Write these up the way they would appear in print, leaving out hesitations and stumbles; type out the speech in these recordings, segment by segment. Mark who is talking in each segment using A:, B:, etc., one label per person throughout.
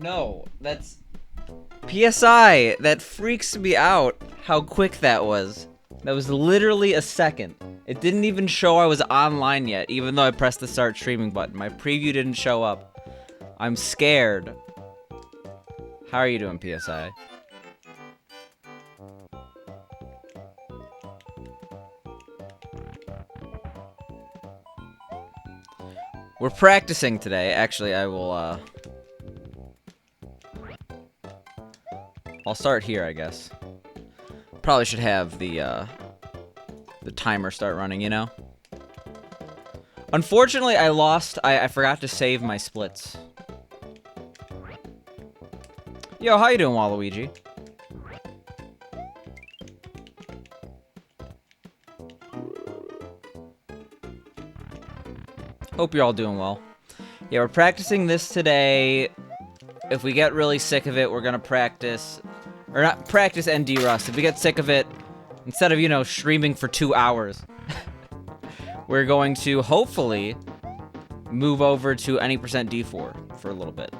A: No, that's... PSI! That freaks me out, how quick that was. That was literally a second. It didn't even show I was online yet, even though I pressed the start streaming button. My preview didn't show up. I'm scared. How are you doing, PSI? We're practicing today. Actually, I will, I'll start here, I guess. Probably should have the timer start running, you know? Unfortunately, I forgot to save my splits. Yo, how you doing, Waluigi? Hope you're all doing well. Yeah, we're practicing this today. If we get really sick of it, we're gonna practice... Or not practice and derust. If we get sick of it, instead of, you know, streaming for 2 hours, we're going to, hopefully, move over to any percent D4 for a little bit.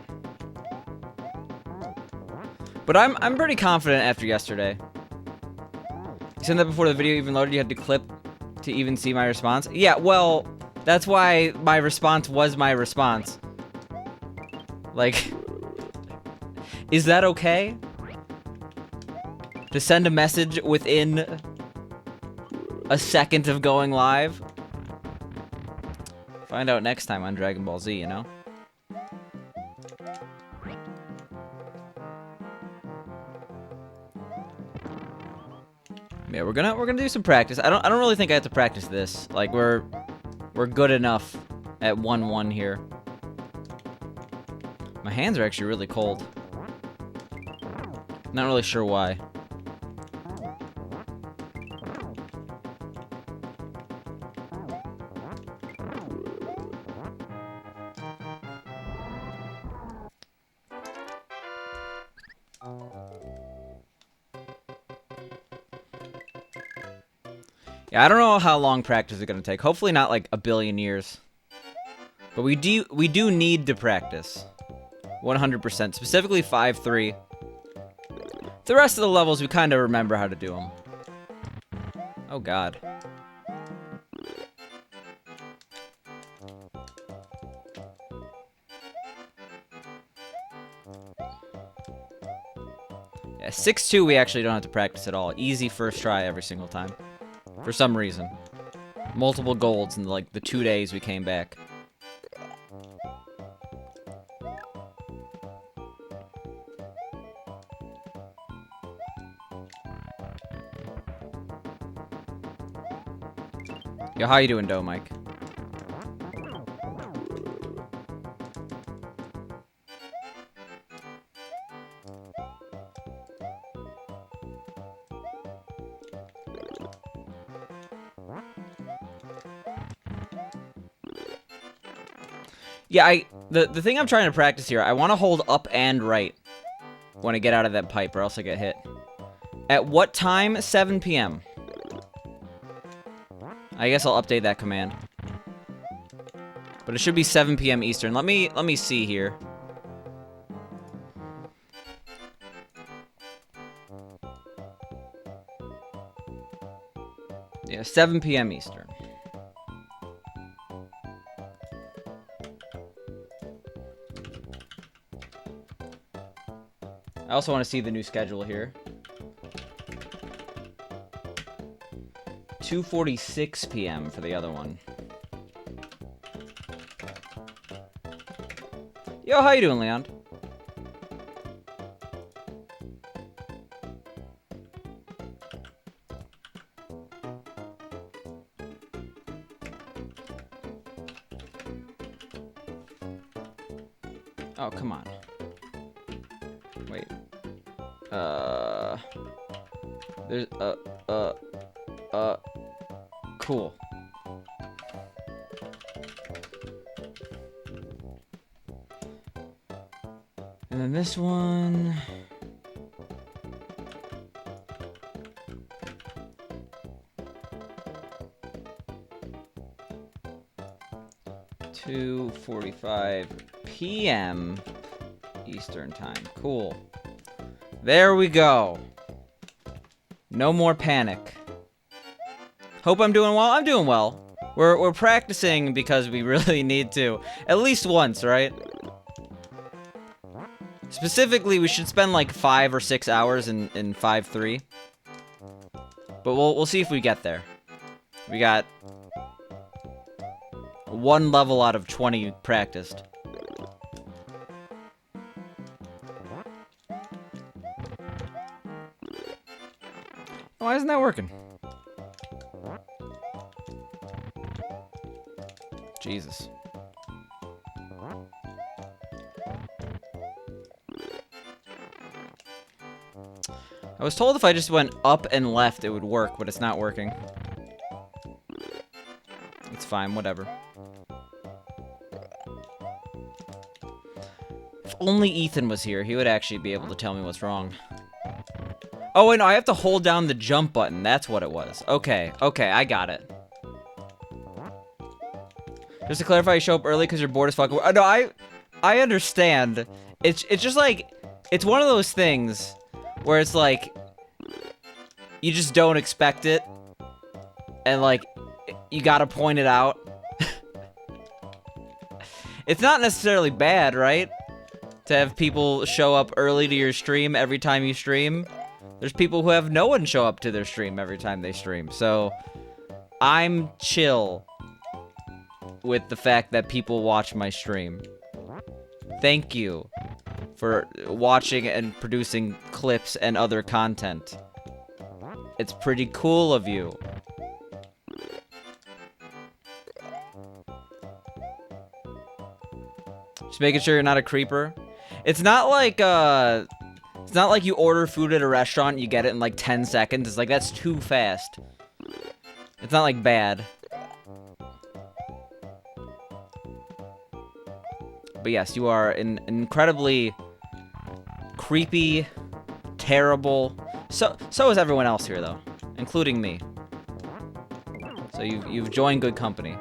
A: But I'm pretty confident after yesterday. You said that before the video even loaded, you had to clip to even see my response? Yeah, well, that's why my response was my response. Like, is that okay? To send a message within a second of going live? Find out next time on Dragon Ball Z, you know? Yeah, we're gonna do some practice. I don't really think I have to practice this. Like we're good enough at 1-1 here. My hands are actually really cold. Not really sure why. Yeah, I don't know how long practice is gonna take. Hopefully not like a billion years. But we do need to practice. 100%. Specifically 5-3. The rest of the levels, we kind of remember how to do them. Oh, God. Yeah, 6-2 we actually don't have to practice at all. Easy first try every single time. For some reason. Multiple golds in, like, the 2 days we came back. Yo, how you doing, Doe Mike? Yeah, the thing I'm trying to practice here, I want to hold up and right when I get out of that pipe, or else I get hit. At what time? 7 p.m. I guess I'll update that command. But it should be 7 p.m. Eastern. Let me see here. Yeah, 7 p.m. Eastern. I also want to see the new schedule here. 2:46 p.m. for the other one. Yo, how you doing, Leon? Oh, come on. Wait. There's, cool. And then this one... (2:45 p.m.) Eastern time. Cool. There we go. No more panic. Hope I'm doing well. I'm doing well. We're practicing because we really need to. At least once, right? Specifically, we should spend like 5 or 6 hours in 5-3. But we'll see if we get there. We got 1 level out of 20 practiced. Why isn't that working? Jesus. I was told if I just went up and left, it would work, but it's not working. It's fine, whatever. If only Ethan was here, he would actually be able to tell me what's wrong. Oh, wait, no, I have to hold down the jump button. That's what it was. Okay, okay, I got it. Just to clarify, you show up early because you're bored as fuck. No, I understand. It's just like, it's one of those things where it's like, you just don't expect it. And like, you gotta point it out. It's not necessarily bad, right? To have people show up early to your stream every time you stream. There's people who have no one show up to their stream every time they stream. So, I'm chill with the fact that people watch my stream. Thank you for watching and producing clips and other content. It's pretty cool of you. Just making sure you're not a creeper. It's not like you order food at a restaurant and you get it in like 10 seconds. It's like, that's too fast. It's not like bad. But yes, you are an incredibly creepy, terrible. So is everyone else here though, including me. So you've joined good company.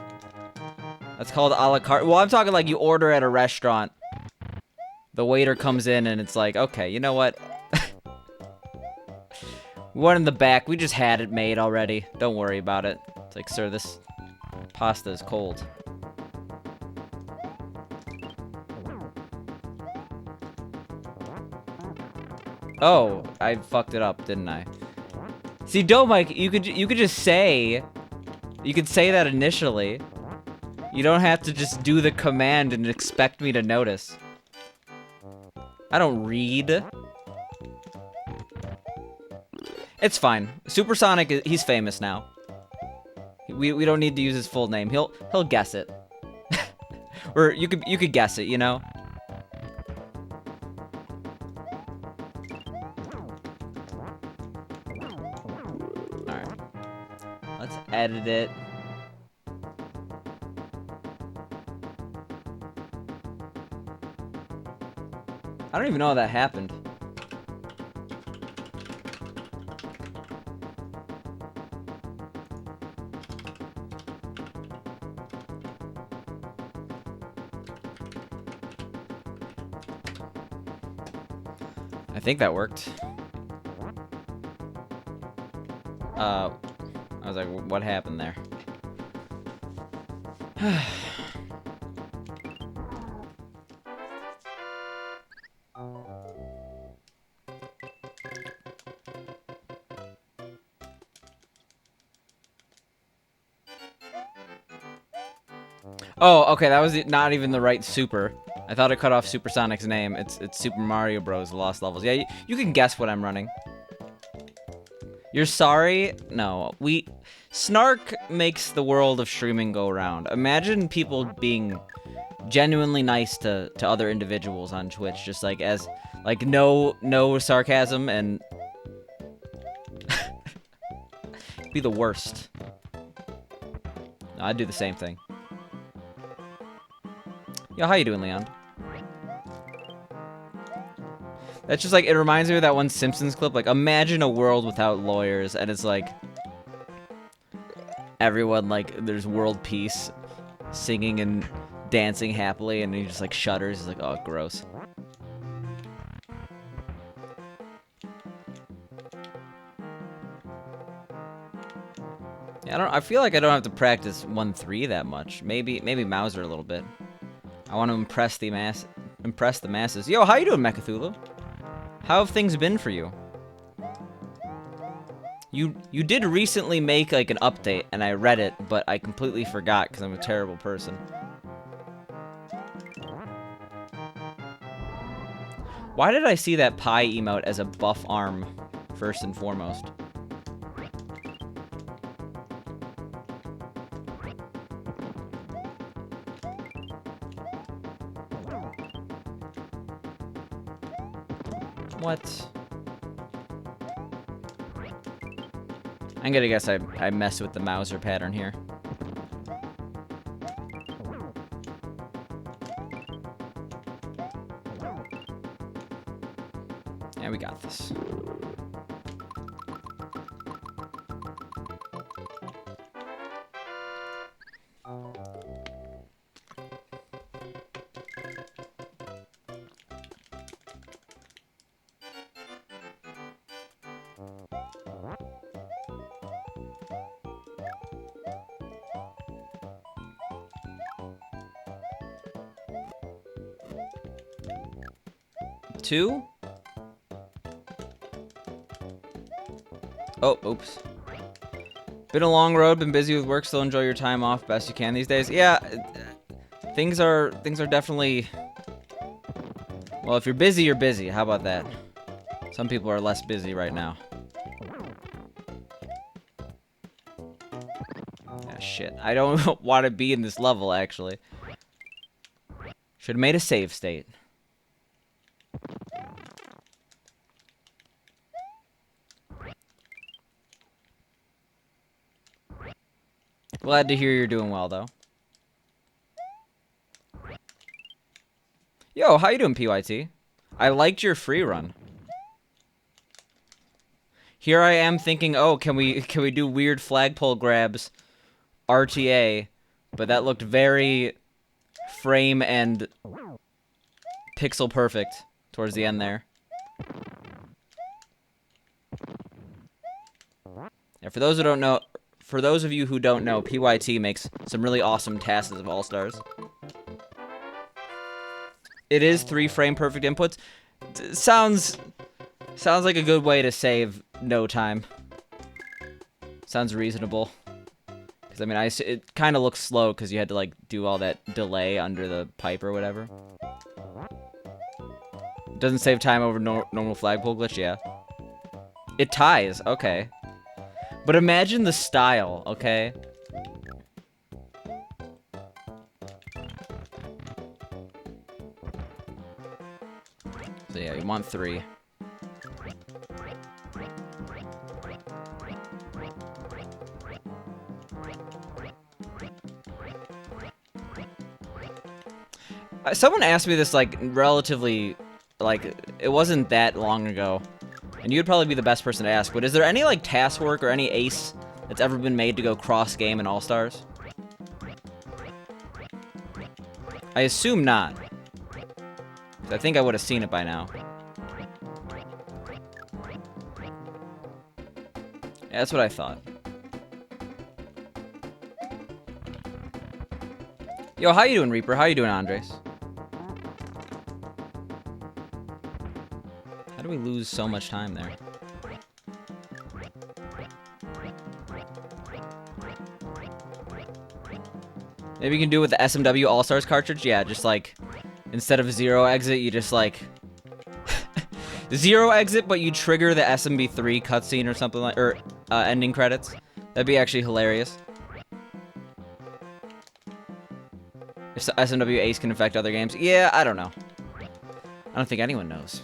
A: That's called a la carte. Well, I'm talking like you order at a restaurant. The waiter comes in and it's like, okay, you know what? One in the back, we just had it made already. Don't worry about it. It's like, sir, this pasta is cold. Oh, I fucked it up, didn't I? See, Doe Mike, you could just say, you could say that initially. You don't have to just do the command and expect me to notice. I don't read. It's fine. Supersonic, he's famous now. We don't need to use his full name. He'll guess it. Or you could guess it, you know? Alright. Let's edit it. I don't even know how that happened. I think that worked. I was like, what happened there? Oh, okay, that was not even the right super. I thought it cut off Supersonic's name. It's Super Mario Bros. Lost Levels. Yeah, you can guess what I'm running. You're sorry? No, Snark makes the world of streaming go round. Imagine people being genuinely nice to other individuals on Twitch, just like no sarcasm and be the worst. No, I'd do the same thing. Yo, how you doing, Leon? That's just like, it reminds me of that one Simpsons clip, like, imagine a world without lawyers, and it's like, everyone, like, there's world peace, singing and dancing happily, and he just, like, shudders, he's like, oh, gross. Yeah, I feel like I don't have to practice 1-3 that much. Maybe Mauser a little bit. I want to impress the masses. Yo, how you doing, Mechacthulhu? How have things been for you? You did recently make like an update, and I read it, but I completely forgot because I'm a terrible person. Why did I see that pie emote as a buff arm, first and foremost? What? I'm gonna guess I messed with the Mauser pattern here. Yeah, we got this. Two? Oh, oops. Been a long road, been busy with work, still enjoy your time off best you can these days. Yeah, things are definitely... Well, if you're busy, you're busy. How about that? Some people are less busy right now. Ah, shit. I don't want to be in this level, actually. Should have made a save state. Glad to hear you're doing well, though. Yo, how you doing, PYT? I liked your free run. Here I am thinking, oh, can we do weird flagpole grabs, RTA, but that looked very frame and pixel perfect towards the end there. Yeah, for those of you who don't know, PYT makes some really awesome tasks of All-Stars. It is 3 frame perfect inputs. Sounds like a good way to save no time. Sounds reasonable. Because, I mean, it kind of looks slow because you had to, like, do all that delay under the pipe or whatever. Doesn't save time over normal flagpole glitch, yeah. It ties, okay. But imagine the style, okay? So yeah, you want 3. Someone asked me this, like, relatively, like, it wasn't that long ago. And you'd probably be the best person to ask, but is there any, like, task work or any ace that's ever been made to go cross-game in All-Stars? I assume not. 'Cause I think I would have seen it by now. Yeah, that's what I thought. Yo, how you doing, Reaper? How you doing, Andres? How do we lose so much time there? Maybe you can do it with the SMW All-Stars cartridge? Yeah, just like, instead of 0 exit, you just like... 0 exit, but you trigger the SMB3 cutscene or something like... Or, ending credits. That'd be actually hilarious. If SMW Ace can affect other games. Yeah, I don't know. I don't think anyone knows.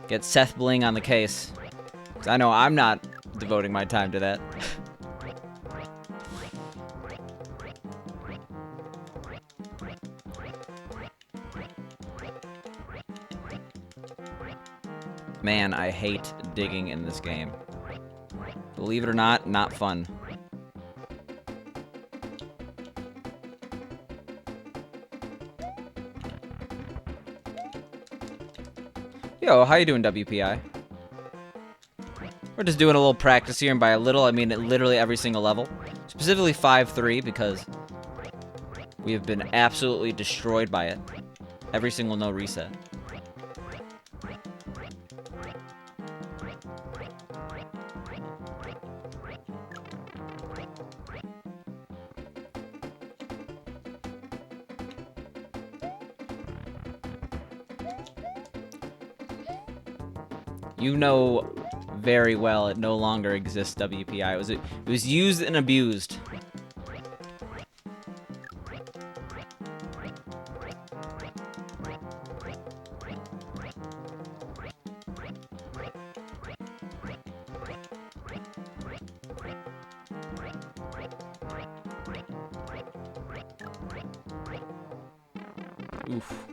A: Get Seth Bling on the case. 'Cause I know I'm not devoting my time to that. Man, I hate digging in this game. Believe it or not, not fun. Yo, how you doing, WPI? We're just doing a little practice here, and by a little, I mean literally every single level. Specifically 5-3, because we have been absolutely destroyed by it. Every single no reset. You know very well it no longer exists, WPI. It was used and abused. Oof.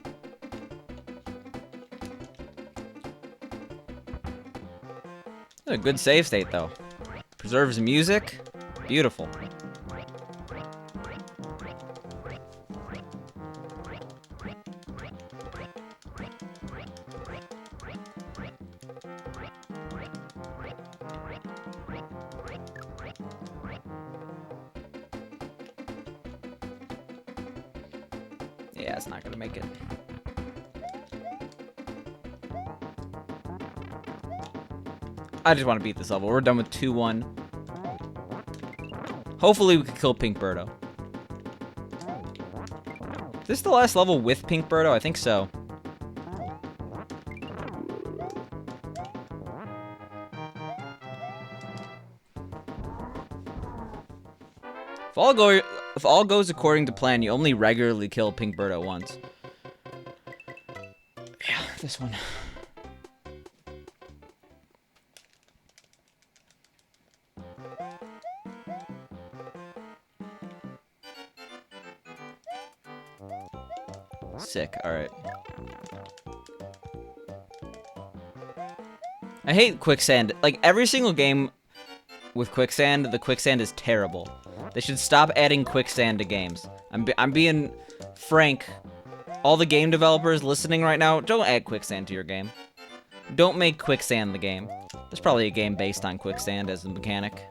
A: A good save state, though. Preserves music. Beautiful. Yeah, it's not gonna make it. I just want to beat this level. We're done with 2-1. Hopefully we can kill Pink Birdo. Is this the last level with Pink Birdo? I think so. If all goes according to plan, you only regularly kill Pink Birdo once. Yeah, this one. Sick, alright. I hate quicksand. Like, every single game with quicksand, the quicksand is terrible. They should stop adding quicksand to games. I'm being frank. All the game developers listening right now, don't add quicksand to your game. Don't make quicksand the game. There's probably a game based on quicksand as the mechanic.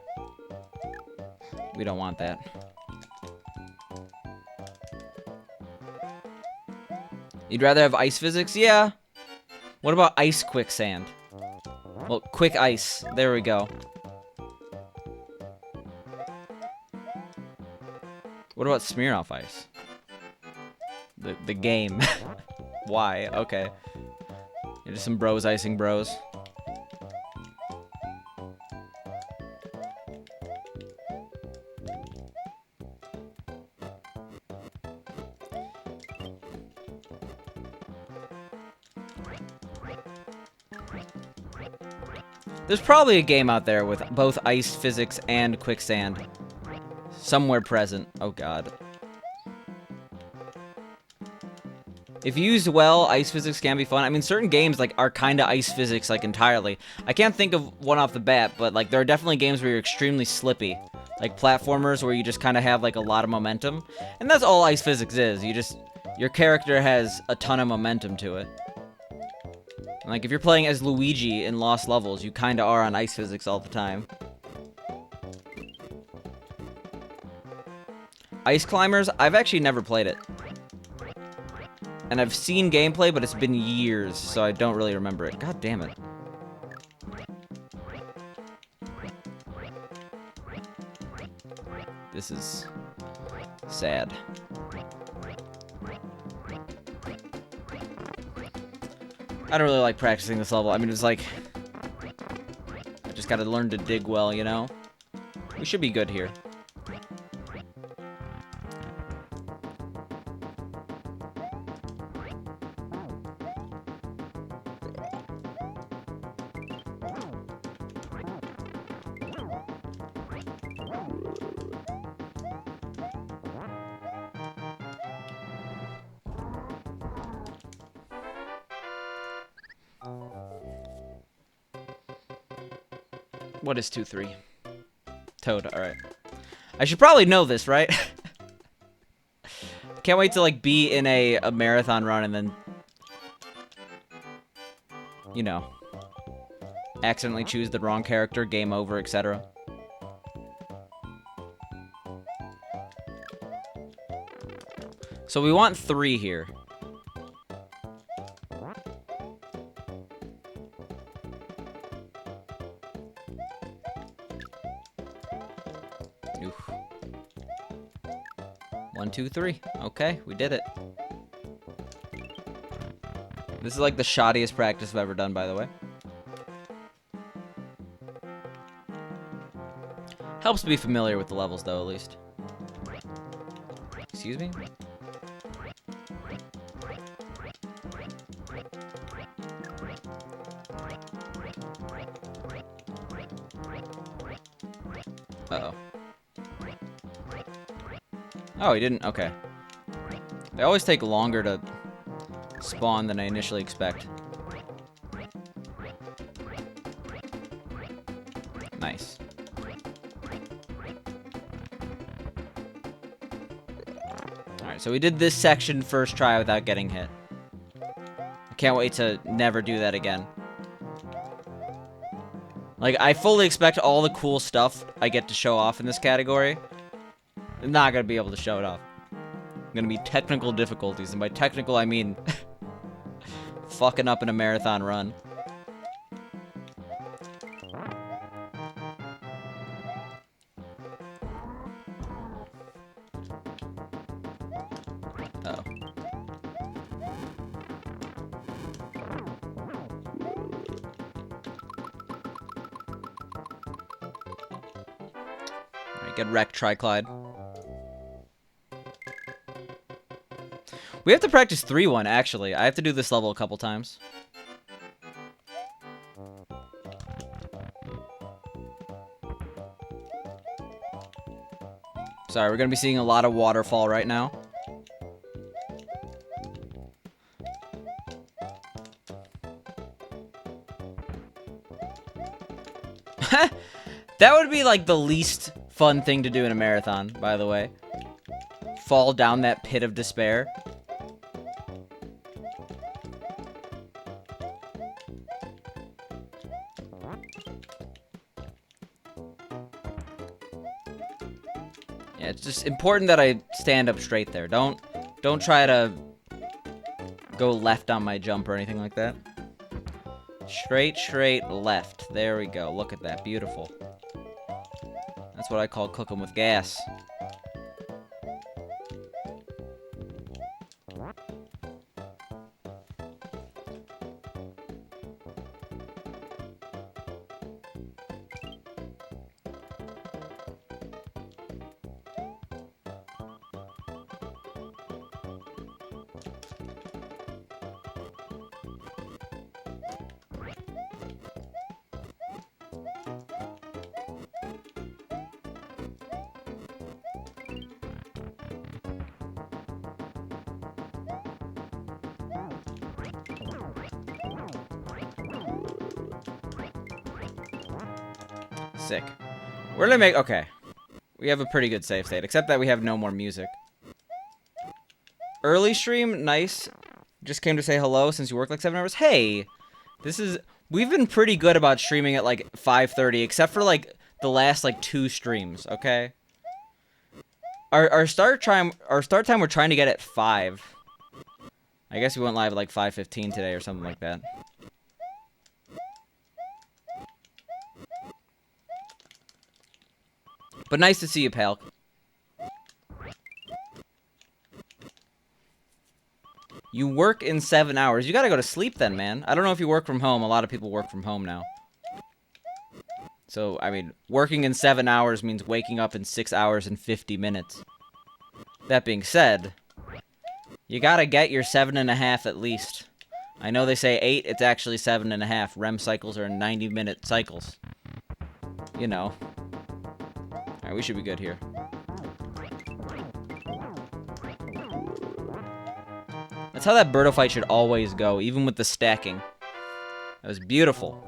A: We don't want that. You'd rather have ice physics? Yeah. What about ice quicksand? Well, quick ice. There we go. What about Smirnoff Ice? The game. Why? Okay. You're just some bros icing bros. There's probably a game out there with both ice physics and quicksand. Somewhere present. Oh god. If used well, ice physics can be fun. I mean, certain games like are kind of ice physics like entirely. I can't think of one off the bat, but like there are definitely games where you're extremely slippy. Like platformers where you just kind of have like a lot of momentum. And that's all ice physics is. Your character has a ton of momentum to it. Like, if you're playing as Luigi in Lost Levels, you kinda are on ice physics all the time. Ice Climbers? I've actually never played it. And I've seen gameplay, but it's been years, so I don't really remember it. God damn it. This is sad. I don't really like practicing this level. I mean, it's like... I just gotta learn to dig well, you know? We should be good here. What is 2-3? Toad, alright. I should probably know this, right? Can't wait to, like, be in a marathon run and then... You know. accidentally choose the wrong character, game over, etc. So we want 3 here. Oof. 1, 2, 3. Okay, we did it. This is like the shoddiest practice I've ever done, by the way. Helps to be familiar with the levels, though, at least. Excuse me? Uh-oh. Oh, he didn't? Okay. They always take longer to spawn than I initially expect. Nice. Alright, so we did this section first try without getting hit. I can't wait to never do that again. Like, I fully expect all the cool stuff I get to show off in this category. I'm not gonna be able to show it off. Gonna be technical difficulties, and by technical I mean fucking up in a marathon run. Uh-oh. Alright, get wrecked, Triclide. We have to practice 3-1, actually. I have to do this level a couple times. Sorry, we're going to be seeing a lot of waterfall right now. That would be like the least fun thing to do in a marathon, by the way. Fall down that pit of despair. Yeah, it's just important that I stand up straight there. Don't try to go left on my jump or anything like that. Straight, left. There we go. Look at that. Beautiful. That's what I call cooking with gas. Sick. We're gonna make... Okay. We have a pretty good save state, except that we have no more music. Early stream, nice. Just came to say hello since you work like 7 hours. Hey! This is... We've been pretty good about streaming at like 5:30, except for like the last like 2 streams, okay? Our start time we're trying to get at 5. I guess we went live at like 5:15 today or something like that. But nice to see you, pal. You work in 7 hours. You gotta go to sleep then, man. I don't know if you work from home. A lot of people work from home now. So, I mean, working in 7 hours means waking up in 6 hours and 50 minutes. That being said, you gotta get your 7.5 at least. I know they say 8, it's actually 7.5. REM cycles are 90-minute cycles. You know. Alright, we should be good here. That's how that Birdo fight should always go, even with the stacking. That was beautiful.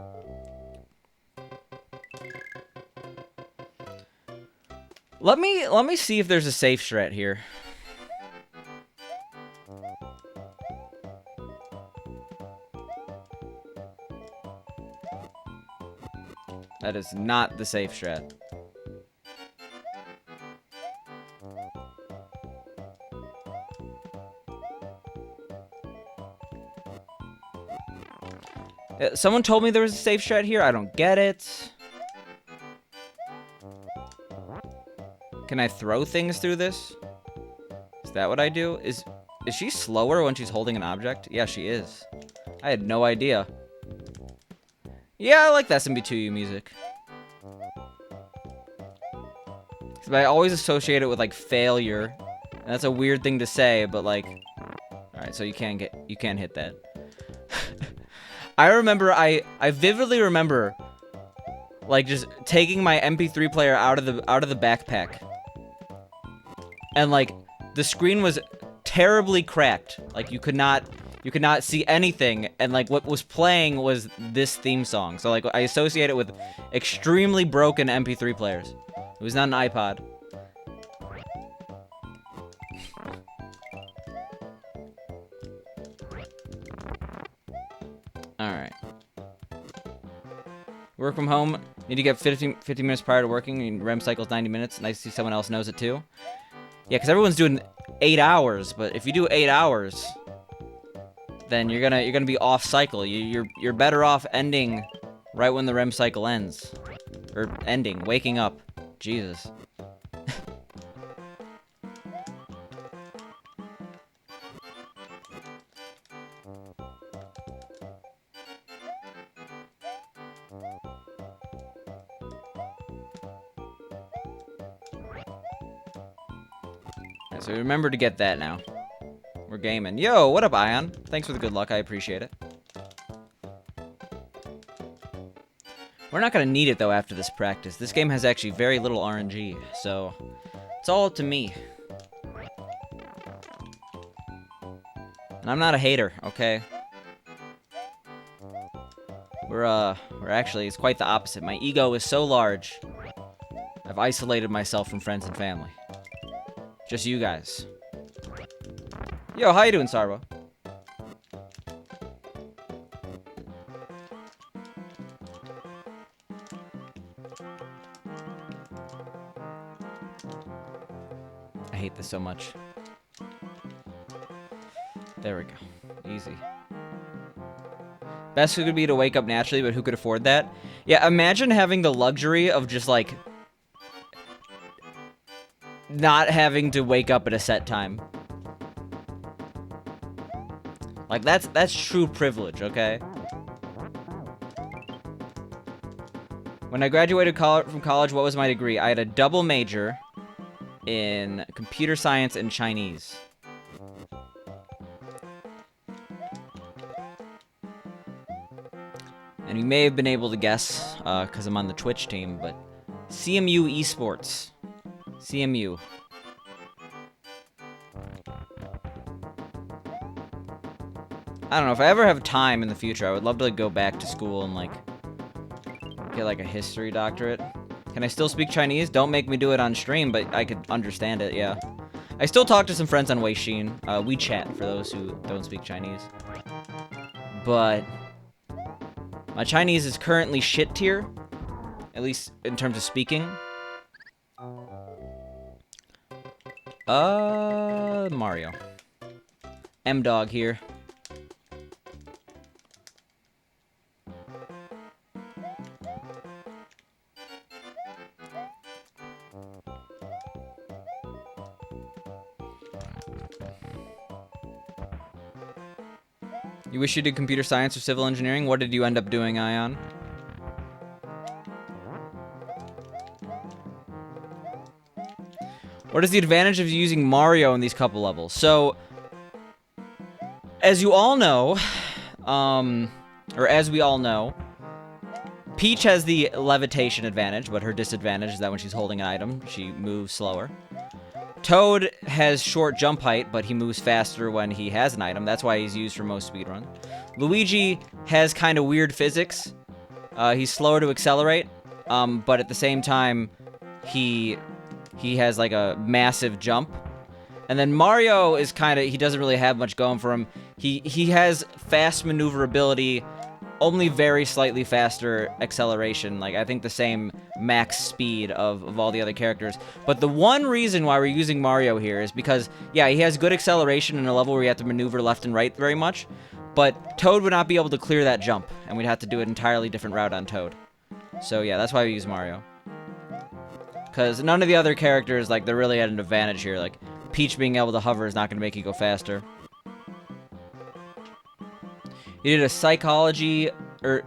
A: Let me see if there's a safe strat here. That is not the safe strat. Someone told me there was a safe strat here. I don't get it. Can I throw things through this? Is that what I do? Is she slower when she's holding an object? Yeah, she is. I had no idea. Yeah, I like the SMB2U music. But I always associate it with like failure. And that's a weird thing to say, but like, all right, so you can't hit that. I remember, I vividly remember, like just taking my MP3 player out of the backpack, and like the screen was terribly cracked. Like you could not see anything, and like what was playing was this theme song. So like I associate it with extremely broken MP3 players. It was not an iPod. Alright. Work from home. Need to get 50 minutes prior to working. And REM cycle's 90 minutes. Nice to see someone else knows it too. Yeah, because everyone's doing 8 hours. But if you do 8 hours, then you're gonna be off cycle. You're better off ending right when the REM cycle ends. Or waking up. Jesus. So remember to get that now. We're gaming. Yo, what up, Ion? Thanks for the good luck. I appreciate it. We're not going to need it, though, after this practice. This game has actually very little RNG, so it's all up to me. And I'm not a hater, okay? We're actually, it's quite the opposite. My ego is so large, I've isolated myself from friends and family. Just you guys. Yo, how you doing, Sarbo? I hate this so much. There we go. Easy. Best could be to wake up naturally, but who could afford that? Yeah, imagine having the luxury of just, like, not having to wake up at a set time. Like, that's true privilege, okay? When I graduated from college, what was my degree? I had a double major in computer science and Chinese. And you may have been able to guess, because I'm on the Twitch team, but CMU Esports. CMU. I don't know, if I ever have time in the future, I would love to like, go back to school and like get like a history doctorate. Can I still speak Chinese? Don't make me do it on stream, but I could understand it, yeah. I still talk to some friends on Weixin, WeChat, for those who don't speak Chinese. But my Chinese is currently shit tier, at least in terms of speaking. Mario. M-Dog here. You wish you did computer science or civil engineering? What did you end up doing, Ion? What is the advantage of using Mario in these couple levels? So, as you all know, or as we all know, Peach has the levitation advantage, but her disadvantage is that when she's holding an item, she moves slower. Toad has short jump height, but he moves faster when he has an item. That's why he's used for most speedruns. Luigi has kind of weird physics. He's slower to accelerate, but at the same time, he has like a massive jump. And then Mario is kind of, he doesn't really have much going for him. He has fast maneuverability, only very slightly faster acceleration. Like, I think the same max speed of all the other characters. But the one reason why we're using Mario here is because, yeah, he has good acceleration in a level where you have to maneuver left and right very much. But Toad would not be able to clear that jump, and we'd have to do an entirely different route on Toad. So, yeah, that's why we use Mario. Because none of the other characters, like, they're really at an advantage here. Like, Peach being able to hover is not going to make you go faster. You did a psychology, or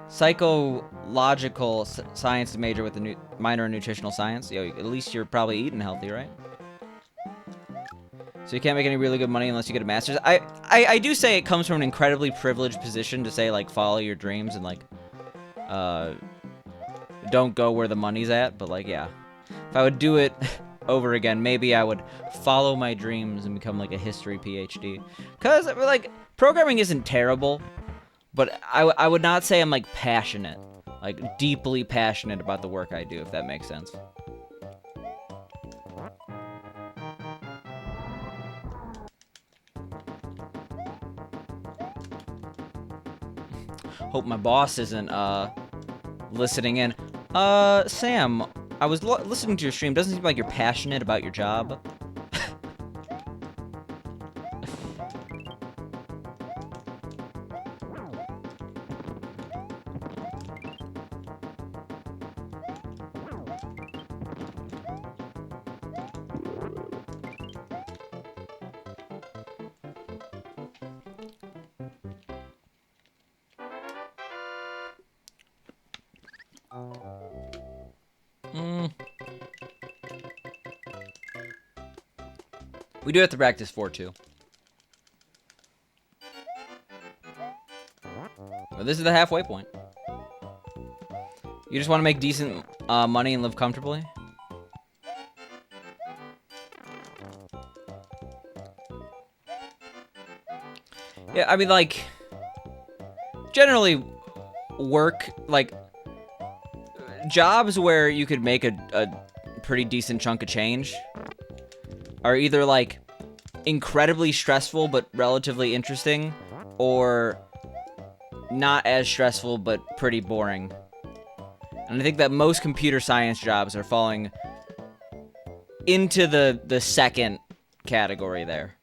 A: psychological science major with a minor in nutritional science. Yo, at least you're probably eating healthy, right? So you can't make any really good money unless you get a master's. I do say it comes from an incredibly privileged position to say, like, follow your dreams and, like, don't go where the money's at. But, like, yeah. If I would do it over again, maybe I would follow my dreams and become, like, a history PhD. Because, like, programming isn't terrible, but I would not say I'm, like, passionate. Like, deeply passionate about the work I do, if that makes sense. Hope my boss isn't, listening in. Sam, I was listening to your stream. Doesn't seem like you're passionate about your job. We do have to practice 4-2. But this is the halfway point. You just want to make decent money and live comfortably? Yeah, I mean, like, generally work, like, jobs where you could make a pretty decent chunk of change are either, like, incredibly stressful but relatively interesting, or not as stressful but pretty boring. And I think that most computer science jobs are falling into the second category there.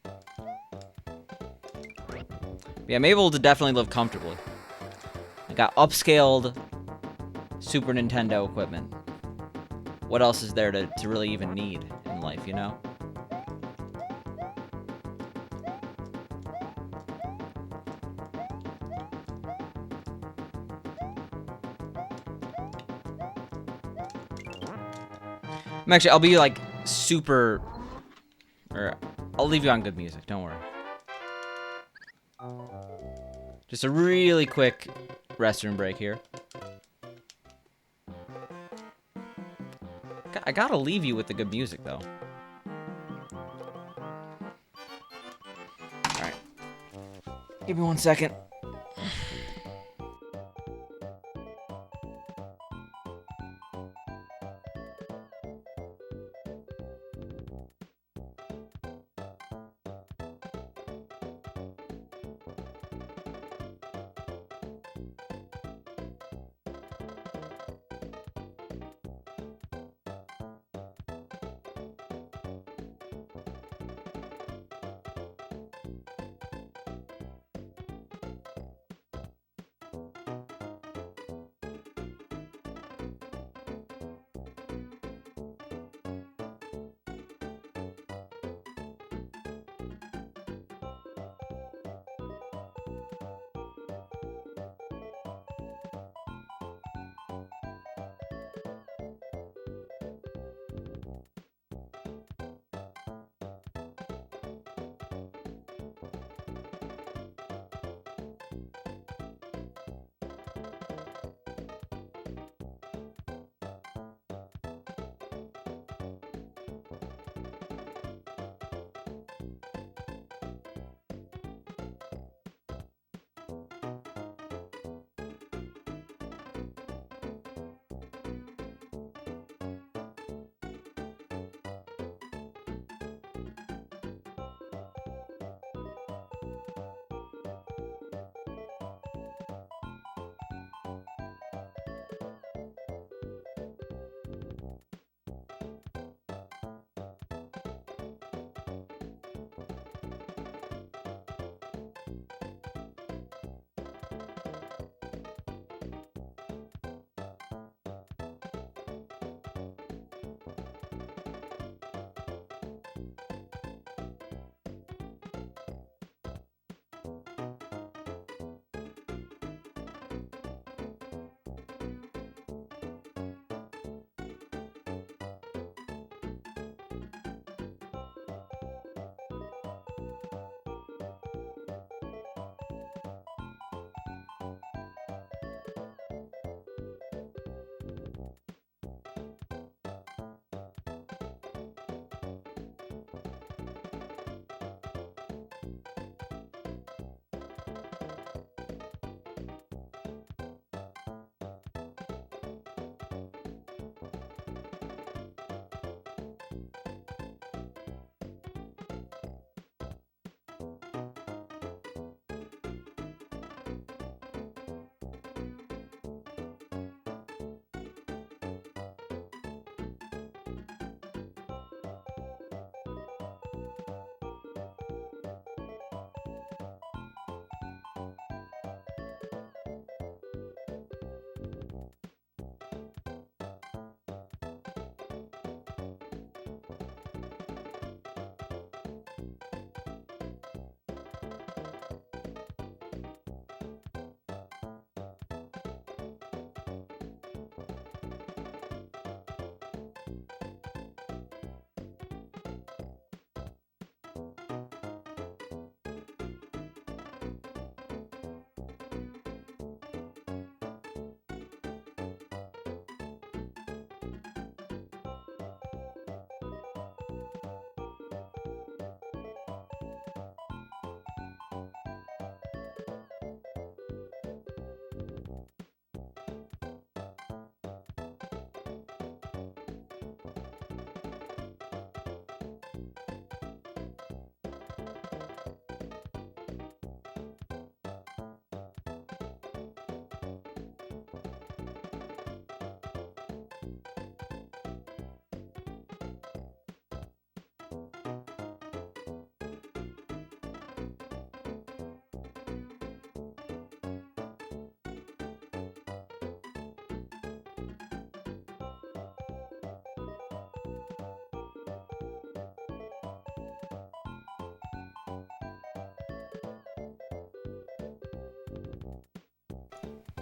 A: Yeah, I'm able to definitely live comfortably. I got upscaled Super Nintendo equipment. What else is there to really even need in life, you know? I'll be, like, super... Or, I'll leave you on good music, don't worry. Just a really quick restroom break here. I gotta leave you with the good music, though. Alright. Give me 1 second.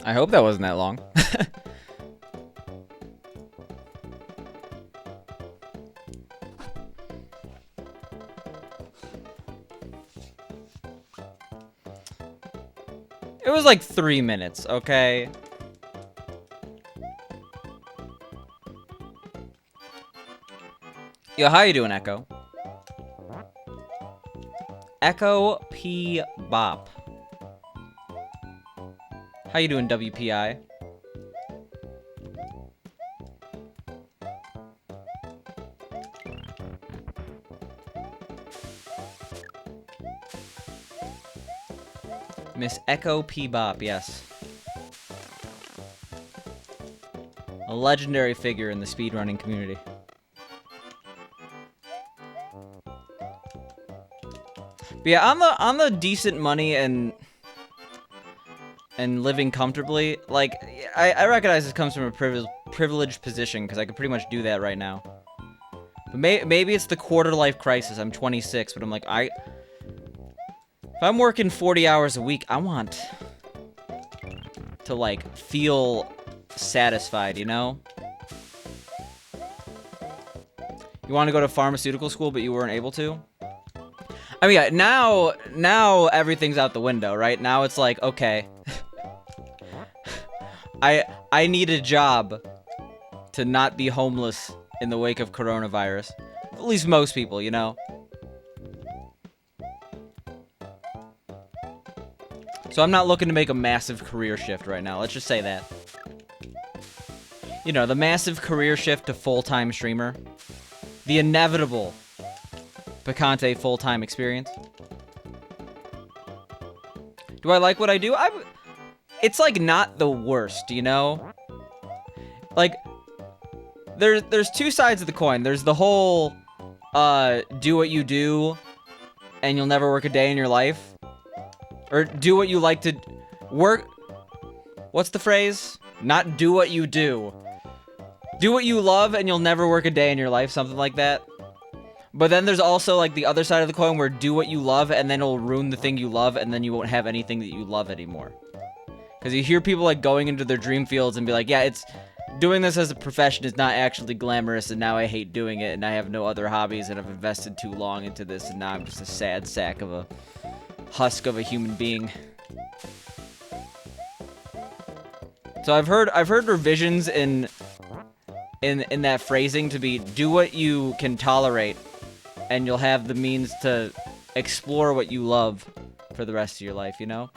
A: I hope that wasn't that long. It was like 3 minutes, okay? Yo, how you doing, Echo? Echo P Bop. How you doing, WPI? Miss Echo P Bop, yes. A legendary figure in the speedrunning community. But yeah, on the decent money and living comfortably, like, I recognize this comes from a privileged position, because I could pretty much do that right now. But maybe it's the quarter life crisis. I'm 26, but I'm like, if I'm working 40 hours a week, I want to, like, feel satisfied, you know? You want to go to pharmaceutical school, but you weren't able to? I mean, yeah, now everything's out the window, right? Now it's like, okay, I need a job to not be homeless in the wake of coronavirus. At least most people, you know? So I'm not looking to make a massive career shift right now. Let's just say that. You know, the massive career shift to full-time streamer. The inevitable Picante full-time experience. Do I like what I do? It's, like, not the worst, you know? Like, there's two sides of the coin. There's the whole, do what you do, and you'll never work a day in your life. Or do what you like to work. What's the phrase? Not do what you do. Do what you love, and you'll never work a day in your life. Something like that. But then there's also, like, the other side of the coin where do what you love, and then it'll ruin the thing you love, and then you won't have anything that you love anymore. Because you hear people, like, going into their dream fields and be like, yeah, it's doing this as a profession is not actually glamorous, and now I hate doing it, and I have no other hobbies, and I've invested too long into this, and now I'm just a sad sack of a husk of a human being. So I've heard revisions in that phrasing to be do what you can tolerate, and you'll have the means to explore what you love for the rest of your life, you know?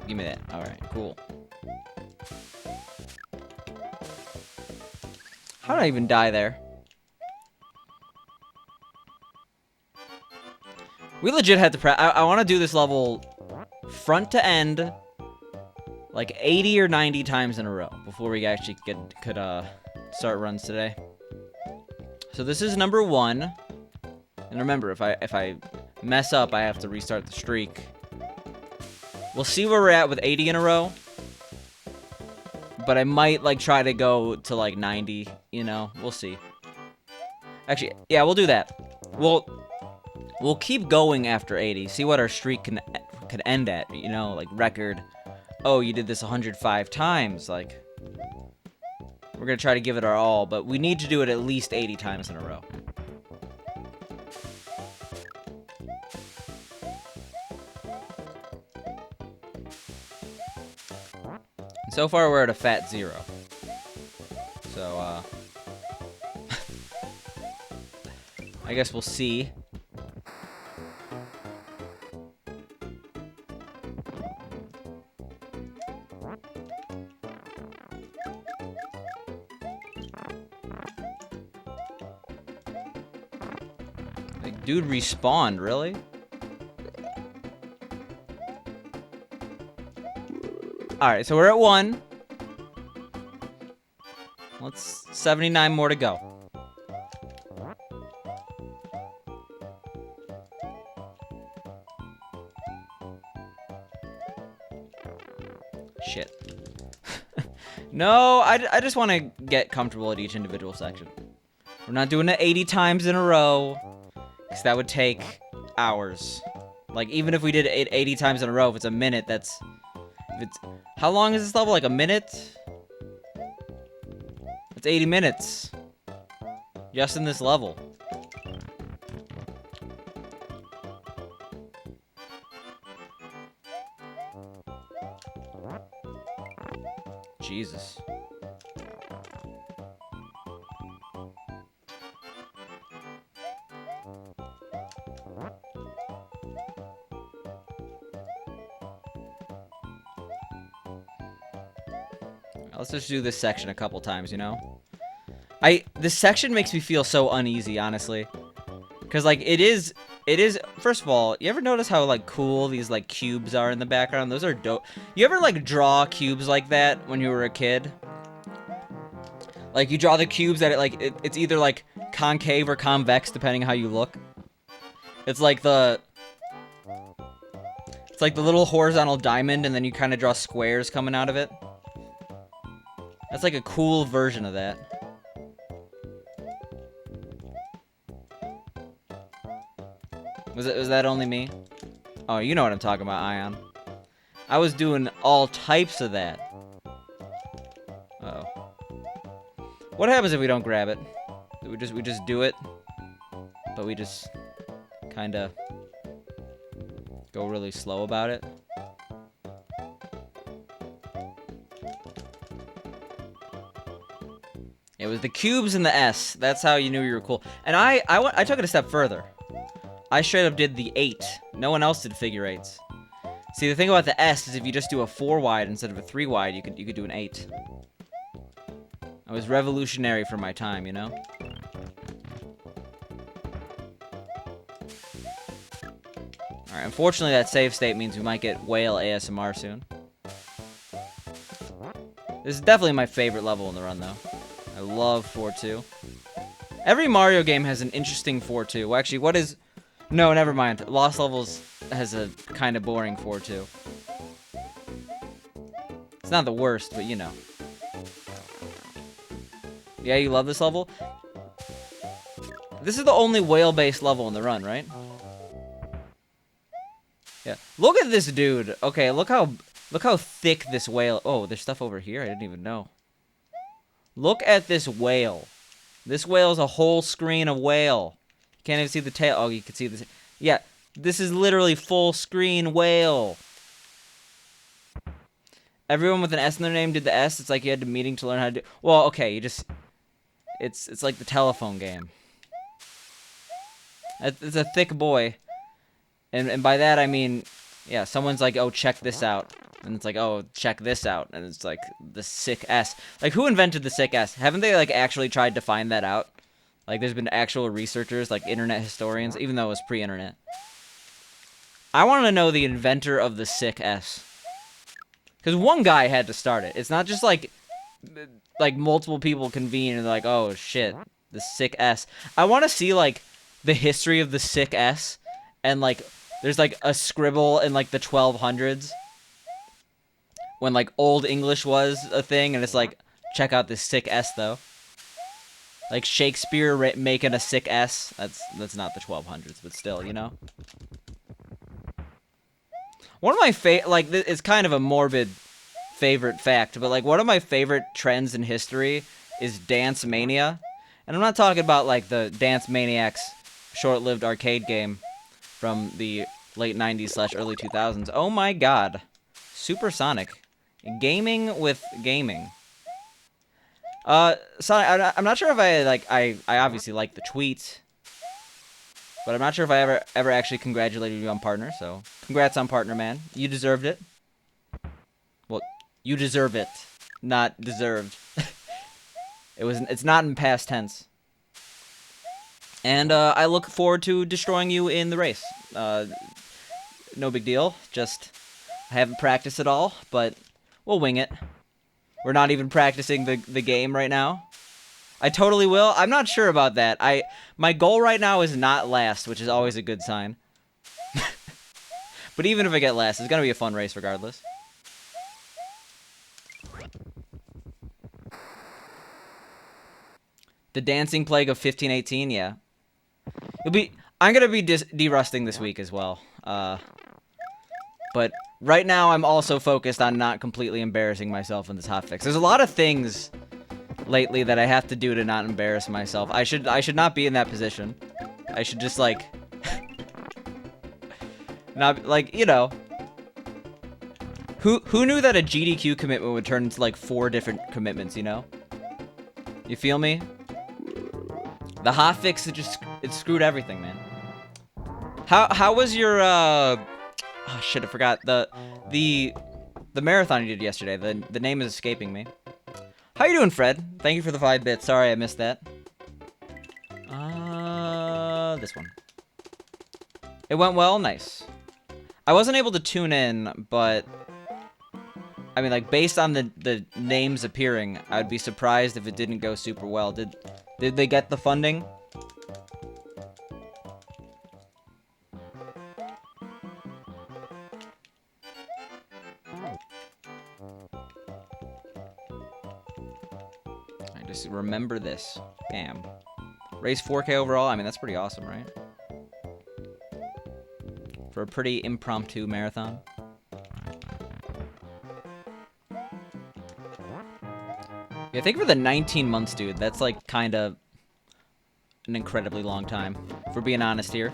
A: Give me that. Alright, cool. How did I even die there? We legit had to I want to do this level front to end like 80 or 90 times in a row before we actually could start runs today. So this is number 1. And remember, if I mess up, I have to restart the streak. We'll see where we're at with 80 in a row. But I might, like, try to go to, like, 90, you know? We'll see. Actually, yeah, we'll do that. We'll keep going after 80. See what our streak could end at, you know? Like, record. Oh, you did this 105 times. Like, we're gonna try to give it our all, but we need to do it at least 80 times in a row. So far, we're at a fat 0. So, I guess we'll see. Like, dude respawned, really? Alright, so we're at 1. Let's 79 more to go. Shit. No, I just want to get comfortable at each individual section. We're not doing it 80 times in a row, because that would take hours. Like, even if we did it 80 times in a row, if it's a minute, that's... How long is this level? Like a minute? It's 80 minutes. Just in this level. Jesus. Let's just do this section a couple times, you know? This section makes me feel so uneasy, honestly. Because, like, it is, first of all, you ever notice how, like, cool these, like, cubes are in the background? Those are dope. You ever, like, draw cubes like that when you were a kid? Like, you draw the cubes that, it's either, like, concave or convex, depending how you look. It's like the little horizontal diamond, and then you kind of draw squares coming out of it. That's like a cool version of that. Was that only me? Oh, you know what I'm talking about, Ion. I was doing all types of that. Uh-oh. What happens if we don't grab it? We just do it, but we just kind of go really slow about it. It was the cubes and the S. That's how you knew you were cool. And I took it a step further. I straight up did the 8. No one else did figure 8s. See, the thing about the S is if you just do a 4 wide instead of a 3 wide, you could do an 8. I was revolutionary for my time, you know? Alright, unfortunately that save state means we might get whale ASMR soon. This is definitely my favorite level in the run, though. I love 4-2. Every Mario game has an interesting 4-2. Well, actually, what is... No, never mind. Lost Levels has a kind of boring 4-2. It's not the worst, but you know. Yeah, you love this level? This is the only whale-based level in the run, right? Yeah. Look at this dude. Okay, look how thick this whale... Oh, there's stuff over here I didn't even know. Look at this whale. This whale is a whole screen of whale. You can't even see the tail. Oh, you can see this. Yeah, this is literally full screen whale. Everyone with an S in their name did the S. It's like you had a meeting to learn how to do... Well, okay, you just... It's like the telephone game. It's a thick boy. And by that I mean... Yeah, someone's like, oh, check this out. And it's like, oh, check this out. And it's like, the sick S. Like, who invented the sick S? Haven't they, like, actually tried to find that out? Like, there's been actual researchers, like, internet historians, even though it was pre-internet. I want to know the inventor of the sick S. Because one guy had to start it. It's not just, like, multiple people convene and they're like, oh, shit, the sick S. I want to see, like, the history of the sick S. And, like, there's, like, a scribble in, like, the 1200s. When, like, Old English was a thing, and it's like, check out this sick S, though. Like, Shakespeare making a sick S. That's not the 1200s, but still, you know? One of my like, it's kind of a morbid favorite fact, but, like, one of my favorite trends in history is Dance Mania. And I'm not talking about, like, the Dance Maniacs short-lived arcade game from the late 90s / early 2000s. Oh my god. Supersonic. Gaming with gaming. Sonic, I'm not sure if I obviously like the tweet, but I'm not sure if I ever actually congratulated you on Partner, so congrats on Partner, man. You deserved it. Well, you deserve it, not deserved. It's not in past tense. And, I look forward to destroying you in the race. No big deal, just, I haven't practiced at all, but we'll wing it. We're not even practicing the game right now. I totally will. I'm not sure about that. My goal right now is not last, which is always a good sign. But even if I get last, it's gonna be a fun race regardless. The Dancing Plague of 1518, yeah. I'm gonna be derusting this week as well. But right now I'm also focused on not completely embarrassing myself in this hotfix. There's a lot of things lately that I have to do to not embarrass myself. I should not be in that position. I should just like not like, you know. Who knew that a GDQ commitment would turn into like 4 different commitments, you know? You feel me? The hotfix it screwed everything, man. How was your oh shit, I forgot the marathon you did yesterday. The name is escaping me. How you doing, Fred? Thank you for the 5 bits. Sorry I missed that. This one. It went well? Nice. I wasn't able to tune in, but I mean, like, based on the names appearing, I'd be surprised if it didn't go super well. Did they get the funding? I just remember this. Bam. Raise 4K overall? I mean, that's pretty awesome, right? For a pretty impromptu marathon. Yeah, I think for the 19 months, dude, that's like kind of an incredibly long time, if we're being honest here.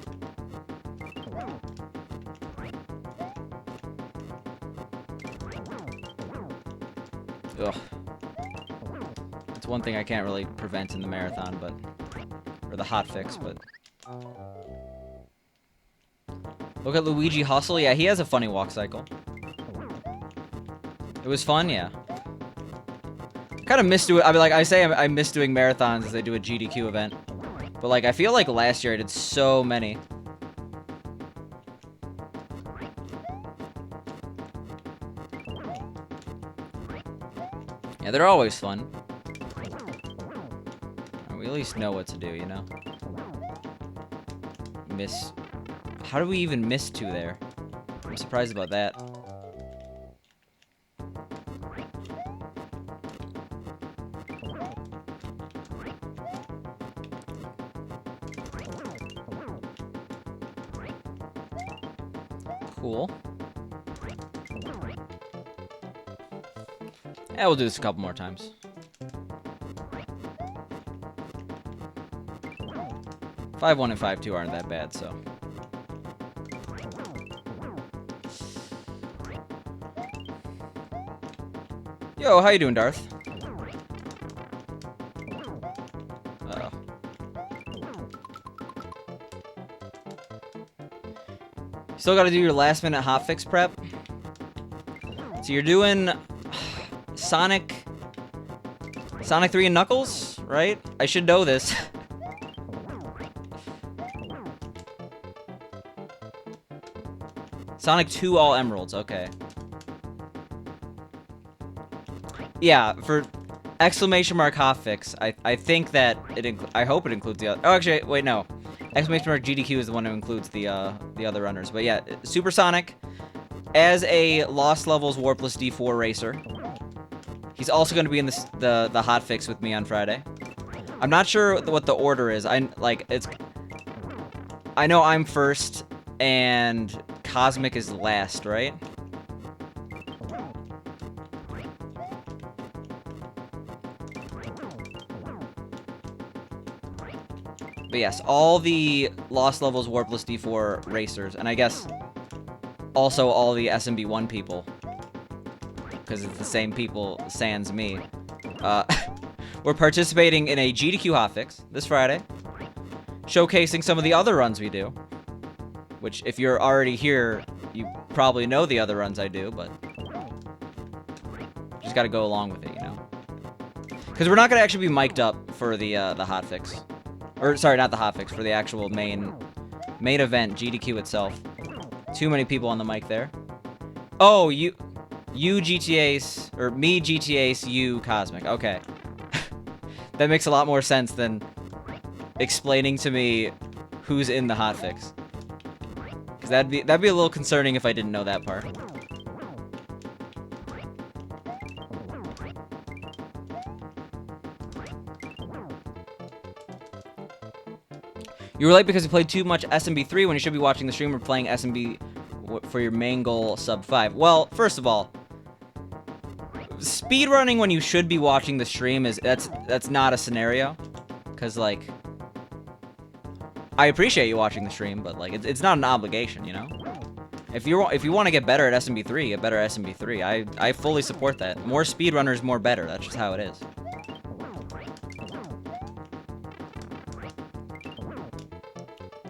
A: Ugh. It's one thing I can't really prevent in the marathon, but... or the hotfix, but... Look at Luigi Hustle. Yeah, he has a funny walk cycle. It was fun, yeah. Kind of miss doing. I mean, like I miss doing marathons as I do a GDQ event, but like I feel like last year I did so many. Yeah, they're always fun. We at least know what to do, you know. Miss. How do we even miss 2 there? I'm surprised about that. Cool. Yeah, we'll do this a couple more times. Five 1 and 5-2 aren't that bad, so. Yo, how you doing, Darth? Uh-oh. Still gotta do your last-minute hotfix prep. So you're doing Sonic 3 and Knuckles, right? I should know this. Sonic 2 all emeralds, okay. Yeah, for exclamation mark hotfix, I think that I hope it includes the other. Oh, actually, wait, no. Exclamation mark GDQ is the one who includes the other runners. But yeah, Supersonic as a Lost Levels Warpless D4 racer. He's also going to be in the hotfix with me on Friday. I'm not sure what the order is. I know I'm first and Cosmic is last, right? But yes, all the Lost Levels Warpless D4 racers, and I guess also all the SMB1 people, because it's the same people sans me, we're participating in a GDQ hotfix this Friday, showcasing some of the other runs we do, which if you're already here, you probably know the other runs I do, but just gotta go along with it, you know? Because we're not gonna actually be mic'd up for the hotfix. Or, sorry, not the hotfix, for the actual main event, GDQ itself. Too many people on the mic there. Oh, you GTA's, or me GTA's, you Cosmic. Okay. That makes a lot more sense than explaining to me who's in the hotfix. Because that'd be a little concerning if I didn't know that part. You were late because you played too much SMB3 when you should be watching the stream or playing SMB for your main goal, sub 5. Well, first of all, speedrunning when you should be watching the stream that's not a scenario. Because, like, I appreciate you watching the stream, but, like, it's not an obligation, you know? If you want to get better at SMB3, get better at SMB3. I fully support that. More speedrunners, more better. That's just how it is.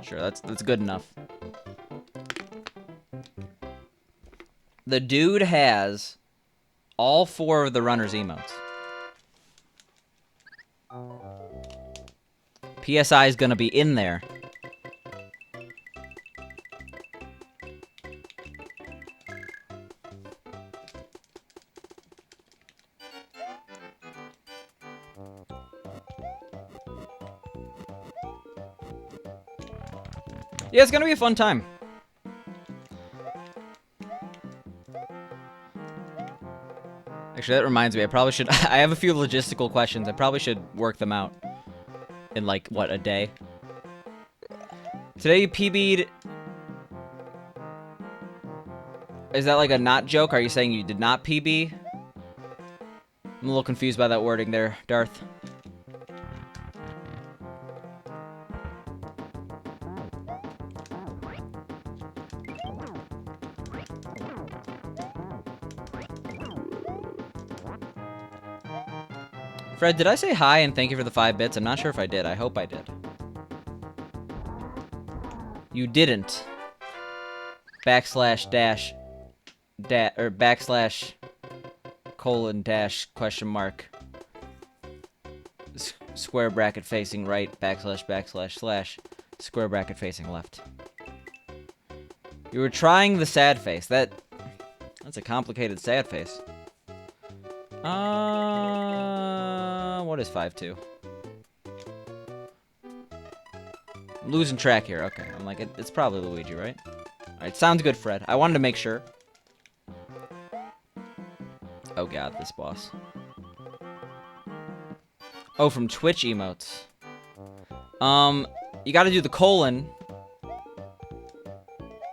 A: Sure, that's good enough. The dude has all 4 of the runner's emotes. PSI is gonna be in there. Yeah, it's gonna be a fun time. Actually, that reminds me, I probably should... I have a few logistical questions. I probably should work them out in, like, what, a day? Today you PB'd... Is that, like, a not joke? Are you saying you did not PB? I'm a little confused by that wording there, Darth. Fred, did I say hi and thank you for the 5 bits? I'm not sure if I did. I hope I did. You didn't. Backslash dash or backslash colon dash question mark square bracket facing right backslash backslash slash square bracket facing left. You were trying the sad face. That's a complicated sad face. What is 5-2? I'm losing track here. Okay, I'm like, it's probably Luigi, right? Alright, sounds good, Fred. I wanted to make sure. Oh god, this boss. Oh, from Twitch emotes. You gotta do the colon.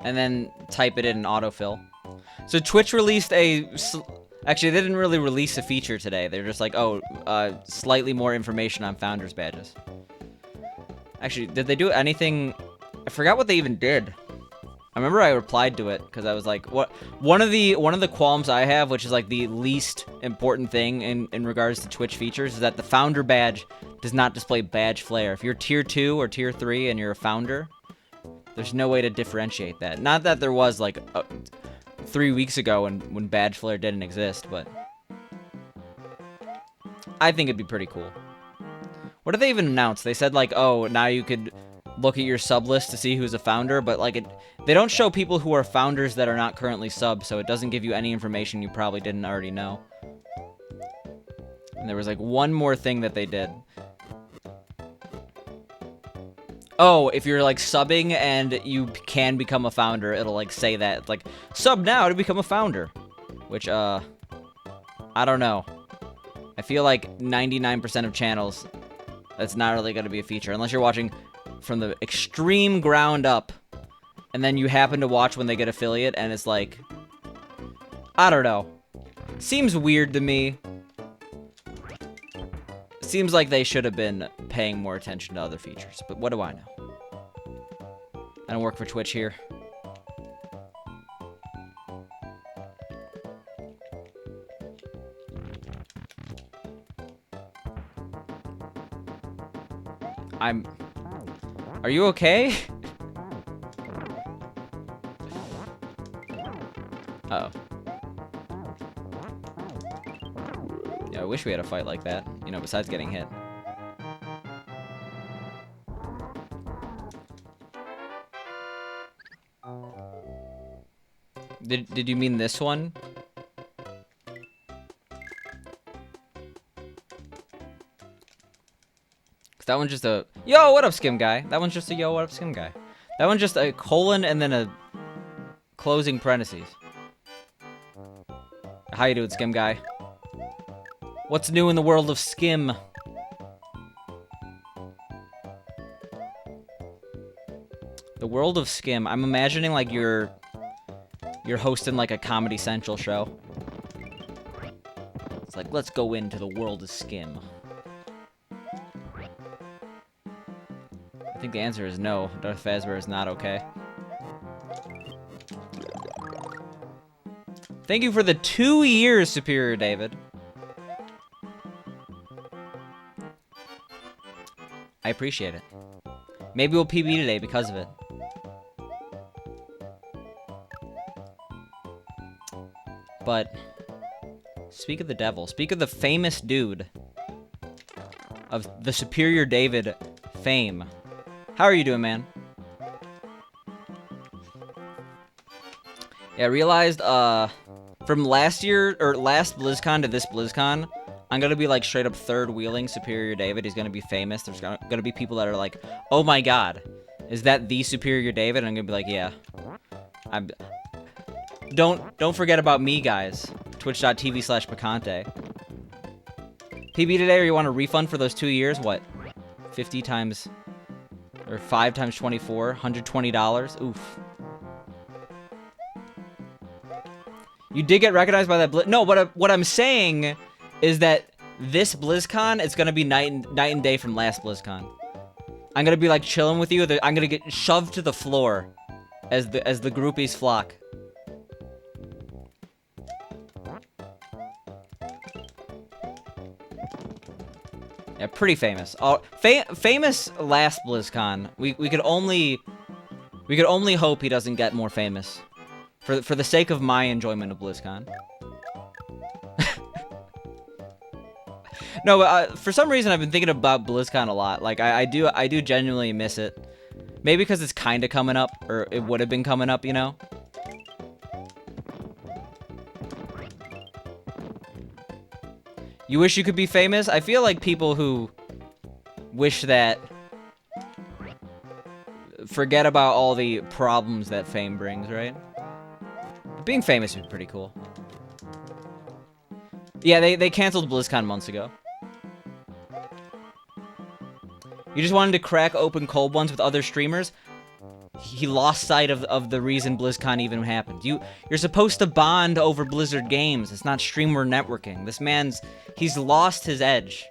A: And then type it in autofill. So Twitch released a... Actually, they didn't really release a feature today. They're just like, oh, slightly more information on Founders Badges. Actually, did they do anything... I forgot what they even did. I remember I replied to it, because I was like, what... One of the qualms I have, which is like the least important thing in regards to Twitch features, is that the Founder Badge does not display badge flare. If you're Tier 2 or Tier 3 and you're a Founder, there's no way to differentiate that. Not that there was, like... 3 weeks ago when badge flare didn't exist, but I think it'd be pretty cool. What did they even announce? They said like, oh, now you could look at your sub list to see who's a founder, but like they don't show people who are founders that are not currently subbed, so it doesn't give you any information you probably didn't already know. And there was like one more thing that they did. Oh, if you're, like, subbing and you can become a founder, it'll, like, say that. It's like, sub now to become a founder. Which, I don't know. I feel like 99% of channels, that's not really going to be a feature. Unless you're watching from the extreme ground up, and then you happen to watch when they get affiliate, and it's like... I don't know. Seems weird to me. Seems like they should have been paying more attention to other features, but what do I know? I don't work for Twitch here. Are you okay? Uh-oh. Yeah, I wish we had a fight like that. You know, besides getting hit. Did you mean this one? Cause that one's just a yo, what up, Skim guy? That one's just a yo, what up, Skim guy? That one's just a colon and then a closing parentheses. How you doing, Skim guy? What's new in the world of Skim? The world of Skim. I'm imagining like you're hosting like a Comedy Central show. It's like, let's go into the world of Skim. I think the answer is no. Darth Fazbear is not okay. Thank you for the 2 years, Superior David. I appreciate it. Maybe we'll PB today because of it. But speak of the devil. Speak of the famous dude of the Superior David fame. How are you doing, man? Yeah, I realized from last year or last BlizzCon to this BlizzCon, I'm gonna be like straight up third wheeling Superior David. He's gonna be famous. There's gonna be people that are like, "Oh my God, is that the Superior David?" And I'm gonna be like, "Yeah." Don't forget about me, guys. Twitch.tv/Picante. PB today, or you want a refund for those 2 years? What? 50 times or 5 times 24, $120. Oof. You did get recognized by that No, what I'm saying is that this BlizzCon, it's gonna be night and day from last BlizzCon. I'm gonna be like chilling with you. I'm gonna get shoved to the floor as the groupies flock. Yeah, pretty famous. Famous last BlizzCon. We could only hope he doesn't get more famous. For the sake of my enjoyment of BlizzCon. No, but for some reason I've been thinking about BlizzCon a lot. Like I do genuinely miss it. Maybe because it's kind of coming up, or it would have been coming up, you know. You wish you could be famous? I feel like people who wish that forget about all the problems that fame brings, right? Being famous would be pretty cool. Yeah, they canceled BlizzCon months ago. You just wanted to crack open cold ones with other streamers? He lost sight of the reason BlizzCon even happened. You're supposed to bond over Blizzard games. It's not streamer networking. This he's lost his edge.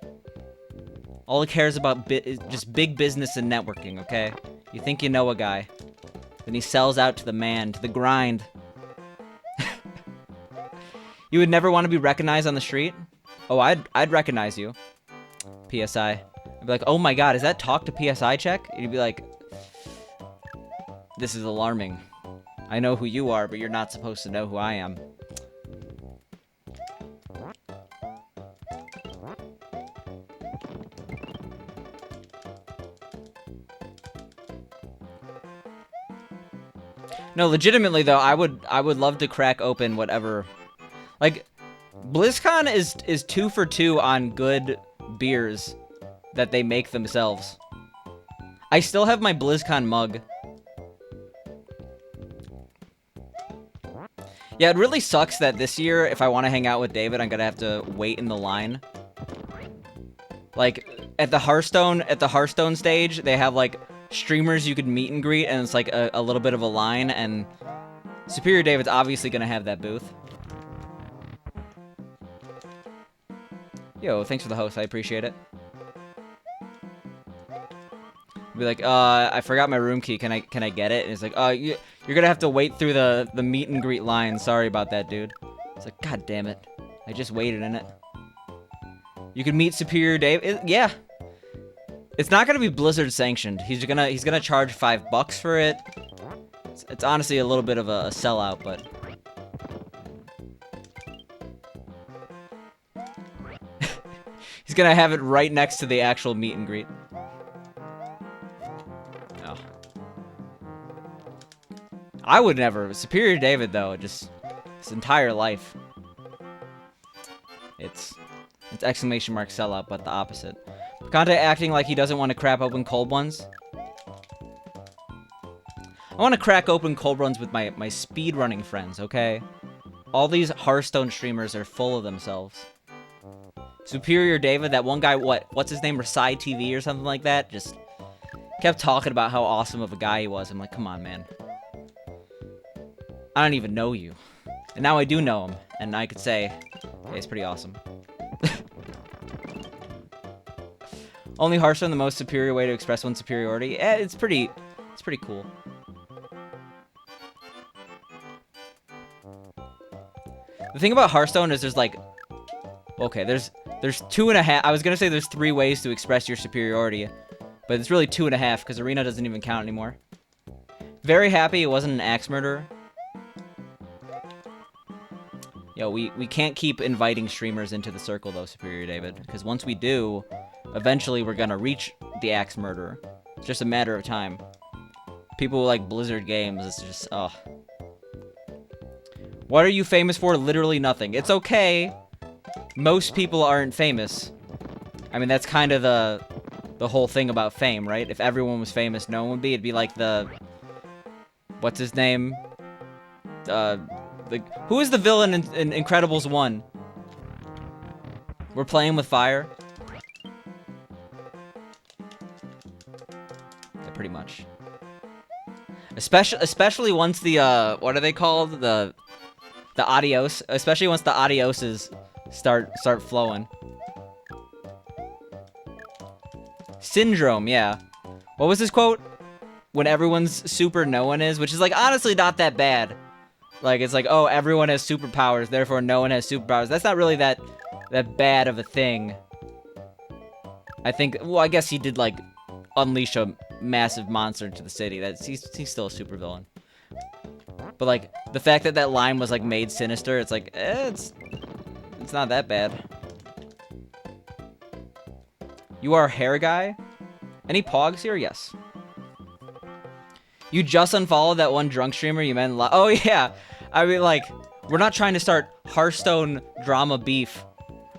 A: All he cares about is just big business and networking, okay? You think you know a guy. Then he sells out to the man, to the grind. You would never want to be recognized on the street? Oh, I'd recognize you. PSI. I'd be like, oh my God, is that talk to PSI check? And you'd be like, this is alarming. I know who you are, but you're not supposed to know who I am. No, legitimately though, I would love to crack open whatever. Like, BlizzCon is 2 for 2 on good beers that they make themselves. I still have my BlizzCon mug. Yeah, it really sucks that this year, if I want to hang out with David, I'm gonna have to wait in the line. Like, at the Hearthstone stage, they have, like, streamers you could meet and greet, and it's, like, a little bit of a line, and Superior David's obviously gonna have that booth. Yo, thanks for the host, I appreciate it. Be like, I forgot my room key, can I get it? And it's like, you're gonna have to wait through the meet and greet line, sorry about that, dude. It's like, god damn it. I just waited in it. You can meet Superior Dave, yeah. It's not gonna be Blizzard sanctioned. He's gonna charge $5 for it. It's honestly a little bit of a sellout, but... He's gonna have it right next to the actual meet and greet. Oh. I would never. Superior David, though, just his entire life. It's exclamation mark sellout, but the opposite. Conte acting like he doesn't want to crack open cold ones. I want to crack open cold runs with my speedrunning friends, okay? All these Hearthstone streamers are full of themselves. Superior David, that one guy, what's his name, Resai TV or something like that? Just kept talking about how awesome of a guy he was. I'm like, come on, man. I don't even know you. And now I do know him, and I could say, hey, he's pretty awesome. Only Hearthstone the most superior way to express one's superiority? It's pretty cool. The thing about Hearthstone is there's like, okay, there's 2.5. I was gonna say there's 3 ways to express your superiority, but it's really 2.5 because Arena doesn't even count anymore. Very happy it wasn't an axe murderer. Yo, we can't keep inviting streamers into the circle though, Superior David, because once we do, eventually we're gonna reach the axe murderer. It's just a matter of time. People who like Blizzard games, it's just, ugh. What are you famous for? Literally nothing. It's okay. Most people aren't famous. I mean, that's kind of the whole thing about fame, right? If everyone was famous, no one would be. It'd be like the... What's his name? Who is the villain in Incredibles 1? We're playing with fire. Yeah, pretty much. Especially once the, what are they called? The adios. Especially once the adioses start flowing. Syndrome, yeah. What was his quote? When everyone's super, no one is, which is like honestly not that bad. Like it's like, oh, everyone has superpowers, therefore no one has superpowers. That's not really that bad of a thing. I think, well, I guess he did like unleash a massive monster into the city. He's still a supervillain. But like the fact that line was like made sinister, it's like, it's not that bad. You are a hair guy? Any pogs here? Yes. You just unfollowed that one drunk streamer you meant oh yeah. I mean, like, we're not trying to start Hearthstone drama beef.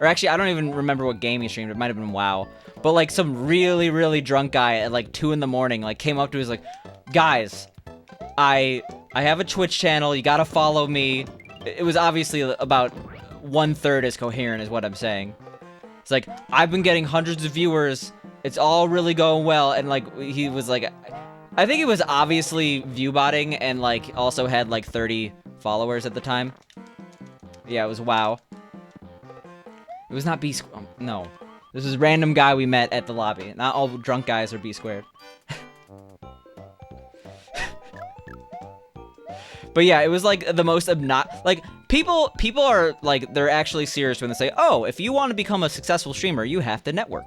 A: Or actually, I don't even remember what game he streamed. It might have been WoW. But like some really, really drunk guy at like 2 in the morning like came up to us like, guys, I have a Twitch channel. You gotta follow me. It was obviously about 1/3 as coherent as what I'm saying. It's like, I've been getting hundreds of viewers. It's all really going well. And like, he was like, I think it was obviously viewbotting and like also had like 30 followers at the time. Yeah, it was WoW. It was not B squared. No. This is a random guy we met at the lobby. Not all drunk guys are B squared. But yeah, it was like the most like people are like, they're actually serious when they say, oh, if you want to become a successful streamer, you have to network.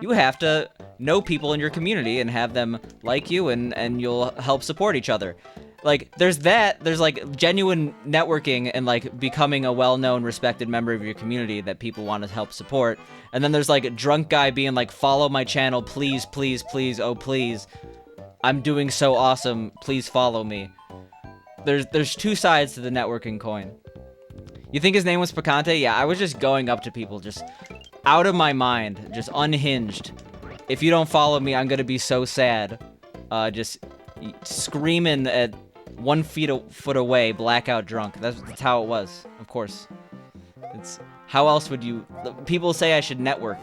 A: You have to know people in your community and have them like you, and you'll help support each other. Like, there's like genuine networking and like becoming a well-known, respected member of your community that people want to help support. And then there's like a drunk guy being like, follow my channel, please, please, please, oh please. I'm doing so awesome, please follow me. There's 2 sides to the networking coin. You think his name was Picante? Yeah, I was just going up to people, just out of my mind, just unhinged. If you don't follow me, I'm gonna be so sad. Just screaming at 1 foot away, blackout drunk. That's how it was, of course. It's how else would you? People say I should network.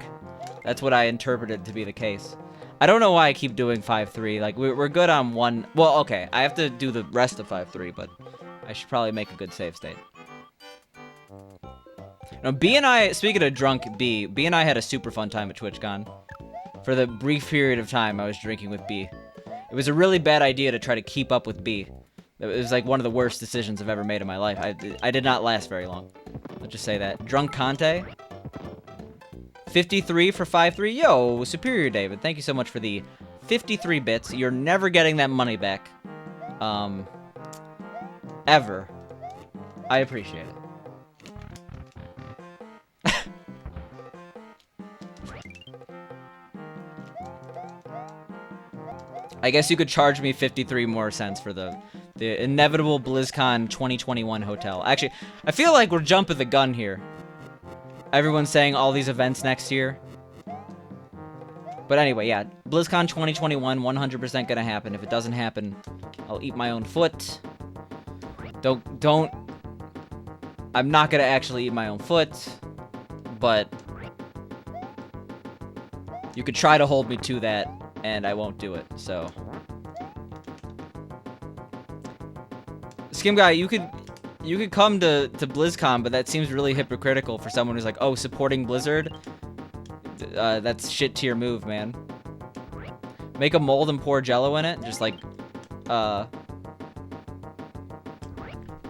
A: That's what I interpreted to be the case. I don't know why I keep doing 5-3. Like we're good on 1. Well, okay, I have to do the rest of 5-3, but I should probably make a good save state. Now, B and I, speaking of drunk B and I had a super fun time at TwitchCon. For the brief period of time I was drinking with B. It was a really bad idea to try to keep up with B. It was like one of the worst decisions I've ever made in my life. I did not last very long. Let's just say that. Drunk Conte. 53 for 5-3. Yo, Superior David. Thank you so much for the 53 bits. You're never getting that money back. Ever. I appreciate it. I guess you could charge me 53 more cents for the inevitable BlizzCon 2021 hotel. Actually, I feel like we're jumping the gun here. Everyone's saying all these events next year. But anyway, yeah, BlizzCon 2021, 100% gonna happen. If it doesn't happen, I'll eat my own foot. Don't. I'm not gonna actually eat my own foot, but you could try to hold me to that. and I won't do it, so. Skim Guy, you could come to BlizzCon, but that seems really hypocritical for someone who's like, oh, supporting Blizzard? That's shit tier move, man. Make a mold and pour Jello in it, just like,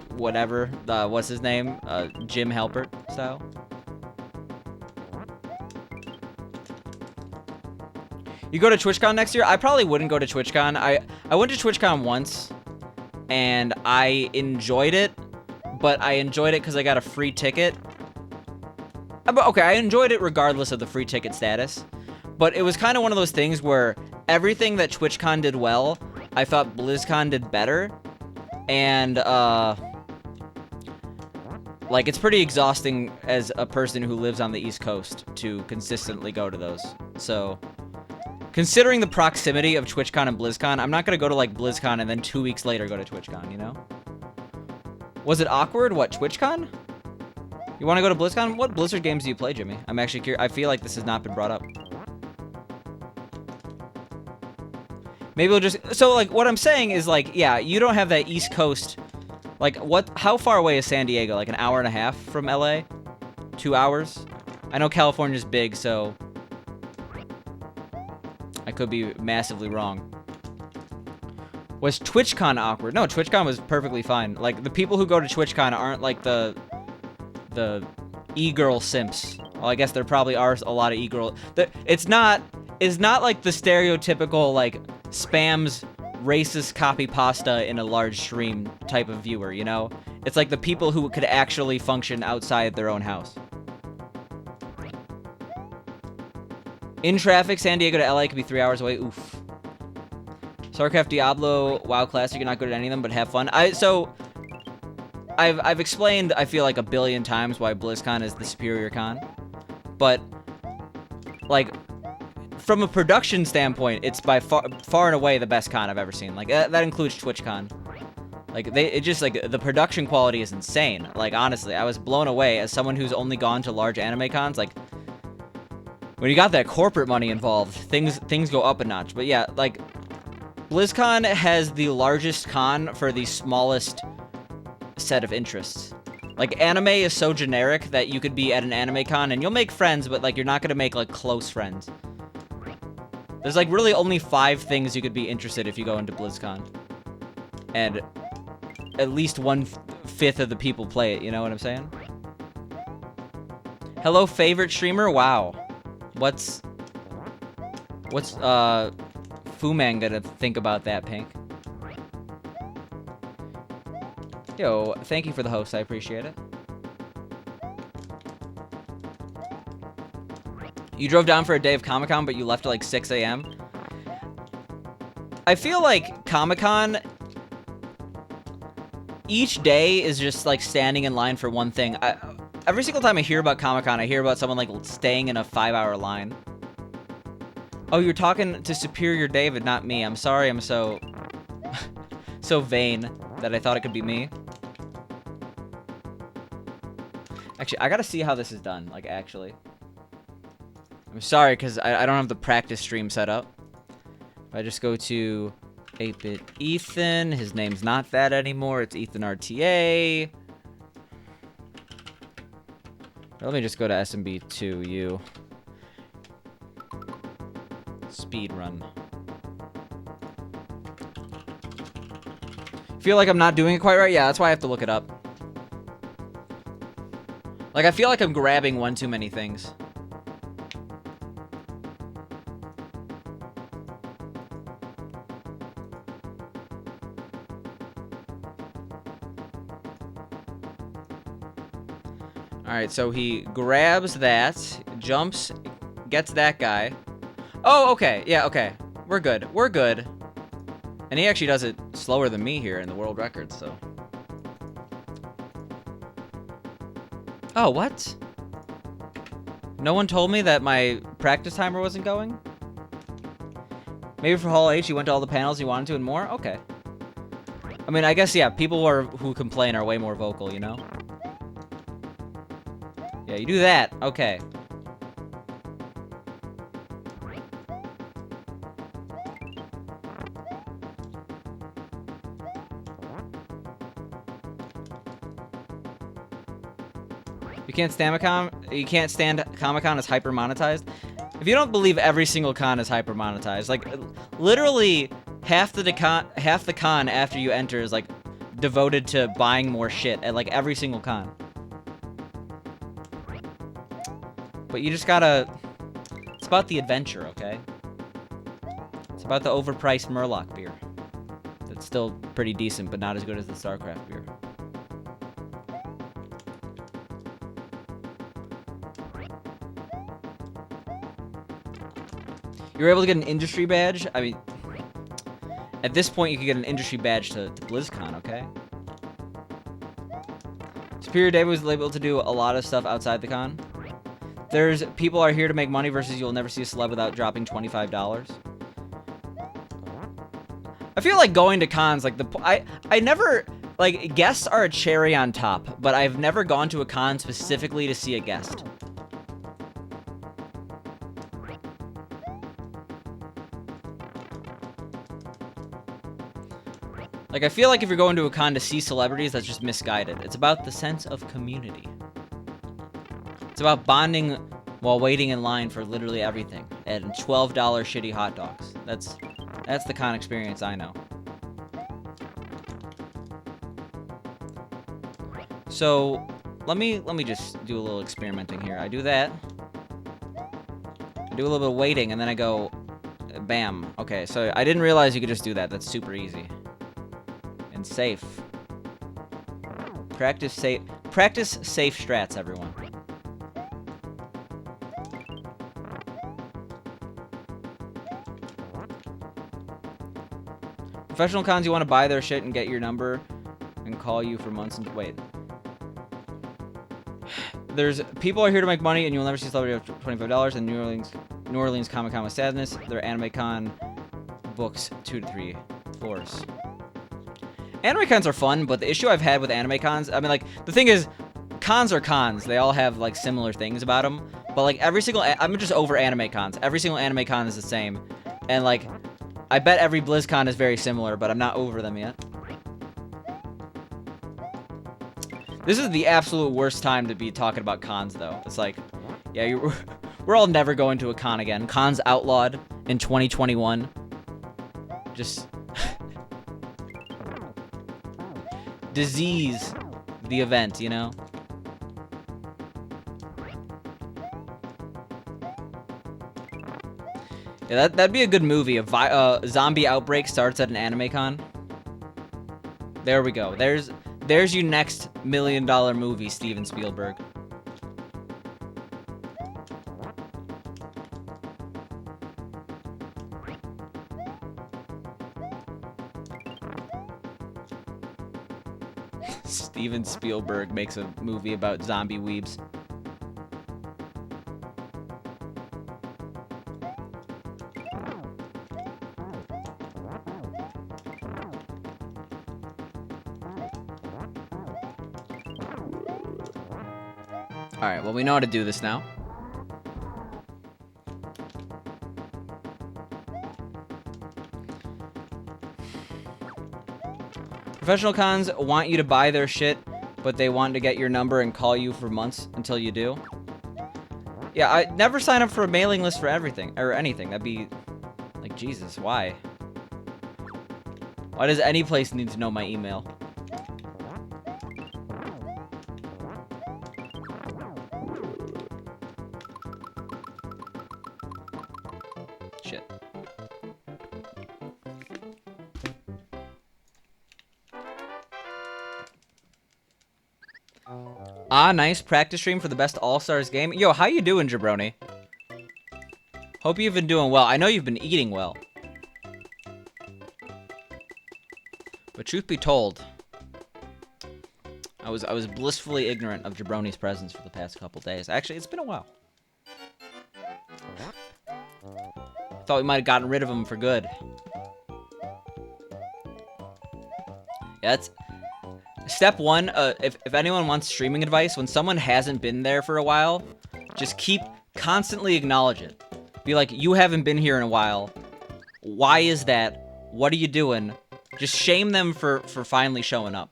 A: whatever, what's his name? Jim Halpert style. You go to TwitchCon next year? I probably wouldn't go to TwitchCon. I went to TwitchCon once, and I enjoyed it, but I enjoyed it because I got a free ticket. Okay, I enjoyed it regardless of the free ticket status, but it was kind of one of those things where everything that TwitchCon did well, I thought BlizzCon did better, and, like, it's pretty exhausting as a person who lives on the East Coast to consistently go to those, so. Considering the proximity of TwitchCon and BlizzCon, I'm not gonna go to, like, BlizzCon and then 2 weeks later go to TwitchCon, you know? Was it awkward? What, TwitchCon? You wanna go to BlizzCon? What Blizzard games do you play, Jimmy? I'm actually curious. I feel like this has not been brought up. Maybe we'll just... So, like, what I'm saying is, like, yeah, you don't have that East Coast... Like, how far away is San Diego? Like, an hour and a half from LA? 2 hours? I know California's big, so... I could be massively wrong. Was TwitchCon awkward? No, TwitchCon was perfectly fine. Like, the people who go to TwitchCon aren't like the e-girl simps. Well, I guess there probably are a lot of e-girl. It's not like the stereotypical, like, spams racist copy pasta in a large stream type of viewer, you know? It's like the people who could actually function outside their own house. In traffic, San Diego to LA could be 3 hours away. Oof. StarCraft, Diablo, WoW Classic, you're not good at any of them, but have fun. I've explained, I feel like, a billion times why BlizzCon is the superior con. But, like, from a production standpoint, it's by far and away the best con I've ever seen. Like, that includes TwitchCon. Like, the production quality is insane. Like, honestly, I was blown away as someone who's only gone to large anime cons. Like, when you got that corporate money involved, things go up a notch. But yeah, like, BlizzCon has the largest con for the smallest set of interests. Like, anime is so generic that you could be at an anime con and you'll make friends, but, like, you're not gonna make, like, close friends. There's, like, really only 5 things you could be interested if you go into BlizzCon. And at least 1/5 of the people play it, you know what I'm saying? Hello, favorite streamer? Wow. What's Fumang gonna think about that, Pink? Yo, thank you for the host, I appreciate it. You drove down for a day of Comic-Con, but you left at like 6 a.m. I feel like Comic-Con, each day is just like standing in line for one thing. Every single time I hear about Comic-Con, I hear about someone, like, staying in a 5-hour line. Oh, you're talking to Superior David, not me. I'm sorry I'm so... so vain that I thought it could be me. Actually, I gotta see how this is done, like, actually. I'm sorry, because I don't have the practice stream set up. If I just go to 8-Bit Ethan, his name's not that anymore, it's Ethan RTA. Let me just go to SMB2U. Speedrun. Feel like I'm not doing it quite right? Yeah, that's why I have to look it up. Like, I feel like I'm grabbing one too many things. Alright, so he grabs that, jumps, gets that guy. Oh, okay. Yeah, okay. We're good. We're good. And he actually does it slower than me here in the world record, so. Oh, what? No one told me that my practice timer wasn't going? Maybe for Hall H, you went to all the panels you wanted to and more? Okay. I mean, I guess, yeah, people who complain are way more vocal, you know? Yeah, you do that. Okay. You can't stand Comic-Con is hyper monetized. If you don't believe every single con is hyper monetized, like literally half the con after you enter is like devoted to buying more shit at like every single con. But you just gotta. It's about the adventure, okay? It's about the overpriced Murloc beer. That's still pretty decent, but not as good as the StarCraft beer. You were able to get an industry badge. I mean, at this point, you could get an industry badge to BlizzCon, okay? Superior Dave was able to do a lot of stuff outside the con. There's people are here to make money versus you'll never see a celeb without dropping $25. I feel like going to cons, like I never, like, guests are a cherry on top, but I've never gone to a con specifically to see a guest. Like, I feel like if you're going to a con to see celebrities, that's just misguided. It's about the sense of community. It's about bonding while waiting in line for literally everything. And $12 shitty hot dogs. That's the con experience I know. So, let me just do a little experimenting here. I do that. I do a little bit of waiting, and then I go, bam. Okay, so I didn't realize you could just do that. That's super easy. And safe. Practice safe strats, everyone. Professional cons, you want to buy their shit and get your number and call you for months and wait. There's people are here to make money and you'll never see a celebrity of $25 and New Orleans Comic-Con with sadness. Their anime con books 2 to 3 floors. Anime cons are fun, but the issue I've had with anime cons, I mean, like, the thing is, cons are cons. They all have, like, similar things about them. But, like, I'm just over anime cons. Every single anime con is the same. And, like, I bet every BlizzCon is very similar, but I'm not over them yet. This is the absolute worst time to be talking about cons, though. It's like, yeah, we're all never going to a con again. Cons outlawed in 2021. Just... disease the event, you know? Yeah, that'd be a good movie. A zombie outbreak starts at an anime con. There we go. There's your next $1 million movie, Steven Spielberg. Steven Spielberg makes a movie about zombie weebs. Alright, well, we know how to do this now. Professional cons want you to buy their shit, but they want to get your number and call you for months until you do. Yeah, I never sign up for a mailing list for everything, or anything. That'd be, like, Jesus, why? Why does any place need to know my email? Shit. Ah, nice practice stream for the best All-Stars game. Yo, how you doing, Jabroni? Hope you've been doing well. I know you've been eating well. But truth be told, I was blissfully ignorant of Jabroni's presence for the past couple days. Actually, it's been a while. Thought we might have gotten rid of him for good. Yeah, that's... Step one, if anyone wants streaming advice, when someone hasn't been there for a while, just constantly acknowledge it. Be like, you haven't been here in a while. Why is that? What are you doing? Just shame them for finally showing up.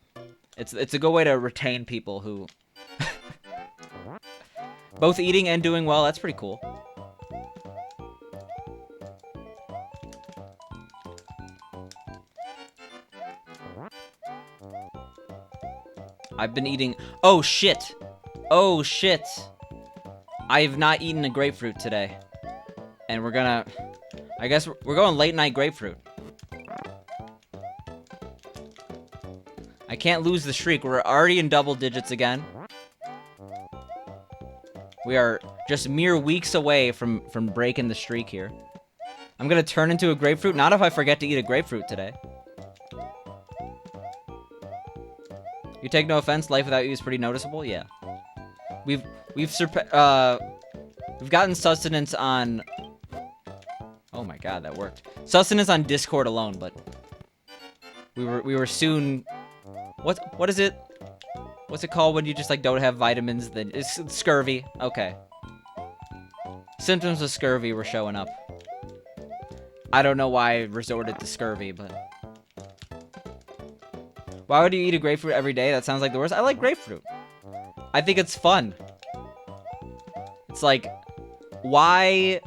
A: It's a good way to retain people who... Both eating and doing well. That's pretty cool. I've been eating... Oh, shit. Oh, shit. I have not eaten a grapefruit today. And we're gonna... I guess we're going late night grapefruit. I can't lose the streak. We're already in double digits again. We are just mere weeks away from breaking the streak here. I'm gonna turn into a grapefruit. Not if I forget to eat a grapefruit today. You take no offense. Life without you is pretty noticeable. Yeah. We've gotten sustenance on... Oh my god, that worked. Sustenance on Discord alone, but we were soon... What is it? What's it called when you just like don't have vitamins? Then it's scurvy. Okay. Symptoms of scurvy were showing up. I don't know why I resorted to scurvy, but... Why would you eat a grapefruit every day? That sounds like the worst. I like grapefruit. I think it's fun. It's like, why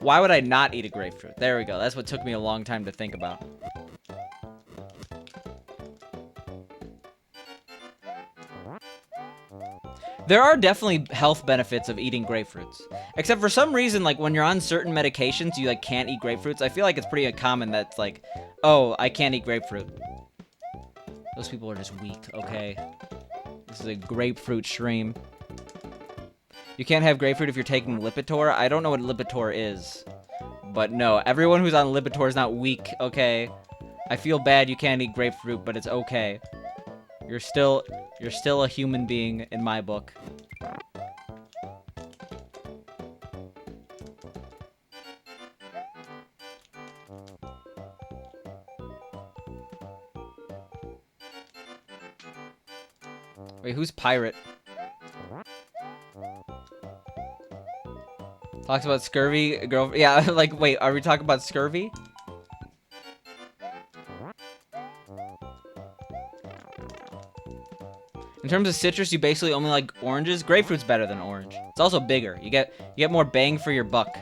A: would I not eat a grapefruit? There we go. That's what took me a long time to think about. There are definitely health benefits of eating grapefruits. Except for some reason, like, when you're on certain medications, you, like, can't eat grapefruits. I feel like it's pretty common that's like, oh, I can't eat grapefruit. Those people are just weak, okay? This is a grapefruit stream. You can't have grapefruit if you're taking Lipitor. I don't know what Lipitor is. But no, everyone who's on Lipitor is not weak, okay? I feel bad you can't eat grapefruit, but it's okay. You're still a human being in my book. Wait, who's Pirate? Talks about scurvy, girl. Yeah, like, wait, are we talking about scurvy? In terms of citrus, you basically only like oranges. Grapefruit's better than orange. It's also bigger. You get more bang for your buck.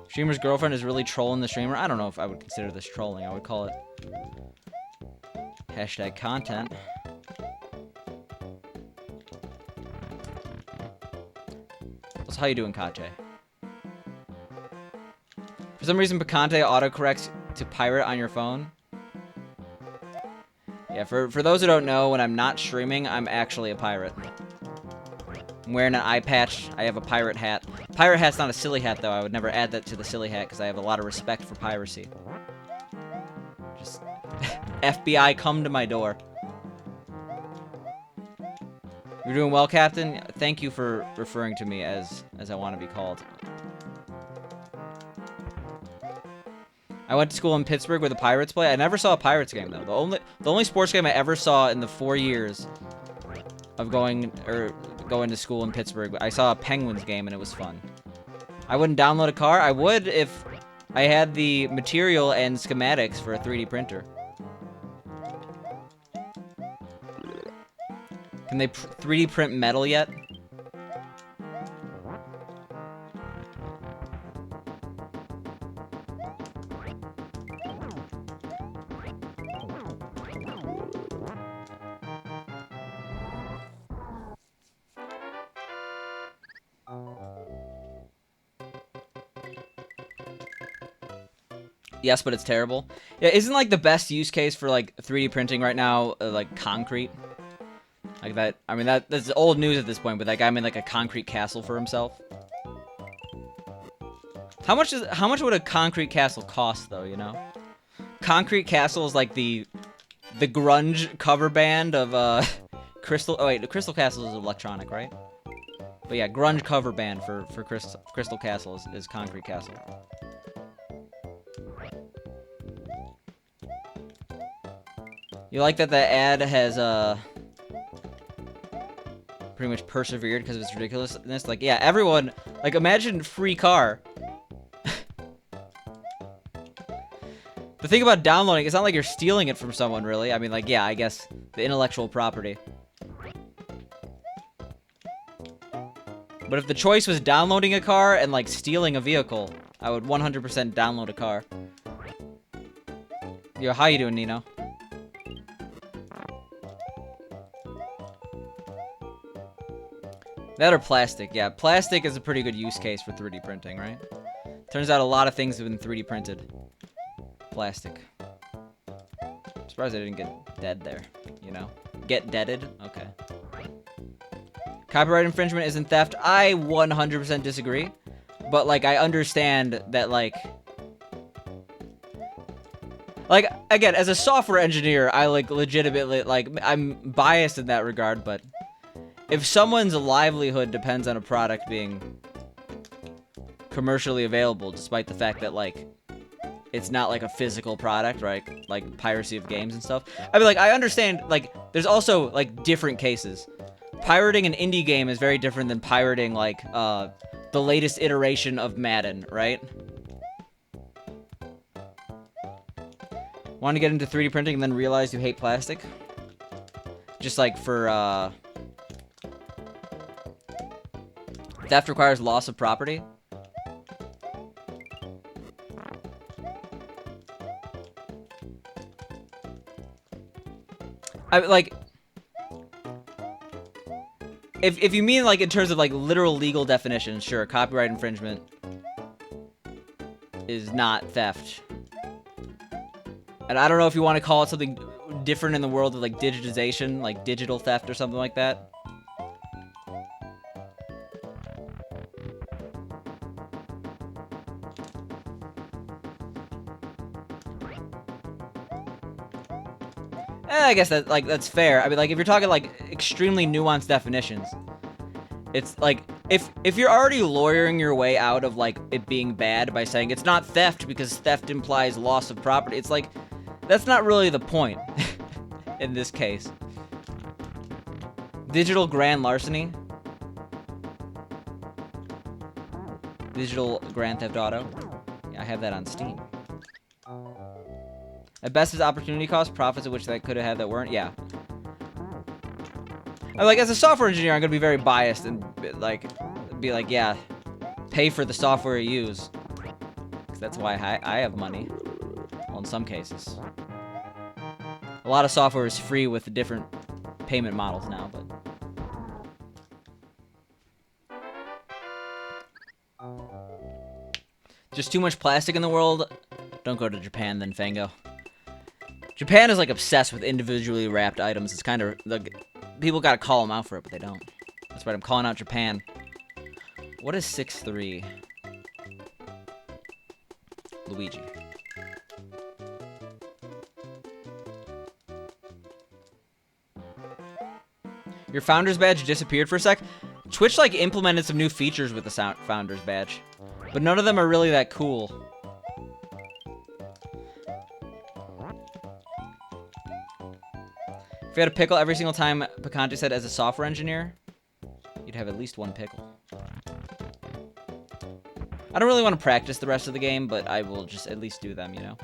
A: Streamer's girlfriend is really trolling the streamer. I don't know if I would consider this trolling. I would call it hashtag content. So how you doing, Kate? For some reason, Picante autocorrects to pirate on your phone. Yeah, for those who don't know, when I'm not streaming, I'm actually a pirate. I'm wearing an eye patch. I have a pirate hat. Pirate hat's not a silly hat, though. I would never add that to the silly hat, because I have a lot of respect for piracy. Just... FBI, come to my door. You're doing well, Captain. Thank you for referring to me as I want to be called. I went to school in Pittsburgh where the Pirates play. I never saw a Pirates game, though. The only sports game I ever saw in the 4 years of going to school in Pittsburgh, I saw a Penguins game, and it was fun. I wouldn't download a car. I would if I had the material and schematics for a 3D printer. Can they 3D print metal yet? Yes, but it's terrible. Yeah, isn't like the best use case for like 3D printing right now like concrete? Like that. I mean that's old news at this point, but that guy made like a concrete castle for himself. How much would a concrete castle cost though, you know? Concrete Castle is like the grunge cover band of Crystal. Oh wait, the Crystal Castle is electronic, right? But yeah, grunge cover band for Crystal Castle is Concrete Castle. You like that the ad has pretty much persevered because of its ridiculousness? Like, yeah, everyone, like, imagine free car. The thing about downloading, it's not like you're stealing it from someone, really. I mean, like, yeah, I guess the intellectual property. But if the choice was downloading a car and, like, stealing a vehicle, I would 100% download a car. Yo, how you doing, Nino? That or plastic. Yeah, plastic is a pretty good use case for 3D printing, right? Turns out a lot of things have been 3D printed. Plastic. I'm surprised I didn't get dead there, you know? Get deaded? Okay. Copyright infringement isn't theft. I 100% disagree. But, like, I understand that, like, again, as a software engineer, I, like, legitimately, like, I'm biased in that regard, but if someone's livelihood depends on a product being commercially available, despite the fact that, like, it's not, like, a physical product, right? Like, piracy of games and stuff. I mean, like, I understand, like, there's also, like, different cases. Pirating an indie game is very different than pirating, like, the latest iteration of Madden, right? Want to get into 3D printing and then realize you hate plastic? Just, like, for, theft requires loss of property? I like, if you mean like in terms of like literal legal definitions, sure, copyright infringement is not theft. And I don't know if you want to call it something different in the world of like digitization, like digital theft or something like that. I guess that that's fair. I mean, like if you're talking like extremely nuanced definitions, it's like if you're already lawyering your way out of like it being bad by saying it's not theft because theft implies loss of property, it's like that's not really the point in this case. Digital grand larceny, digital Grand Theft Auto. Yeah, I have that on Steam. At best, is opportunity cost, profits at which they could have had that weren't. Yeah. I like as a software engineer, I'm gonna be very biased and like be like, yeah, pay for the software you use, because that's why I have money. Well, in some cases, a lot of software is free with different payment models now, but. Just too much plastic in the world. Don't go to Japan then, Fango. Japan is like obsessed with individually wrapped items. It's kind of like people gotta call them out for it, but they don't. That's right. I'm calling out Japan. What is 6'3"? Luigi. Your founder's badge disappeared for a sec. Twitch like implemented some new features with the founder's badge, but none of them are really that cool. If you had a pickle every single time Picante said as a software engineer, you'd have at least one pickle. I don't really want to practice the rest of the game, but I will just at least do them, you know?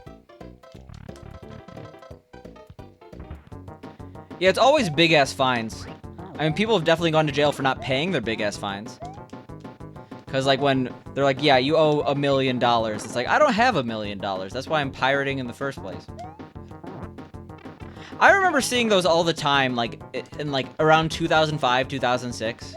A: Yeah, it's always big-ass fines. I mean, people have definitely gone to jail for not paying their big-ass fines. Because, like, when they're like, yeah, you owe $1 million. It's like, I don't have $1 million. That's why I'm pirating in the first place. I remember seeing those all the time, like, in, like, around 2005, 2006.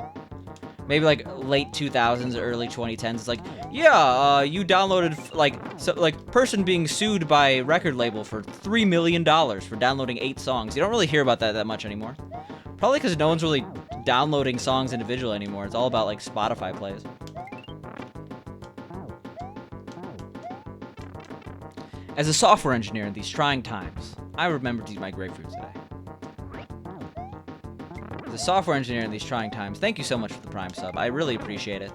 A: Maybe, like, late 2000s, early 2010s. It's like, yeah, you downloaded, like, so, like, person being sued by record label for $3 million for downloading 8 songs. You don't really hear about that much anymore. Probably because no one's really downloading songs individually anymore. It's all about, like, Spotify plays. As a software engineer in these trying times, I remember to eat my grapefruit today. As a software engineer in these trying times, thank you so much for the Prime sub. I really appreciate it.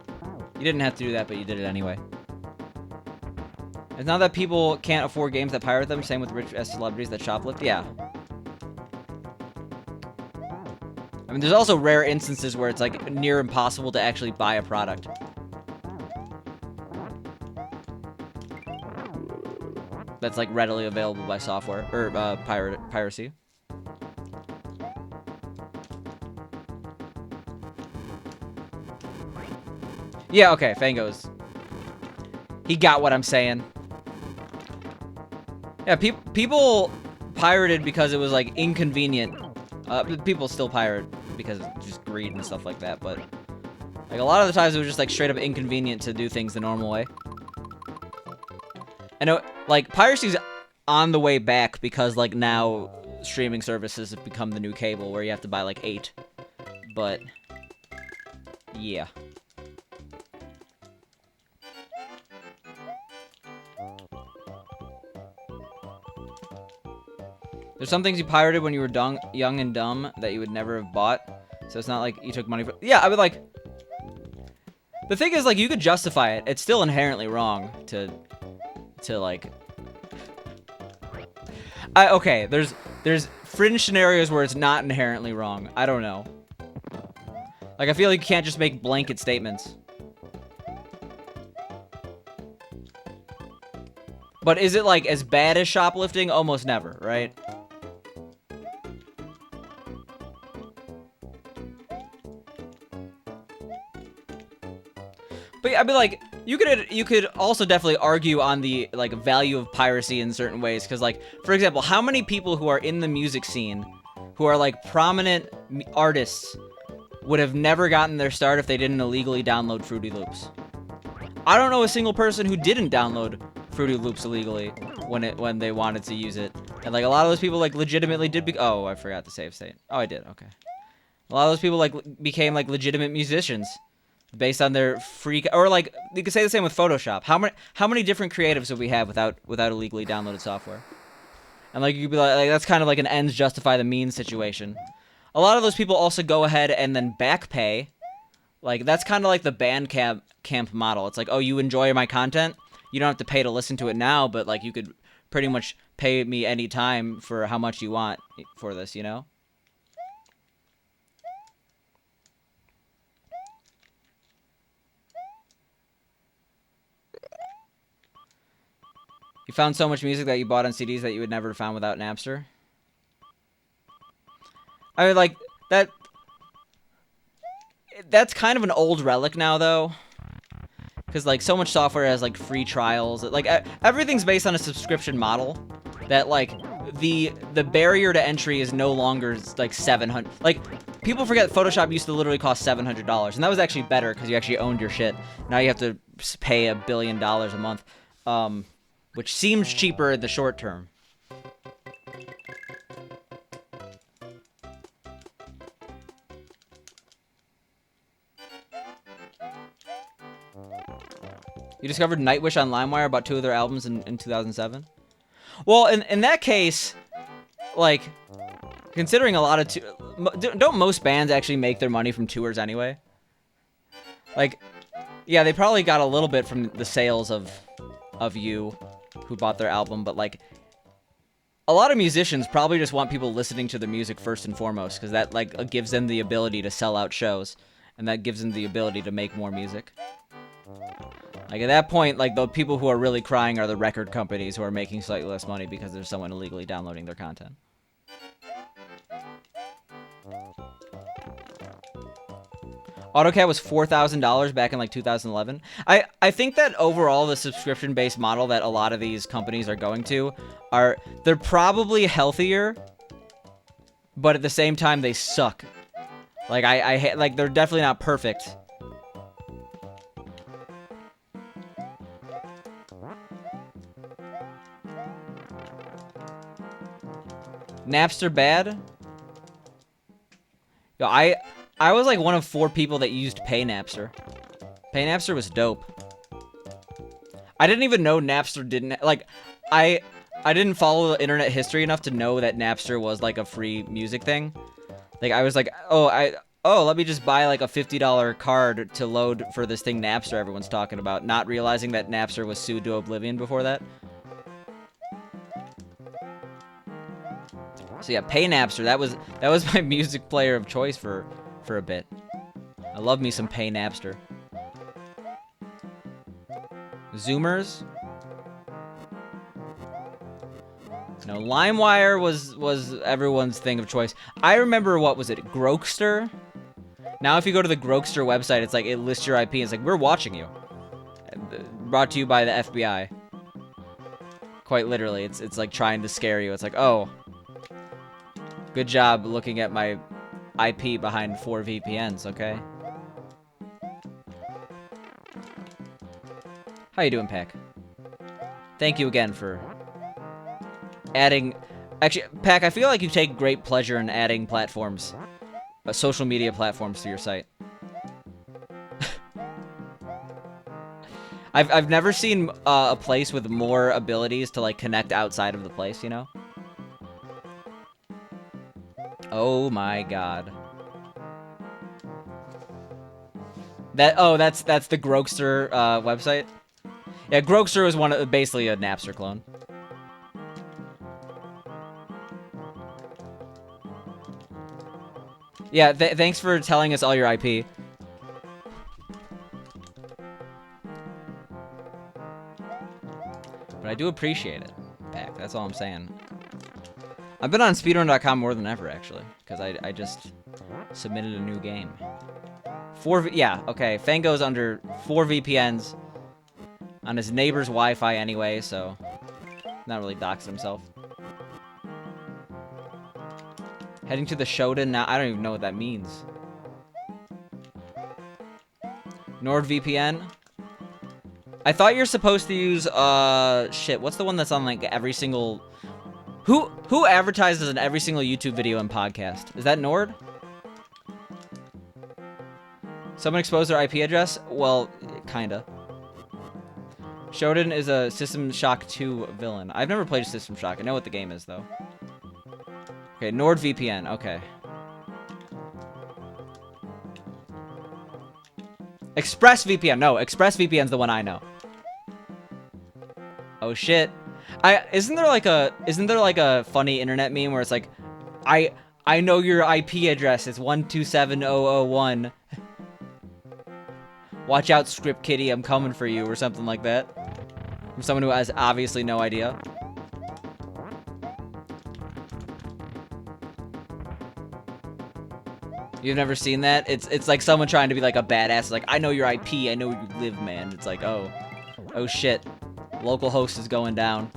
A: You didn't have to do that, but you did it anyway. It's not that people can't afford games that pirate them, same with rich-ass celebrities that shoplift. Yeah. I mean, there's also rare instances where it's, like, near impossible to actually buy a product. that's like readily available by software or piracy. Yeah, okay, Fango's. He got what I'm saying. Yeah, people pirated because it was like inconvenient. People still pirate because of just greed and stuff like that, but like a lot of the times it was just like straight up inconvenient to do things the normal way. I know, like, piracy's on the way back because, like, now streaming services have become the new cable where you have to buy, like, 8. But, yeah. There's some things you pirated when you were young and dumb that you would never have bought. So it's not like you took money for... Yeah, I would, like... The thing is, like, you could justify it. It's still inherently wrong to like... Okay, there's fringe scenarios where it's not inherently wrong. I don't know. Like, I feel like you can't just make blanket statements. But is it, like, as bad as shoplifting? Almost never, right? But I mean, like, you could also definitely argue on the, like, value of piracy in certain ways. Because, like, for example, how many people who are in the music scene, who are, like, prominent artists, would have never gotten their start if they didn't illegally download Fruity Loops? I don't know a single person who didn't download Fruity Loops illegally when they wanted to use it. And, like, a lot of those people, like, legitimately did oh, I forgot to save state. Oh, I did, okay. A lot of those people, like, became, like, legitimate musicians based on their freak, or, like, you could say the same with Photoshop. How many different creatives would we have without illegally downloaded software? And, like, you could be like, that's kind of like an ends justify the means situation. A lot of those people also go ahead and then back pay. Like, that's kind of like the Bandcamp model. It's like, oh, you enjoy my content? You don't have to pay to listen to it now, but, like, you could pretty much pay me any time for how much you want for this, you know? You found so much music that you bought on CDs that you would never have found without Napster? I mean, like, that's kind of an old relic now, though. Because, like, so much software has, like, free trials. Like, everything's based on a subscription model. That, like, the barrier to entry is no longer, like, $700. Like, people forget Photoshop used to literally cost $700. And that was actually better because you actually owned your shit. Now you have to pay $1 billion a month. Which seems cheaper in the short term. You discovered Nightwish on LimeWire, bought 2 of their albums in 2007? Well, in that case, like, considering a lot of... don't most bands actually make their money from tours anyway? Like, yeah, they probably got a little bit from the sales of you who bought their album, but, like, a lot of musicians probably just want people listening to the music first and foremost, because that, like, gives them the ability to sell out shows, and that gives them the ability to make more music. Like, at that point, like, the people who are really crying are the record companies who are making slightly less money because there's someone illegally downloading their content. AutoCAD was $4,000 back in, like, 2011. I think that overall the subscription-based model that a lot of these companies are going to they're probably healthier, but at the same time they suck. Like, like, they're definitely not perfect. Napster bad? Yo, I was like one of 4 people that used Pay Napster. Pay Napster was dope. I didn't even know Napster didn't, like, I didn't follow the internet history enough to know that Napster was like a free music thing. Like, I was like, oh, let me just buy like a $50 card to load for this thing Napster everyone's talking about, not realizing that Napster was sued to oblivion before that. So yeah, Pay Napster, that was my music player of choice for a bit. I love me some Pay Napster. Zoomers? No, LimeWire was everyone's thing of choice. I remember, what was it, Grokster? Now if you go to the Grokster website, it's like, it lists your IP. It's like, we're watching you. Brought to you by the FBI. Quite literally, it's like trying to scare you. It's like, oh, good job looking at my IP behind 4 VPNs, okay? How you doing, Pack? Thank you again for adding... Actually, Pack, I feel like you take great pleasure in adding platforms, social media platforms to your site. I've never seen a place with more abilities to, like, connect outside of the place, you know? Oh my god. That's the Grokster website? Yeah, Grokster was basically a Napster clone. Yeah, thanks for telling us all your IP. But I do appreciate it, Pack. That's all I'm saying. I've been on speedrun.com more than ever, actually, because I just submitted a new game. Yeah, okay. Fango's under 4 VPNs on his neighbor's Wi-Fi anyway, so not really doxing himself. Heading to the Shodan now. I don't even know what that means. NordVPN. I thought you're supposed to use shit. What's the one that's on like every single? Who advertises in every single YouTube video and podcast? Is that Nord? Someone exposed their IP address? Well, kinda. Shodan is a System Shock 2 villain. I've never played System Shock. I know what the game is, though. Okay, NordVPN. Okay. ExpressVPN. No, ExpressVPN's the one I know. Oh shit. Isn't there like a funny internet meme where it's like, I know your IP address. It's 127001. Watch out, Script Kitty, I'm coming for you, or something like that. From someone who has obviously no idea. You've never seen that? It's like someone trying to be like a badass, like, I know your IP, I know where you live, man. It's like, oh shit. Localhost is going down.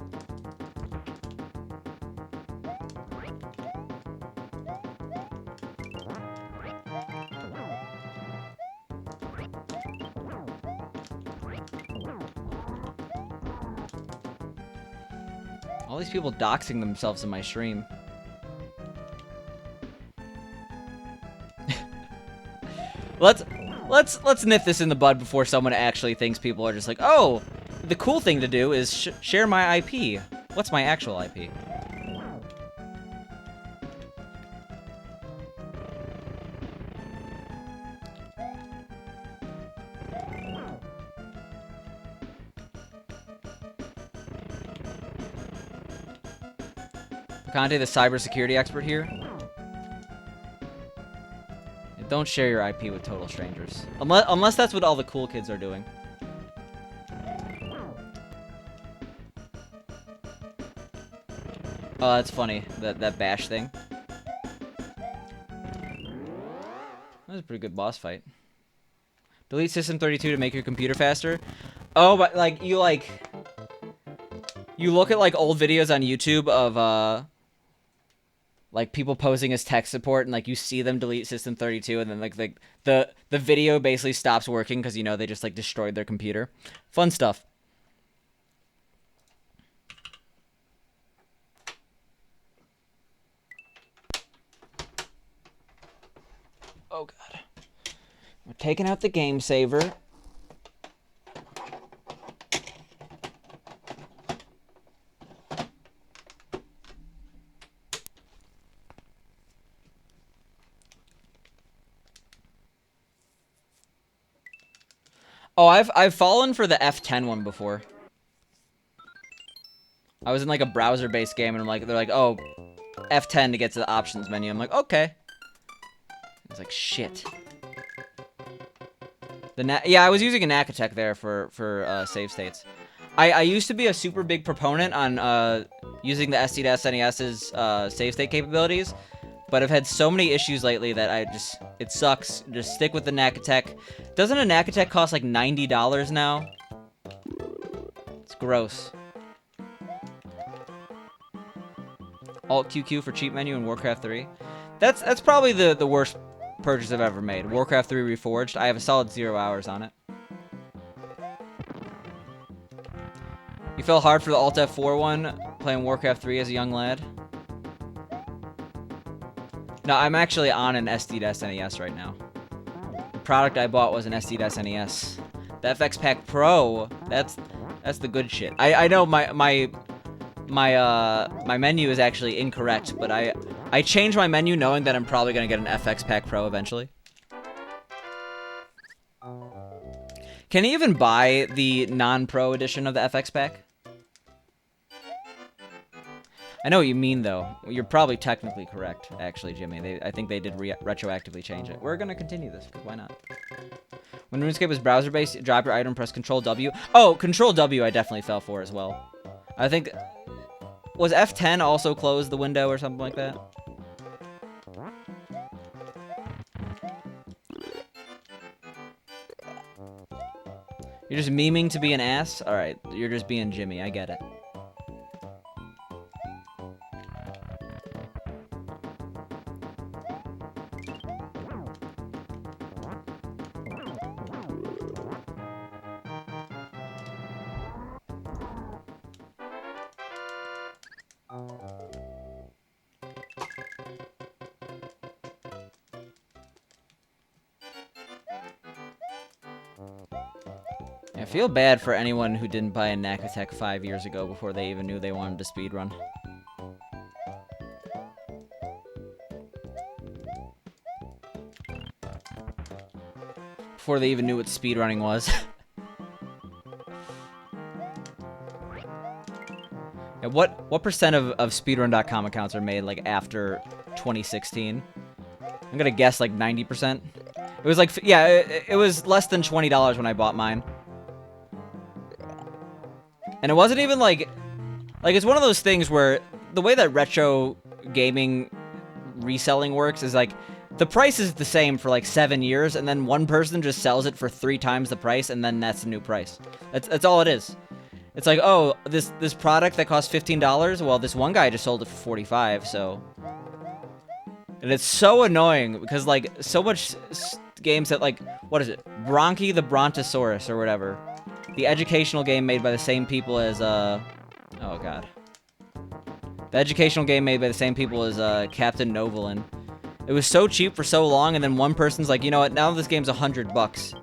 A: All these people doxing themselves in my stream. Let's nip this in the bud before someone actually thinks people are just like, oh, the cool thing to do is share my IP. What's my actual IP? Conte, the cybersecurity expert here. Don't share your IP with total strangers. Unless that's what all the cool kids are doing. Oh, that's funny. That bash thing. That was a pretty good boss fight. Delete System 32 to make your computer faster. Oh, but like you look at like old videos on YouTube of like people posing as tech support, and like you see them delete System 32, and then like the video basically stops working because, you know, they just like destroyed their computer. Fun stuff. Oh god. We're taking out the game saver. Oh, I've fallen for the F10 one before. I was in like a browser-based game, and they're like, oh, F10 to get to the options menu. I'm like, okay. It's like, shit. Yeah, I was using an Akatech there for save states. I used to be a super big proponent on using the SD to SNES's save state capabilities, but I've had so many issues lately that it sucks. Just stick with the Knack Attack. Doesn't a Knack Attack cost like $90 now? It's gross. Alt QQ for cheat menu in Warcraft 3. That's probably the worst purchase I've ever made. Warcraft 3 Reforged. I have a solid 0 hours on it. You fell hard for the Alt F4 one, playing Warcraft 3 as a young lad? No, I'm actually on an SD to SNES right now. The product I bought was an SD to SNES. The FX Pack Pro, that's the good shit. I know my menu is actually incorrect, but I changed my menu knowing that I'm probably gonna get an FX Pack Pro eventually. Can you even buy the non-pro edition of the FX Pack? I know what you mean, though. You're probably technically correct, actually, Jimmy. I think they did retroactively change it. We're gonna continue this, because why not? When RuneScape was browser-based, drop your item, press Control-W. Oh, Control-W I definitely fell for as well. I think... Was F10 also close the window or something like that? You're just memeing to be an ass? Alright, you're just being Jimmy. I get it. I feel bad for anyone who didn't buy a Knack Attack 5 years ago before they even knew they wanted to speedrun. Before they even knew what speedrunning was. Yeah, what percent of speedrun.com accounts are made like after 2016? I'm gonna guess like 90%. It was like, yeah, it was less than $20 when I bought mine. And it wasn't even like it's one of those things where the way that retro gaming reselling works is like the price is the same for like 7 years, and then one person just sells it for 3 times the price, and then that's the new price. That's all it is. It's like, oh, this product that costs $15, well, this one guy just sold it for $45, so. And it's so annoying because like so much games that like, what is it? Bronchi the Brontosaurus or whatever. The educational game made by the same people as, oh god. The educational game made by the same people as, Captain Novolin. It was so cheap for so long, and then one person's like, you know what, now this game's $100.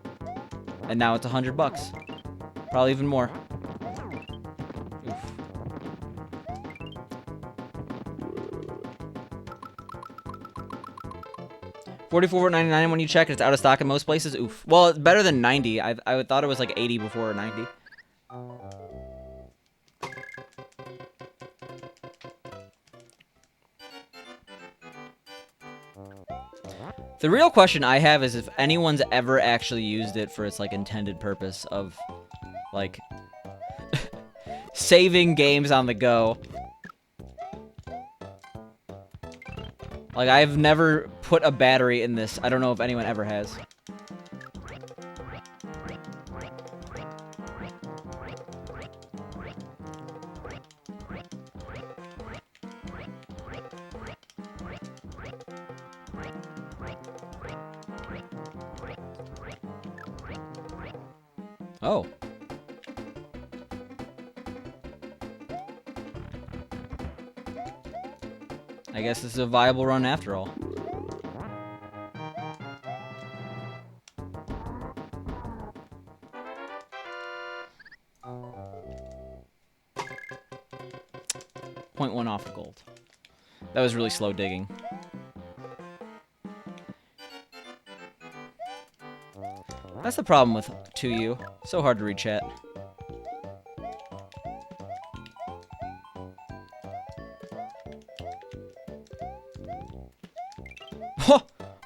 A: And now it's $100. Probably even more. Oof. $44.99 when you check. It's out of stock in most places. Oof. Well, it's better than 90. I thought it was like 80 before 90. The real question I have is if anyone's ever actually used it for its like intended purpose of like saving games on the go. Like, I've never put a battery in this. I don't know if anyone ever has. Oh. I guess this is a viable run after all. .1 off the gold. That was really slow digging. That's the problem with 2U. So hard to read chat.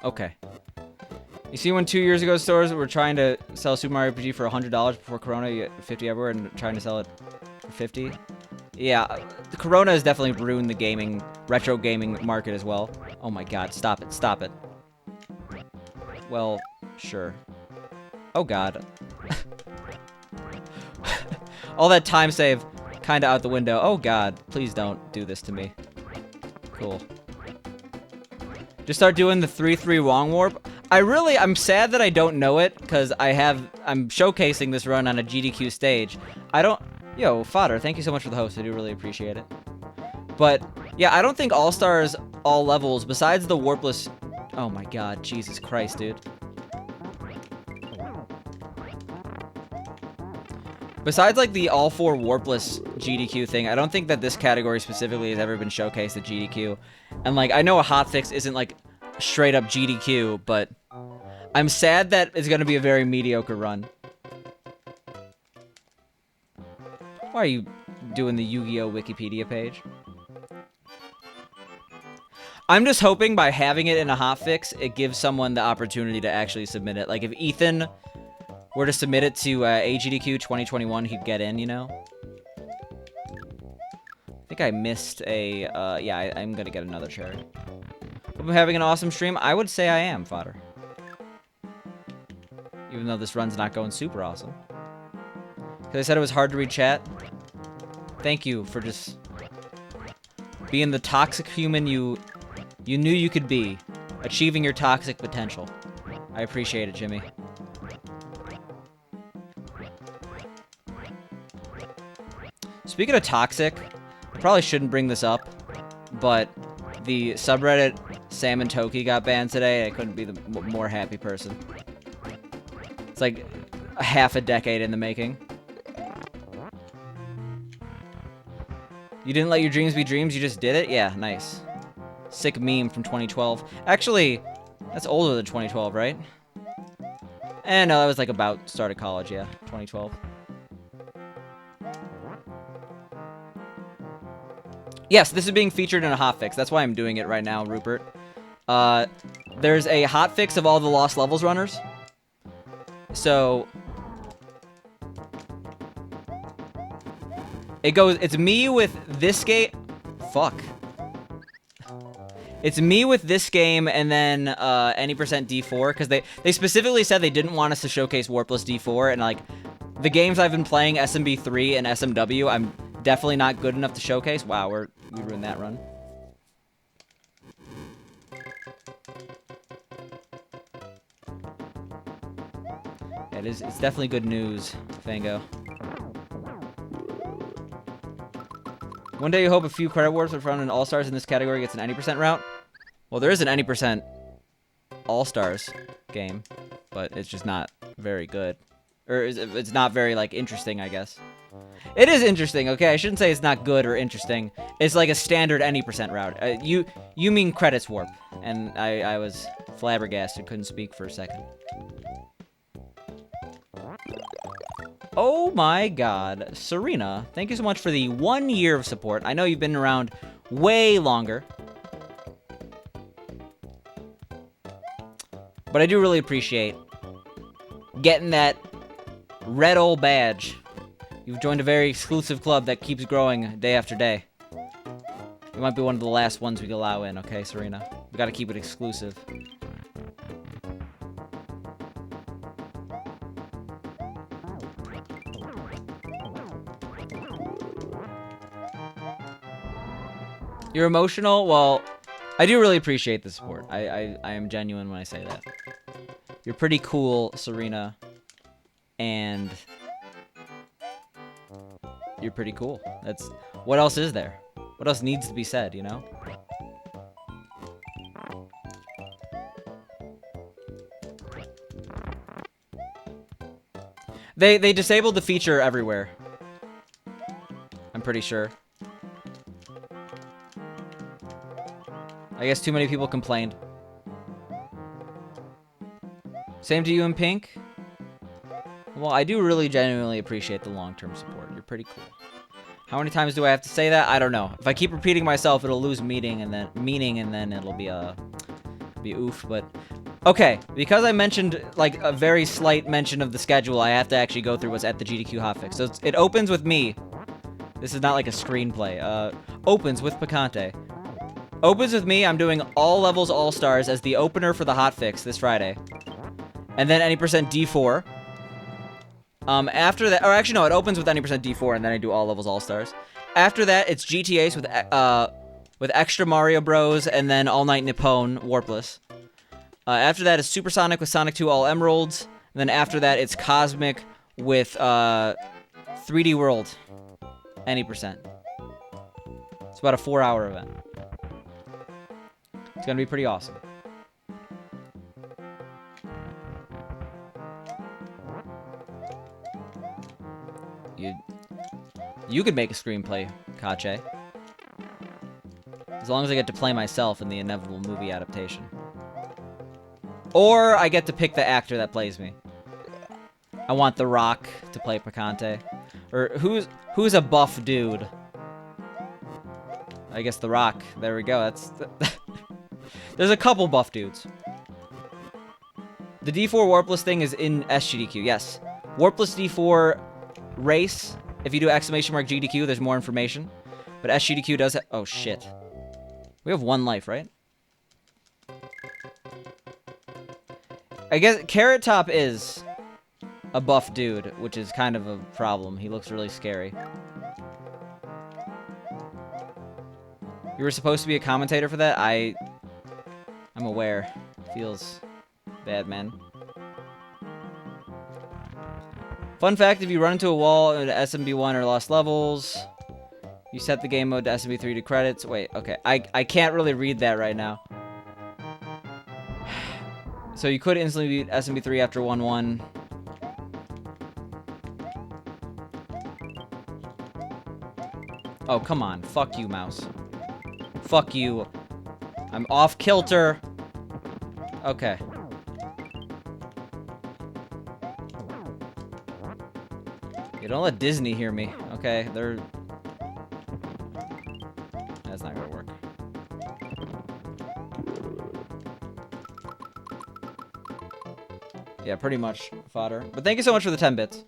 A: Okay. You see when 2 years ago stores were trying to sell Super Mario RPG for $100 before Corona, you get 50 everywhere, and trying to sell it for 50? Yeah, Corona has definitely ruined the gaming, retro gaming market as well. Oh my god, stop it, stop it. Well, sure. Oh god. All that time save, kinda out the window. Oh god, please don't do this to me. Cool. Just start doing the 3-3 wrong warp. I'm sad that I don't know it, because I'm showcasing this run on a GDQ stage. Yo, Fodder, thank you so much for the host. I do really appreciate it. But, yeah, I don't think All-Stars, all levels, besides the warpless... Oh my god, Jesus Christ, dude. Besides, like, the all 4 warpless GDQ thing, I don't think that this category specifically has ever been showcased at GDQ. And, like, I know a hotfix isn't, like, straight up GDQ, but I'm sad that it's gonna be a very mediocre run. Why are you doing the Yu-Gi-Oh! Wikipedia page? I'm just hoping by having it in a hotfix, it gives someone the opportunity to actually submit it. Like, if Ethan were to submit it to AGDQ 2021, he'd get in, you know? I think I missed a... yeah, I'm gonna get another cherry. Hope I'm having an awesome stream. I would say I am, Fodder. Even though this run's not going super awesome. Because I said it was hard to read chat. Thank you for just being the toxic human you knew you could be. Achieving your toxic potential. I appreciate it, Jimmy. Speaking of toxic, I probably shouldn't bring this up, but the subreddit Salmon Toki got banned today. I couldn't be the more happy person. It's like a half a decade in the making. You didn't let your dreams be dreams, you just did it? Yeah, nice. Sick meme from 2012. Actually, that's older than 2012, right? No, that was like about start of college, yeah, 2012. Yes, this is being featured in a hotfix. That's why I'm doing it right now, Rupert. There's a hotfix of all the Lost Levels runners. So... it's me with this game... Fuck. It's me with this game and then any percent D4, because they specifically said they didn't want us to showcase Warpless D4, and like, the games I've been playing, SMB3 and SMW, I'm definitely not good enough to showcase. Wow, we ruined that run. Yeah, it's definitely good news, Fango. One day you hope a few credit warps are found in All-Stars in this category gets an 90% route? Well, there is an 90% All-Stars game, but it's just not very good. Or it's not very, like, interesting, I guess. It is interesting, okay? I shouldn't say it's not good or interesting. It's like a standard any percent route. You mean credits warp. And I was flabbergasted, couldn't speak for a second. Oh my god. Serena, thank you so much for the 1 year of support. I know you've been around way longer. But I do really appreciate getting that red old badge. You've joined a very exclusive club that keeps growing day after day. You might be one of the last ones we can allow in, okay, Serena? We gotta keep it exclusive. You're emotional? Well, I do really appreciate the support. I am genuine when I say that. You're pretty cool, Serena. And you're pretty cool. That's... What else is there? What else needs to be said, you know? They disabled the feature everywhere. I'm pretty sure. I guess too many people complained. Same to you in pink. Well, I do really genuinely appreciate the long-term support. You're pretty cool. How many times do I have to say that? I don't know. If I keep repeating myself, it'll lose meaning, and then it'll be oof. But okay, because I mentioned like a very slight mention of the schedule, I have to actually go through what's at the GDQ hotfix. So it opens with me. This is not like a screenplay. opens with Picante. Opens with me. I'm doing all levels All-Stars as the opener for the hotfix this Friday. And then any percent D4. After that, or actually no, it opens with any percent D4, and then I do all levels All-Stars. After that, it's GTAs with extra Mario Bros, and then All Night Nippon Warpless. After that, it's Supersonic with Sonic 2 All Emeralds. And then after that, it's Cosmic with 3D World, any percent. It's about a 4-hour event. It's gonna be pretty awesome. You could make a screenplay, Kache. As long as I get to play myself in the inevitable movie adaptation. Or I get to pick the actor that plays me. I want The Rock to play Picante. Or who's a buff dude? I guess The Rock. There we go. That's there's a couple buff dudes. The D4 Warpless thing is in SGDQ. Yes. Warpless D4 race. If you do exclamation mark GDQ, there's more information. But SGDQ does have... Oh, shit. We have 1 life, right? I guess Carrot Top is a buff dude, which is kind of a problem. He looks really scary. You were supposed to be a commentator for that? I'm aware. Feels bad, man. Fun fact, if you run into a wall in SMB1 or Lost Levels, you set the game mode to SMB3 to credits. Wait, okay. I can't really read that right now. So you could instantly beat SMB3 after 1-1. Oh, come on. Fuck you, mouse. Fuck you. I'm off kilter. Okay. You don't let Disney hear me. Okay, they're... That's not gonna work. Yeah, pretty much fodder. But thank you so much for the 10 bits.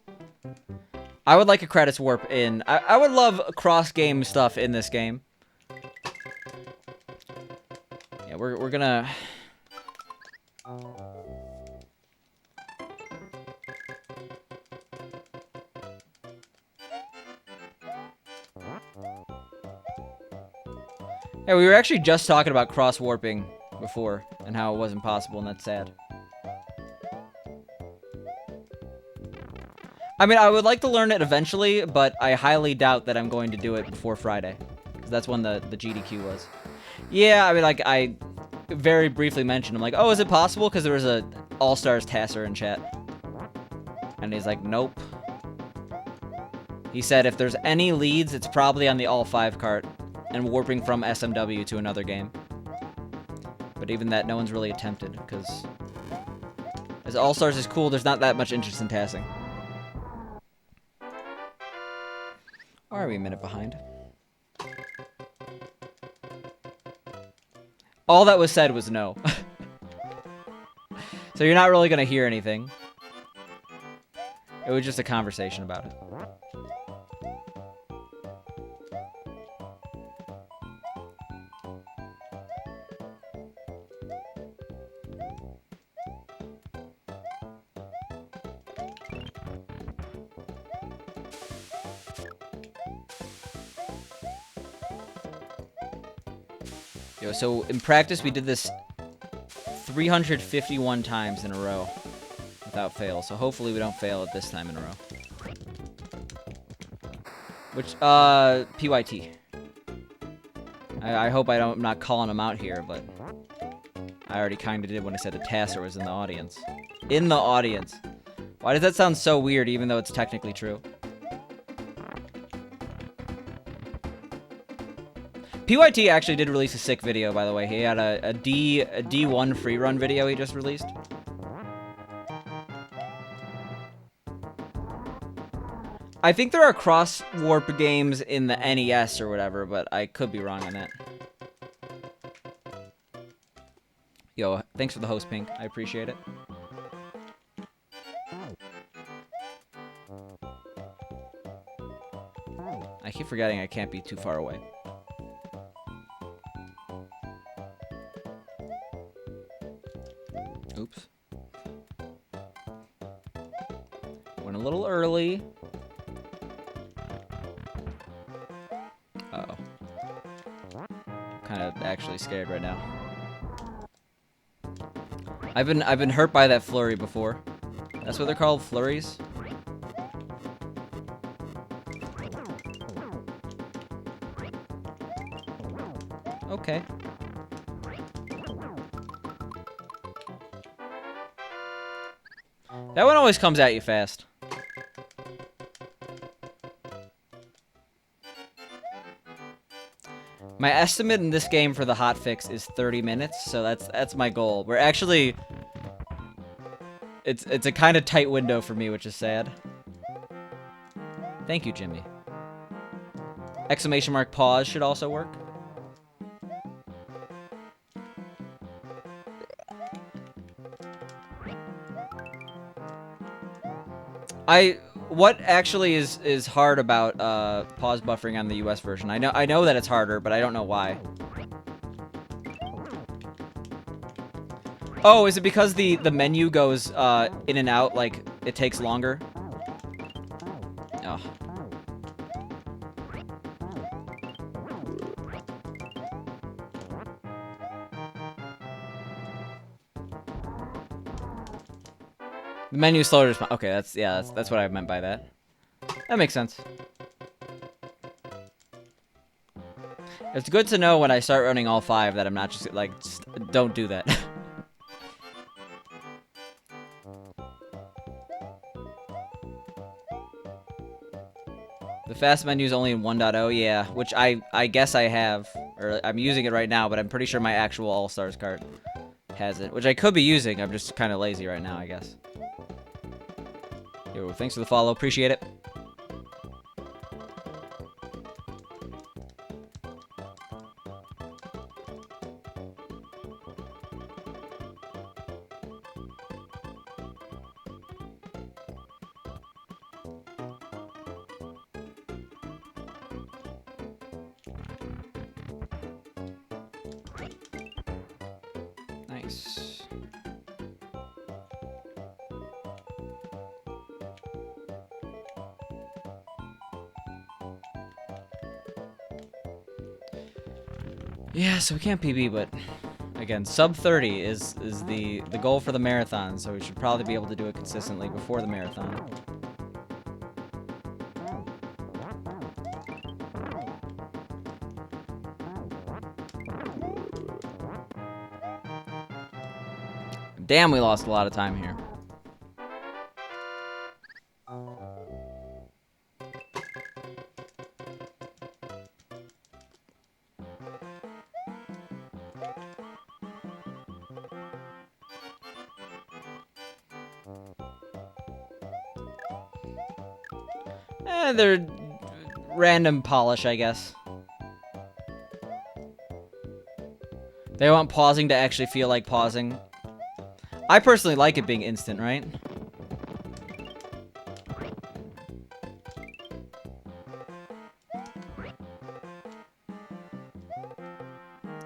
A: I would like a credits warp in... I would love cross-game stuff in this game. Yeah, we're gonna... Yeah, we were actually just talking about cross-warping before, and how it wasn't possible, and that's sad. I mean, I would like to learn it eventually, but I highly doubt that I'm going to do it before Friday. Because that's when the GDQ was. Yeah, I mean, like, I very briefly mentioned, I'm like, oh, is it possible? Because there was a All-Stars Tasser in chat. And he's like, nope. He said if there's any leads, it's probably on the All-5 cart. And warping from SMW to another game. But even that, no one's really attempted, because... As All-Stars is cool, there's not that much interest in tassing. Or are we a minute behind? All that was said was no. So you're not really going to hear anything. It was just a conversation about it. Yo, so in practice, we did this 351 times in a row without fail. So hopefully we don't fail it this time in a row. Which, PYT. I hope I'm not calling him out here, but I already kind of did when I said the Tasser was in the audience. In the audience. Why does that sound so weird, even though it's technically true? PYT actually did release a sick video, by the way. He had a D1 free run video he just released. I think there are cross-warp games in the NES or whatever, but I could be wrong on that. Yo, thanks for the host, Pink. I appreciate it. I keep forgetting I can't be too far away. Oops. Went a little early. Uh-oh. Kind of actually scared right now. I've been hurt by that flurry before. That's what they're called, flurries. Okay. That one always comes at you fast. My estimate in this game for the hotfix is 30 minutes, so that's my goal. We're actually... It's a kind of tight window for me, which is sad. Thank you, Jimmy. Exclamation mark pause should also work. What actually is hard about pause buffering on the US version? I know that it's harder, but I don't know why. Oh, is it because the menu goes in and out, like it takes longer? Oh. The menu is slower to respond. Okay, that's what I meant by that. That makes sense. It's good to know when I start running all 5 that I'm not just like, don't do that. The fast menu is only in 1.0, yeah, which I guess I have, or I'm using it right now, but I'm pretty sure my actual All-Stars cart has it, which I could be using. I'm just kind of lazy right now, I guess. Yo, thanks for the follow, appreciate it. Nice. Yeah, so we can't PB, but again, sub 30 is the goal for the marathon, so we should probably be able to do it consistently before the marathon. Damn, we lost a lot of time here. They're random polish, I guess. They want pausing to actually feel like pausing. I personally like it being instant, right?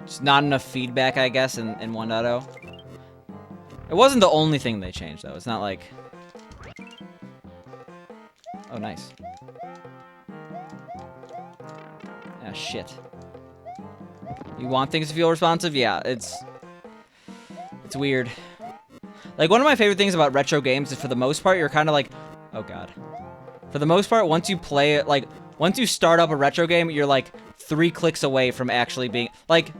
A: Just not enough feedback, I guess, in 1.0. It wasn't the only thing they changed, though. It's not like... Oh, nice. Ah, shit. You want things to feel responsive? Yeah, it's weird. Like, one of my favorite things about retro games is, for the most part, you're kind of like... Oh, God. For the most part, once you play it, like, once you start up a retro game, you're, like, 3 clicks away from actually being... Like,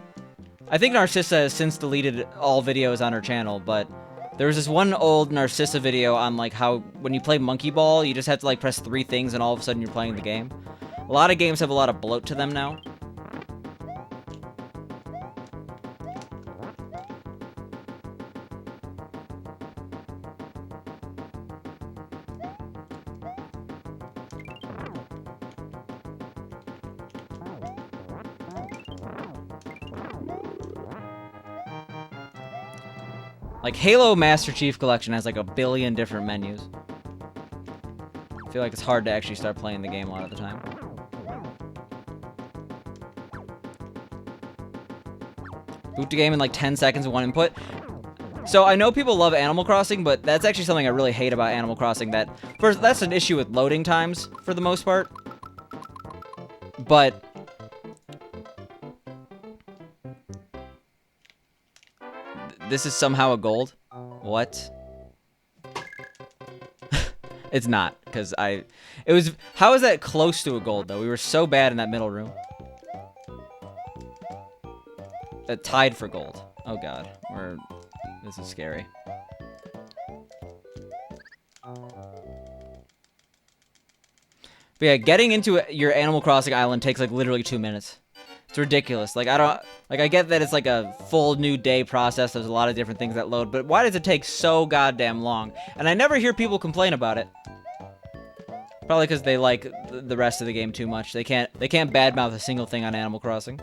A: I think Narcissa has since deleted all videos on her channel, but there was this one old Narcissa video on, like, how when you play Monkey Ball, you just have to, like, press 3 things and all of a sudden you're playing the game. A lot of games have a lot of bloat to them now. Like, Halo Master Chief Collection has like a billion different menus. I feel like it's hard to actually start playing the game a lot of the time. Boot the game in like 10 seconds with 1 input. So I know people love Animal Crossing, but that's actually something I really hate about Animal Crossing. That first, that's an issue with loading times for the most part. But this is somehow a gold. What? It's not, because it was, how is that close to a gold, though? We were so bad in that middle room. That tied for gold. Oh, God. This is scary. But yeah, getting into your Animal Crossing island takes, like, literally 2 minutes. It's ridiculous. Like, I get that it's, like, a full new day process. There's a lot of different things that load, but why does it take so goddamn long? And I never hear people complain about it. Probably because they like the rest of the game too much. They can't badmouth a single thing on Animal Crossing.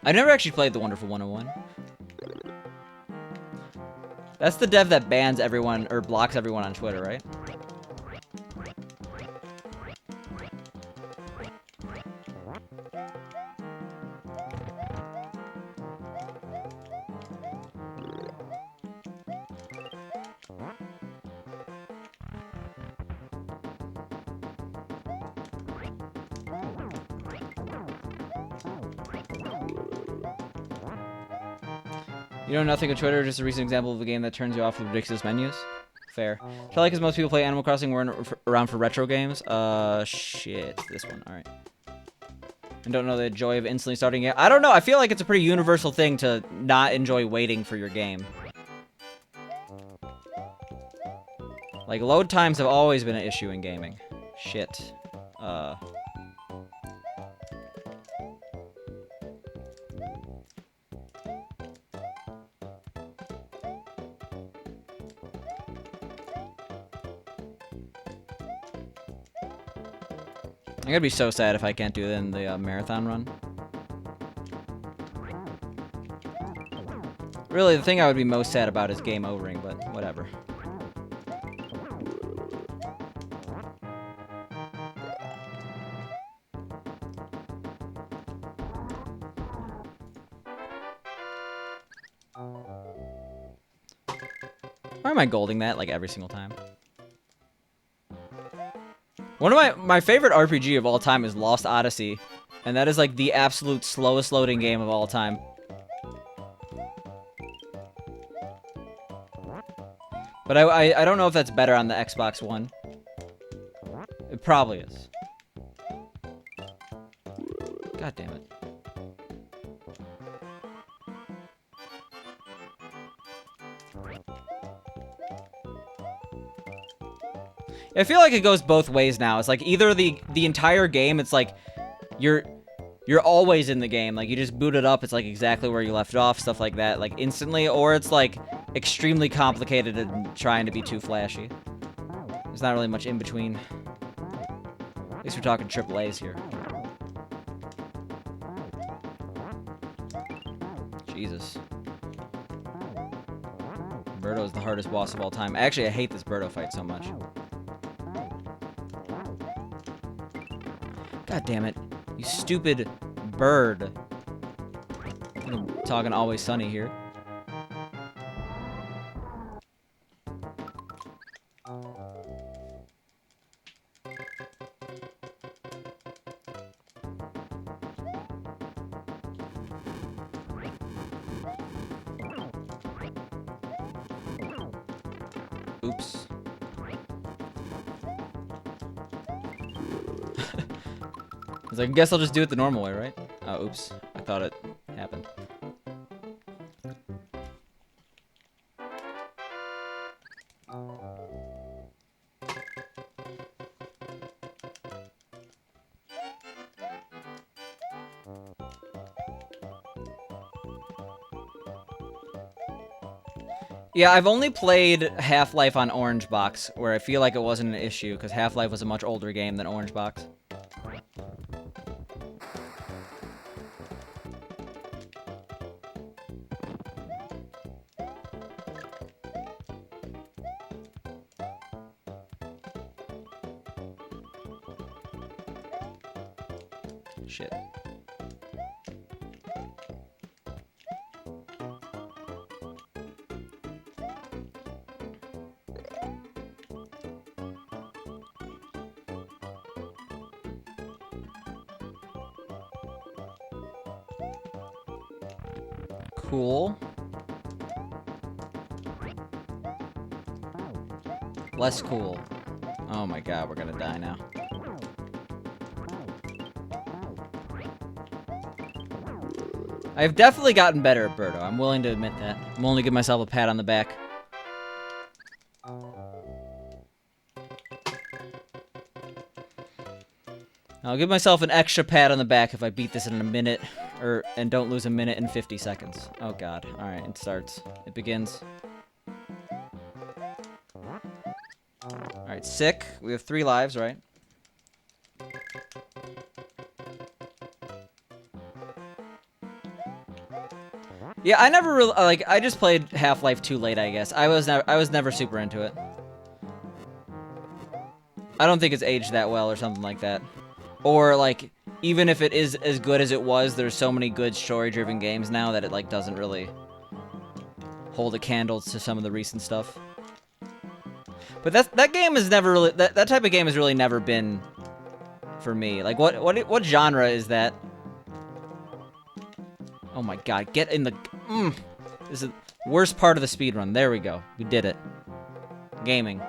A: I've never actually played the Wonderful 101. That's the dev that bans everyone or blocks everyone on Twitter, right? You know nothing of Twitter, just a recent example of a game that turns you off with ridiculous menus? Fair. I feel like as most people play Animal Crossing weren't around for retro games. Shit. This one. Alright. And don't know the joy of instantly starting it. I don't know. I feel like it's a pretty universal thing to not enjoy waiting for your game. Like, load times have always been an issue in gaming. Shit. I'm gonna be so sad if I can't do it in the marathon run. Really, the thing I would be most sad about is game overing, but whatever. Why am I golding that, like, every single time? One of my favorite RPG of all time is Lost Odyssey, and that is, like, the absolute slowest loading game of all time. But I don't know if that's better on the Xbox One. It probably is. God damn it. I feel like it goes both ways now. It's like either the entire game, it's like you're always in the game. Like you just boot it up, it's like exactly where you left off, stuff like that, like instantly, or it's like extremely complicated and trying to be too flashy. There's not really much in between. At least we're talking AAAs here. Jesus. Birdo is the hardest boss of all time. Actually, I hate this Birdo fight so much. God damn it. You stupid bird. I'm talking Always Sunny here. Oops. I was like, I guess I'll just do it the normal way, right? Oh, oops. I thought it happened. Yeah, I've only played Half-Life on Orange Box, where I feel like it wasn't an issue, because Half-Life was a much older game than Orange Box. Shit. Cool. Less cool. Oh my god, we're gonna die now. I've definitely gotten better at Birdo. I'm willing to admit that. I'm willing to give myself a pat on the back. I'll give myself an extra pat on the back if I beat this in a minute, and don't lose a minute and 50 seconds. Oh god. Alright, it starts. It begins. Alright, sick. We have 3 lives, right? Yeah, I never really, like, I just played Half-Life 2 late, I guess. I was never super into it. I don't think it's aged that well or something like that. Or, like, even if it is as good as it was, there's so many good story-driven games now that it, like, doesn't really hold a candle to some of the recent stuff. But that game has never really, that type of game has really never been for me. Like, what genre is that? Oh my god, get in the... This is the worst part of the speedrun. There we go. We did it. Gaming.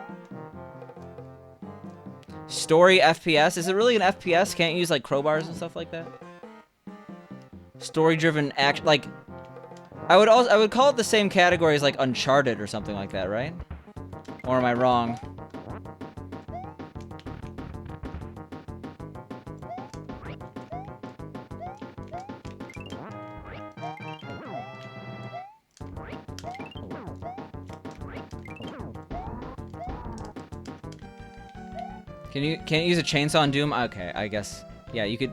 A: Story FPS? Is it really an FPS? Can't you use, like, crowbars and stuff like that? Story-driven action... Like, I would call it the same category as, like, Uncharted or something like that, right? Or am I wrong? Can't you use a chainsaw in Doom? Okay, I guess. Yeah, you could...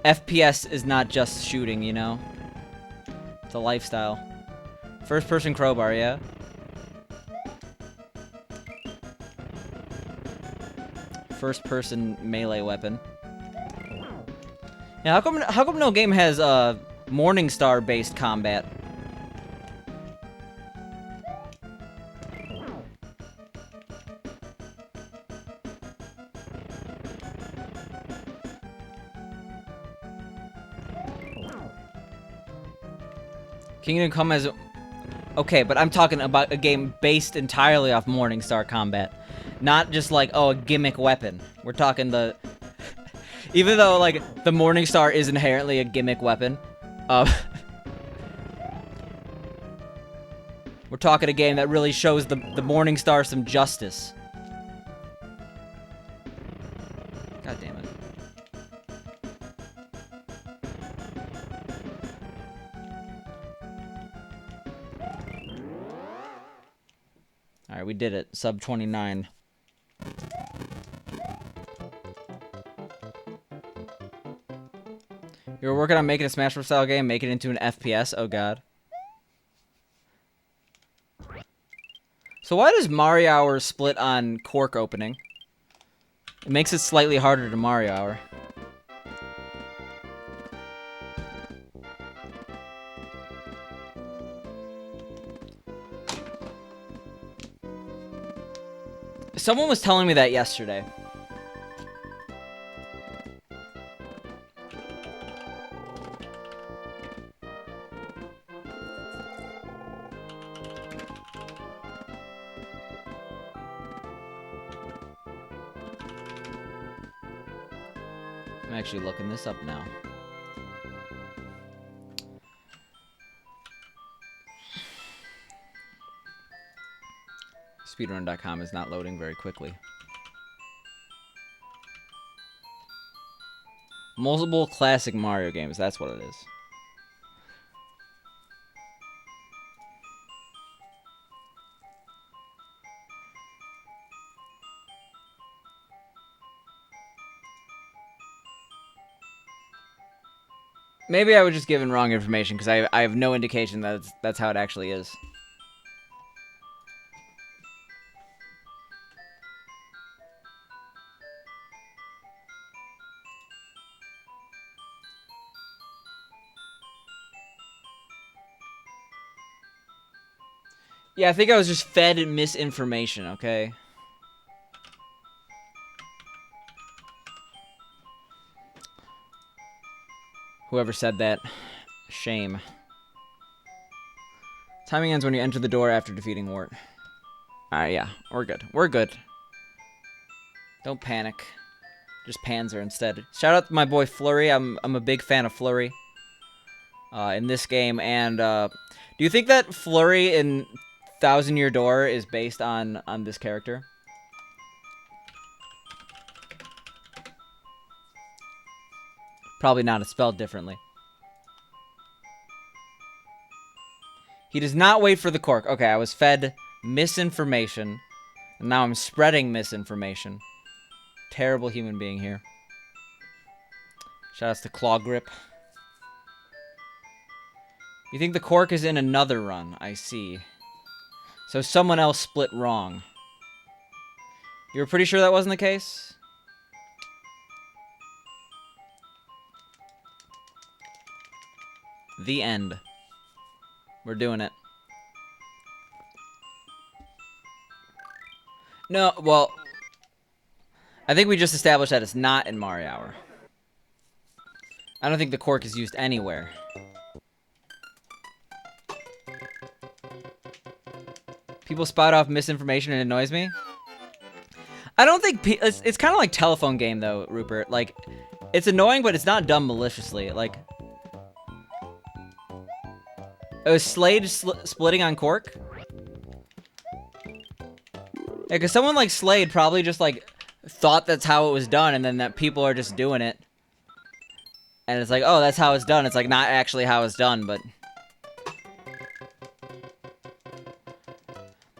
A: FPS is not just shooting, you know? It's a lifestyle. First-person crowbar, yeah? First-person melee weapon. Yeah, how come no game has, Morningstar-based combat? Kingdom Come has... Okay, but I'm talking about a game based entirely off Morningstar combat. Not just like, oh, a gimmick weapon. We're talking the... Even though, like, the Morningstar is inherently a gimmick weapon, we're talking a game that really shows the Morningstar some justice. God damn it. Alright, we did it. Sub 29. You were working on making a Smash Bros. Style game, make it into an FPS? Oh god. So why does Mario Hour split on cork opening? It makes it slightly harder to Mario Hour. Someone was telling me that yesterday. I'm actually looking this up now. Speedrun.com is not loading very quickly. Multiple classic Mario games, that's what it is. Maybe I was just given wrong information, because I have no indication that that's how it actually is. Yeah, I think I was just fed misinformation, okay? Whoever said that, Shame. Timing ends when you enter the door after defeating Wart. Alright, yeah. We're good. We're good. Don't panic. Just Panzer instead. Shout out to my boy Flurry. I'm a big fan of Flurry. In this game. And, do you think that Flurry in Thousand Year Door is based on this character? Probably not. It's spelled differently. He does not wait for the cork. Okay, I was fed misinformation. And now I'm spreading misinformation. Terrible human being here. Shoutouts to Claw Grip. You think the cork is in another run? I see. So someone else split wrong. You were pretty sure that wasn't the case? The end. We're doing it. No, well, I think we just established that it's not in Mario Hour. I don't think the cork is used anywhere. People spout off misinformation and it annoys me. I don't think it's kind of like telephone game though, Rupert. Like, it's annoying, but it's not done maliciously. Like, oh, Slade splitting on cork. Yeah, because someone like Slade probably just like thought that's how it was done, and then that people are just doing it, and it's like, oh, that's how it's done. It's like not actually how it's done, but.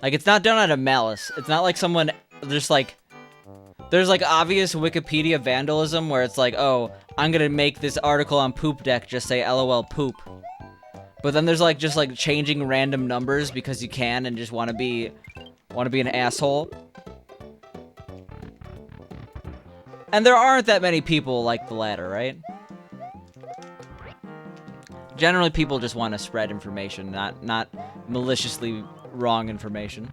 A: Like, it's not done out of malice. It's not like someone just, like... There's, like, obvious Wikipedia vandalism where it's like, oh, I'm gonna make this article on Poop Deck just say LOL poop. But then there's, like, just, like, changing random numbers because you can and just want to be an asshole. And there aren't that many people like the latter, right? Generally, people just want to spread information, not maliciously wrong information.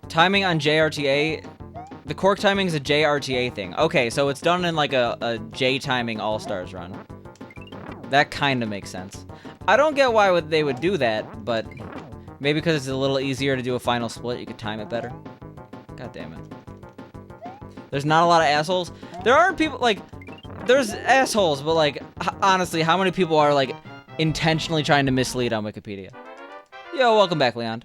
A: Timing on JRTA. The cork timing is a JRTA thing. Okay, so it's done in like a J timing All-Stars run. That kind of makes sense. I don't get why they would do that, but maybe because it's a little easier to do a final split, you could time it better. God damn it. There's not a lot of assholes. There aren't people, like, there's assholes, but like, honestly, how many people are like intentionally trying to mislead on Wikipedia? Yo, welcome back, Leon.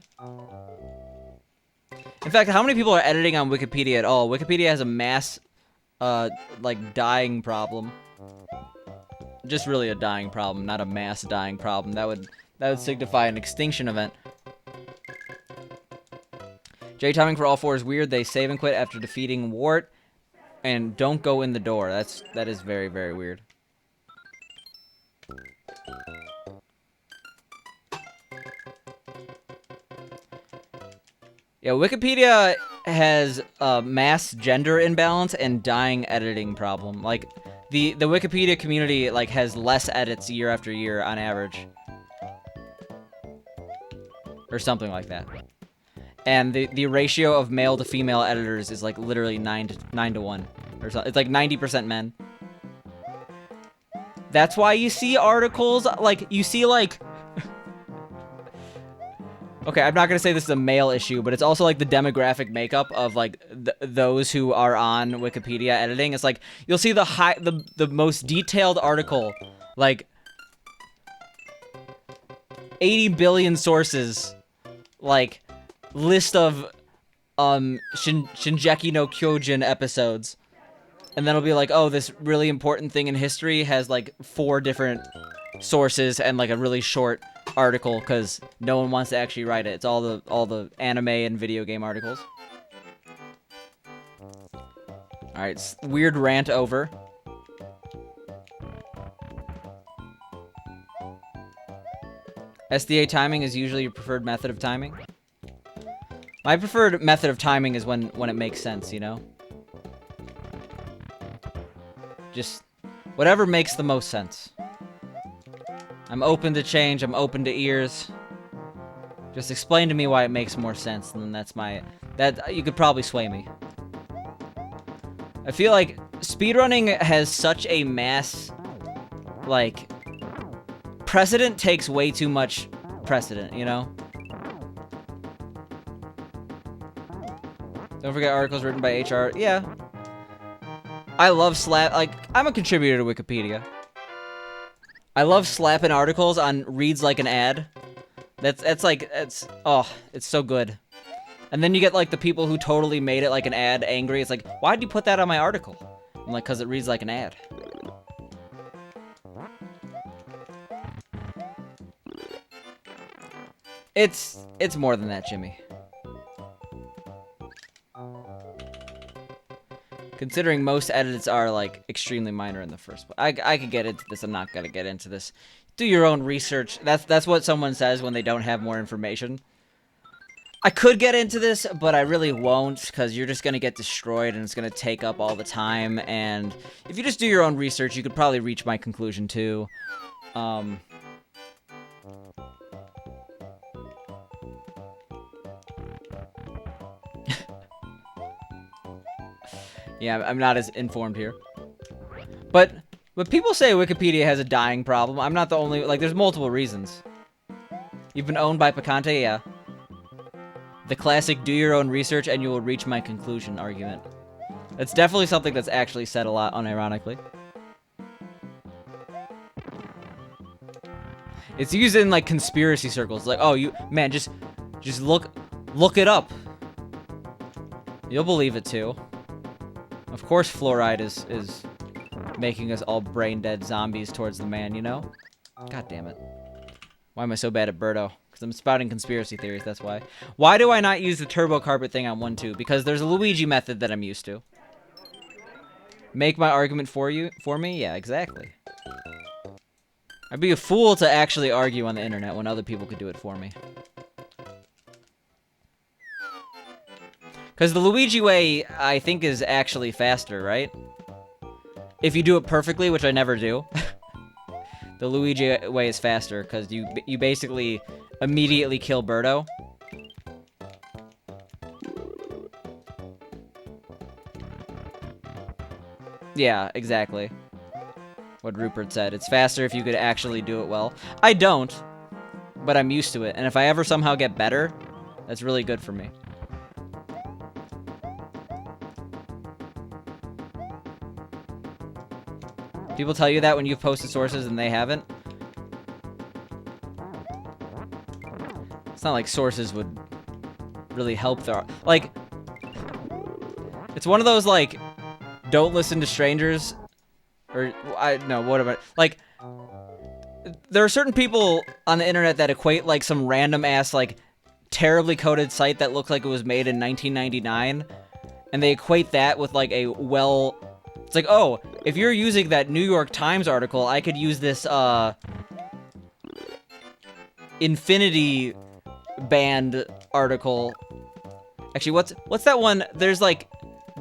A: In fact, how many people are editing on Wikipedia at all? Wikipedia has a mass, like, dying problem. Just really a dying problem, not a mass dying problem. That would signify an extinction event. J timing for all four is weird. They save and quit after defeating Wart, and don't go in the door. That is very, very weird. Yeah, Wikipedia has a mass gender imbalance and dying editing problem. Like, the Wikipedia community, like, has less edits year after year on average. Or something like that. And the ratio of male to female editors is, like, literally 9 to 1. Or something. It's, like, 90% men. That's why you see articles, like, you see, like... Okay, I'm not gonna say this is a male issue, but it's also like the demographic makeup of like those who are on Wikipedia editing. It's like you'll see the most detailed article, like 80 billion sources, like list of Shingeki no Kyojin episodes, and then it'll be like, oh, this really important thing in history has like 4 different sources and like a really short article because no one wants to actually write it. It's all the anime and video game articles. Alright, weird rant over. SDA timing is usually your preferred method of timing. My preferred method of timing is when it makes sense, you know? Just whatever makes the most sense. I'm open to change, I'm open to ears. Just explain to me why it makes more sense, and then you could probably sway me. I feel like speedrunning has such a mass, like, precedent takes way too much precedent, you know? Don't forget articles written by HR. Yeah. I love like, I'm a contributor to Wikipedia. I love slapping articles on reads like an ad. Oh, it's so good. And then you get, like, the people who totally made it like an ad angry. It's like, why'd you put that on my article? I'm like, because it reads like an ad. It's more than that, Jimmy. Considering most edits are, like, extremely minor in the first place. I could get into this. I'm not gonna get into this. Do your own research. That's what someone says when they don't have more information. I could get into this, but I really won't, because you're just gonna get destroyed, and it's gonna take up all the time, and if you just do your own research, you could probably reach my conclusion, too. Yeah, I'm not as informed here. But people say Wikipedia has a dying problem. I'm not the only... Like, there's multiple reasons. You've been owned by Picante, yeah. The classic do your own research and you will reach my conclusion argument. That's definitely something that's actually said a lot, unironically. It's used in, like, conspiracy circles. Like, oh, man, just look it up. You'll believe it, too. Of course fluoride is making us all brain-dead zombies towards the man, you know? God damn it. Why am I so bad at Birdo? Because I'm spouting conspiracy theories, that's why. Why do I not use the turbo carpet thing on 1-2? Because there's a Luigi method that I'm used to. Make my argument for me? Yeah, exactly. I'd be a fool to actually argue on the internet when other people could do it for me. Because the Luigi way, I think, is actually faster, right? If you do it perfectly, which I never do. The Luigi way is faster, because you basically immediately kill Birdo. Yeah, exactly. What Rupert said. It's faster if you could actually do it well. I don't, but I'm used to it. And if I ever somehow get better, that's really good for me. People tell you that when you've posted sources and they haven't? It's not like sources would really help their... Like, it's one of those, like, don't listen to strangers. Or, no, what about... Like, there are certain people on the internet that equate, like, some random-ass, like, terribly coded site that looked like it was made in 1999. And they equate that with, like, a well... It's like, oh, if you're using that New York Times article, I could use this, Infinity Band article. Actually, what's that one? There's, like,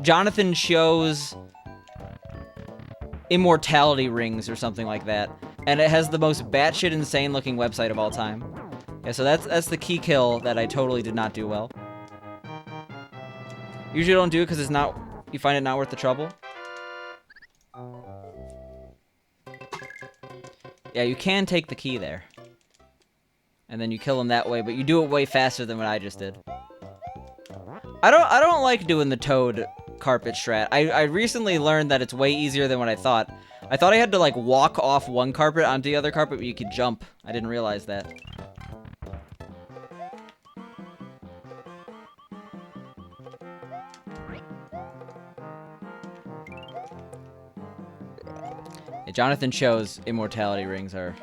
A: Jonathan Show's Immortality Rings or something like that. And it has the most batshit insane looking website of all time. Yeah, so that's the key kill that I totally did not do well. Usually don't do it because it's not... You find it not worth the trouble. Yeah, you can take the key there. And then you kill him that way, but you do it way faster than what I just did. I don't like doing the toad carpet strat. I recently learned that it's way easier than what I thought. I thought I had to, like, walk off one carpet onto the other carpet, but you could jump. I didn't realize that. Yeah, Jonathan Cho's Immortality Rings are...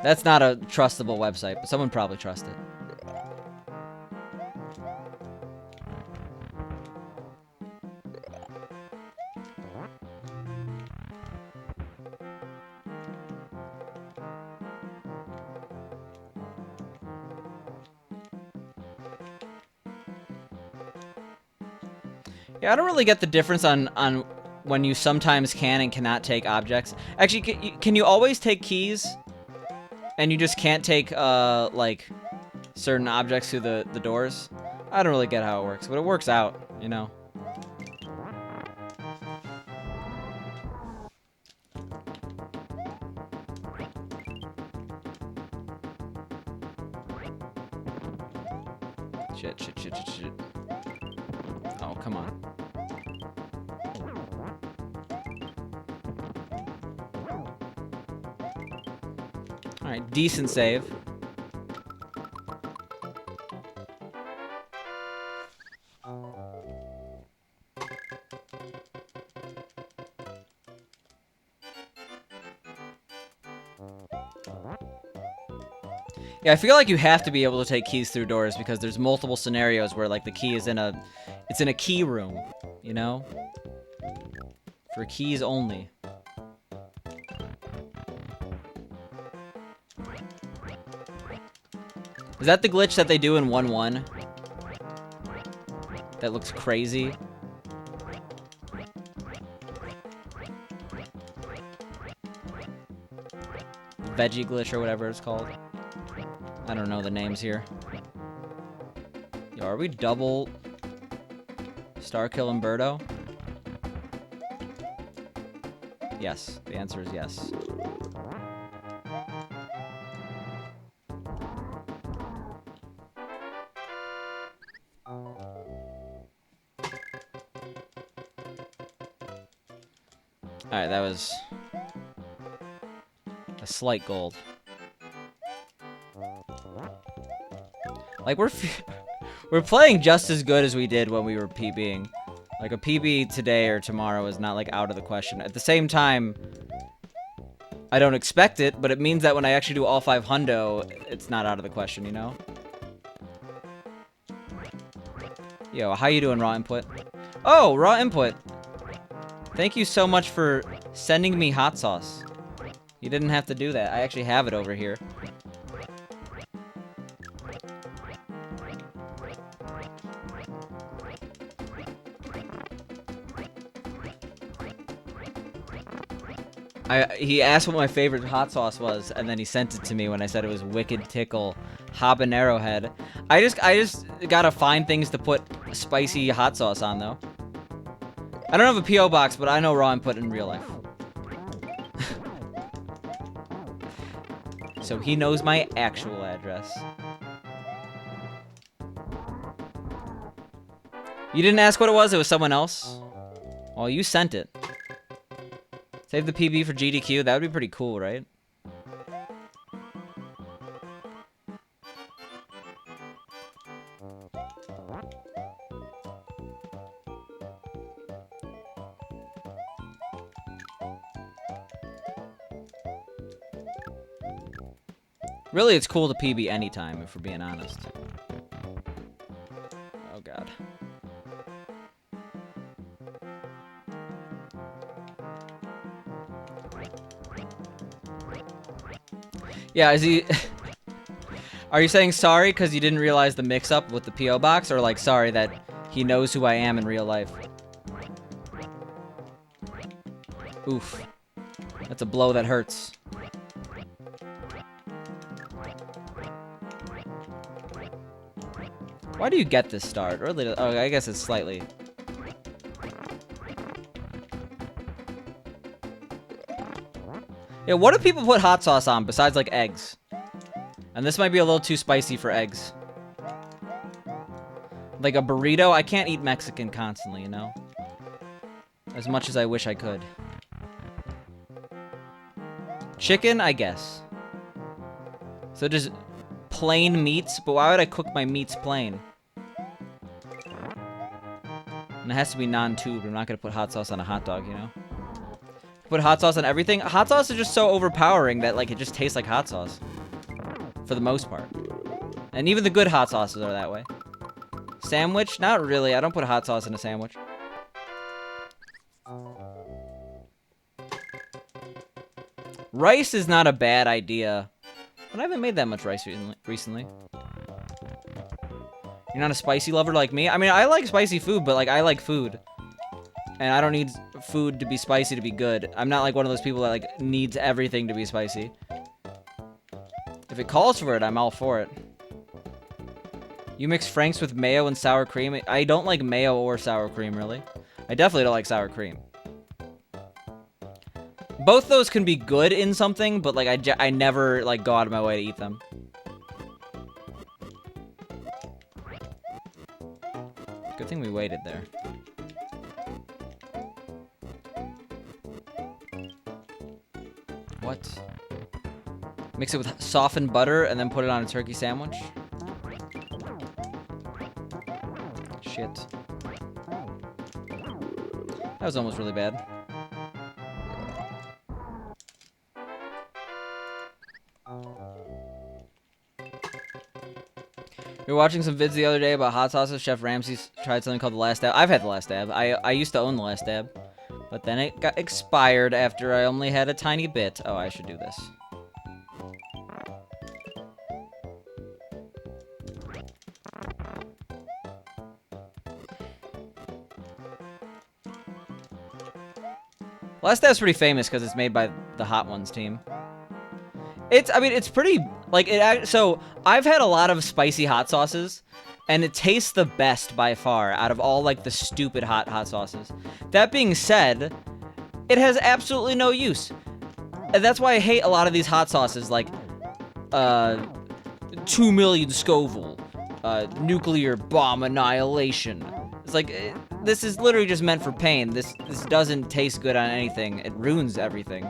A: That's not a trustable website, but someone probably trusts it. Yeah, I don't really get the difference on when you sometimes can and cannot take objects. Actually, can you always take keys? And you just can't take, like, certain objects through the doors? I don't really get how it works, but it works out, you know? Shit, shit, shit, shit, shit. Oh, come on. Alright, decent save. Yeah, I feel like you have to be able to take keys through doors because there's multiple scenarios where like the key is in a key room, you know? For keys only. Is that the glitch that they do in 1-1? That looks crazy. Veggie glitch or whatever it's called. I don't know the names here. Yo, are we double Starkill and Birdo? Yes, the answer is yes. Alright, that was a slight gold. Like, we're playing just as good as we did when we were PBing. Like, a PB today or tomorrow is not, like, out of the question. At the same time, I don't expect it, but it means that when I actually do all 5 hundo, it's not out of the question, you know? Yo, how you doing, Raw Input? Oh, Raw Input! Thank you so much for sending me hot sauce. You didn't have to do that. I actually have it over here. He asked what my favorite hot sauce was, and then he sent it to me when I said it was Wicked Tickle Habanero Head. I just gotta find things to put spicy hot sauce on, though. I don't have a P.O. box, but I know Raw Input in real life. So he knows my actual address. You didn't ask what it was someone else? Well, you sent it. Save the PB for GDQ, that would be pretty cool, right? Really, it's cool to PB anytime, if we're being honest. Oh, God. Yeah, is he... Are you saying sorry because you didn't realize the mix-up with the P.O. box? Or, like, sorry that he knows who I am in real life? Oof. That's a blow that hurts. Why do you get this start? Really? Oh, I guess it's slightly. Yeah, what do people put hot sauce on besides, like, eggs? And this might be a little too spicy for eggs. Like a burrito? I can't eat Mexican constantly, you know? As much as I wish I could. Chicken, I guess. So just plain meats? But why would I cook my meats plain? And it has to be non-tubed. I'm not going to put hot sauce on a hot dog, you know? Put hot sauce on everything. Hot sauce is just so overpowering that, like, it just tastes like hot sauce. For the most part. And even the good hot sauces are that way. Sandwich? Not really. I don't put hot sauce in a sandwich. Rice is not a bad idea. But I haven't made that much rice recently. You're not a spicy lover like me? I mean, I like spicy food, but, like, I like food. And I don't need food to be spicy to be good. I'm not, like, one of those people that, like, needs everything to be spicy. If it calls for it, I'm all for it. You mix Frank's with mayo and sour cream? I don't like mayo or sour cream, really. I definitely don't like sour cream. Both those can be good in something, but, like, I never, like, go out of my way to eat them. Good thing we waited there. What? Mix it with softened butter and then put it on a turkey sandwich? Shit. That was almost really bad. We were watching some vids the other day about hot sauces. Chef Ramsay's tried something called the Last Dab. I've had the Last Dab. I used to own the Last Dab. But then it got expired after I only had a tiny bit. Oh, I should do this. Last Dab's pretty famous because it's made by the Hot Ones team. I mean, it's pretty, like, so, I've had a lot of spicy hot sauces, and it tastes the best by far out of all, like, the stupid hot sauces. That being said, it has absolutely no use. And that's why I hate a lot of these hot sauces, like, 2 million Scoville, nuclear bomb annihilation. It's like, this is literally just meant for pain. This doesn't taste good on anything. It ruins everything.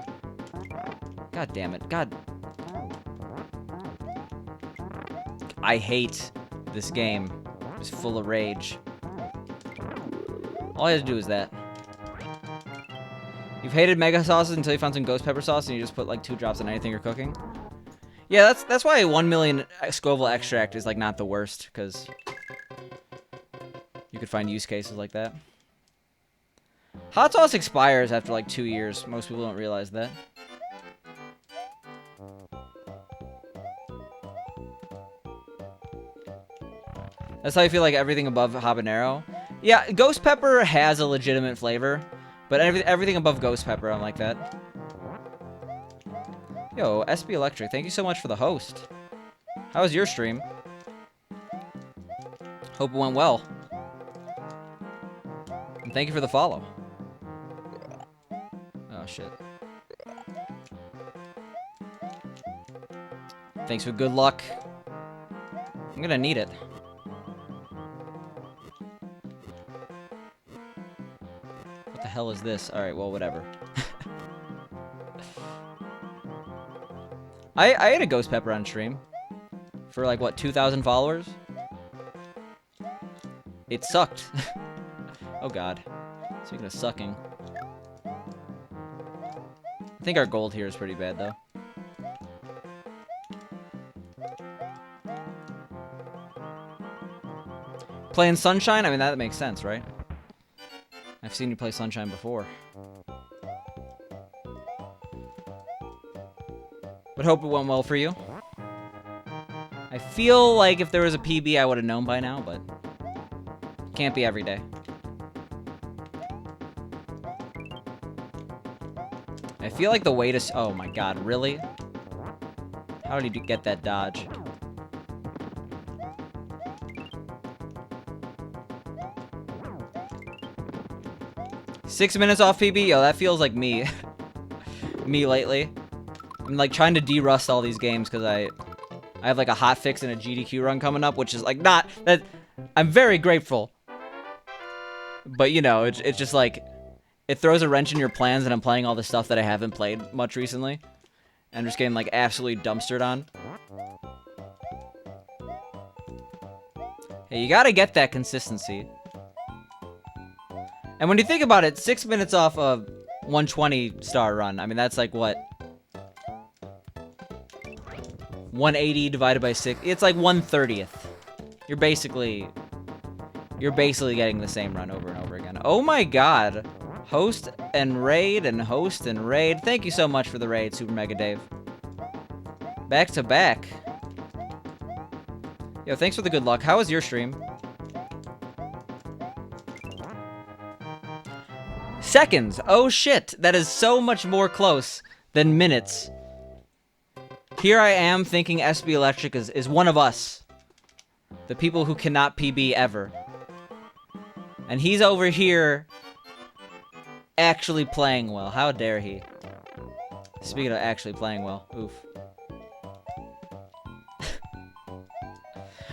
A: God damn it. God. I hate this game. It's full of rage. All I have to do is that. You've hated mega sauces until you found some ghost pepper sauce and you just put like 2 drops on anything you're cooking? Yeah, that's why 1 million Scoville extract is like not the worst, because you could find use cases like that. Hot sauce expires after like 2 years. Most people don't realize that. That's how you feel like everything above habanero? Yeah, ghost pepper has a legitimate flavor, but everything above ghost pepper, I'm like that. Yo, SB Electric, thank you so much for the host. How was your stream? Hope it went well. And thank you for the follow. Oh, shit. Thanks for good luck. I'm gonna need it. What the hell is this? Alright, well, whatever. I had a ghost pepper on stream. For like, what, 2,000 followers? It sucked. Oh, God. Speaking of sucking. I think our gold here is pretty bad, though. Playing Sunshine? I mean, that makes sense, right? I've seen you play Sunshine before. But hope it went well for you. I feel like if there was a PB, I would have known by now, but can't be every day. I feel like the way to... Oh my god, really? How did you get that dodge? Six minutes off PB? Yo, that feels like me. Me lately. I'm like trying to de-rust all these games because I have like a hotfix and a GDQ run coming up, which is like not... that. I'm very grateful. But you know, it's just like... It throws a wrench in your plans, and I'm playing all the stuff that I haven't played much recently. And I'm just getting, like, absolutely dumpstered on. Hey, you gotta get that consistency. And when you think about it, 6 minutes off a 120-star run. I mean, that's like, what? 180 divided by 6. It's like 1/30th. You're basically getting the same run over and over again. Oh my god. Host and raid and host and raid. Thank you so much for the raid, Super Mega Dave. Back to back. Yo, thanks for the good luck. How was your stream? Seconds. Oh shit. That is so much more close than minutes. Here I am thinking SB Electric is one of us. The people who cannot PB ever. And he's over here... actually playing well. How dare he? Speaking of actually playing well. Oof.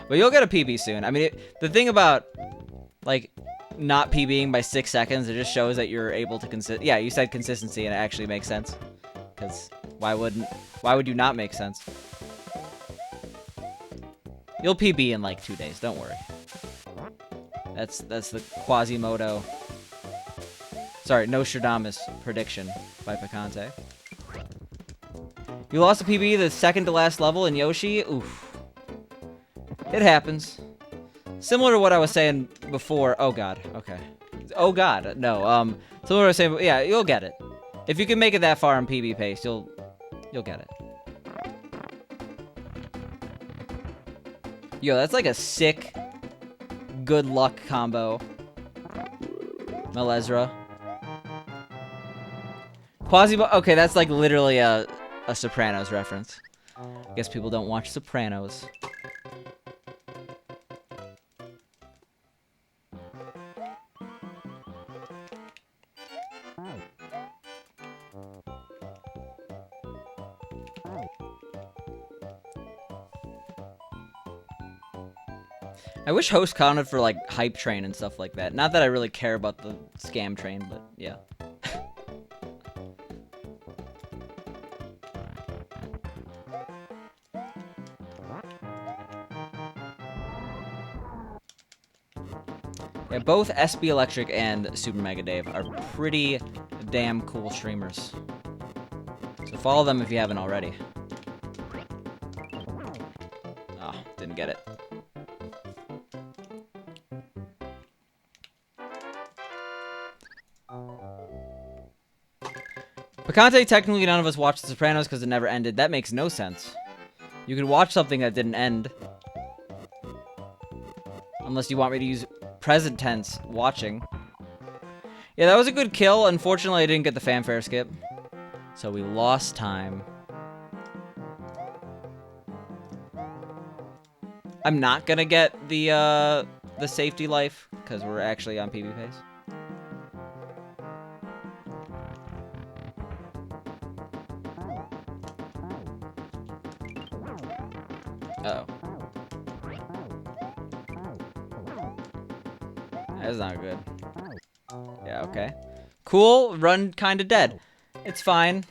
A: But you'll get a PB soon. I mean, the thing about like, not PBing by 6 seconds. It just shows that you're able to yeah, you said consistency, and it actually makes sense. Because why would you not make sense? You'll PB in like 2 days, don't worry. That's the Quasimodo. Sorry, Nostradamus prediction by Picante. You lost a PB the second to last level in Yoshi? Oof. It happens. Similar to what I was saying before. Oh god, okay. Oh god, no. Similar to what I was saying, yeah, you'll get it. If you can make it that far in PB pace, you'll get it. Yo, that's like a sick good luck combo. Melezra. Quasimodo. Okay, that's like literally a Sopranos reference. I guess people don't watch Sopranos. I wish host counted for, like, hype train and stuff like that. Not that I really care about the scam train, but yeah. Yeah, both SB Electric and Super Mega Dave are pretty damn cool streamers. So follow them if you haven't already. Oh, didn't get it. Picante, technically none of us watched The Sopranos because it never ended. That makes no sense. You could watch something that didn't end. Unless you want me to use present tense, watching. Yeah, that was a good kill. Unfortunately, I didn't get the fanfare skip. So we lost time. I'm not gonna get the safety life, because we're actually on PB pace. Uh-oh. That's not good. Yeah, okay. Cool, run kinda dead. It's fine.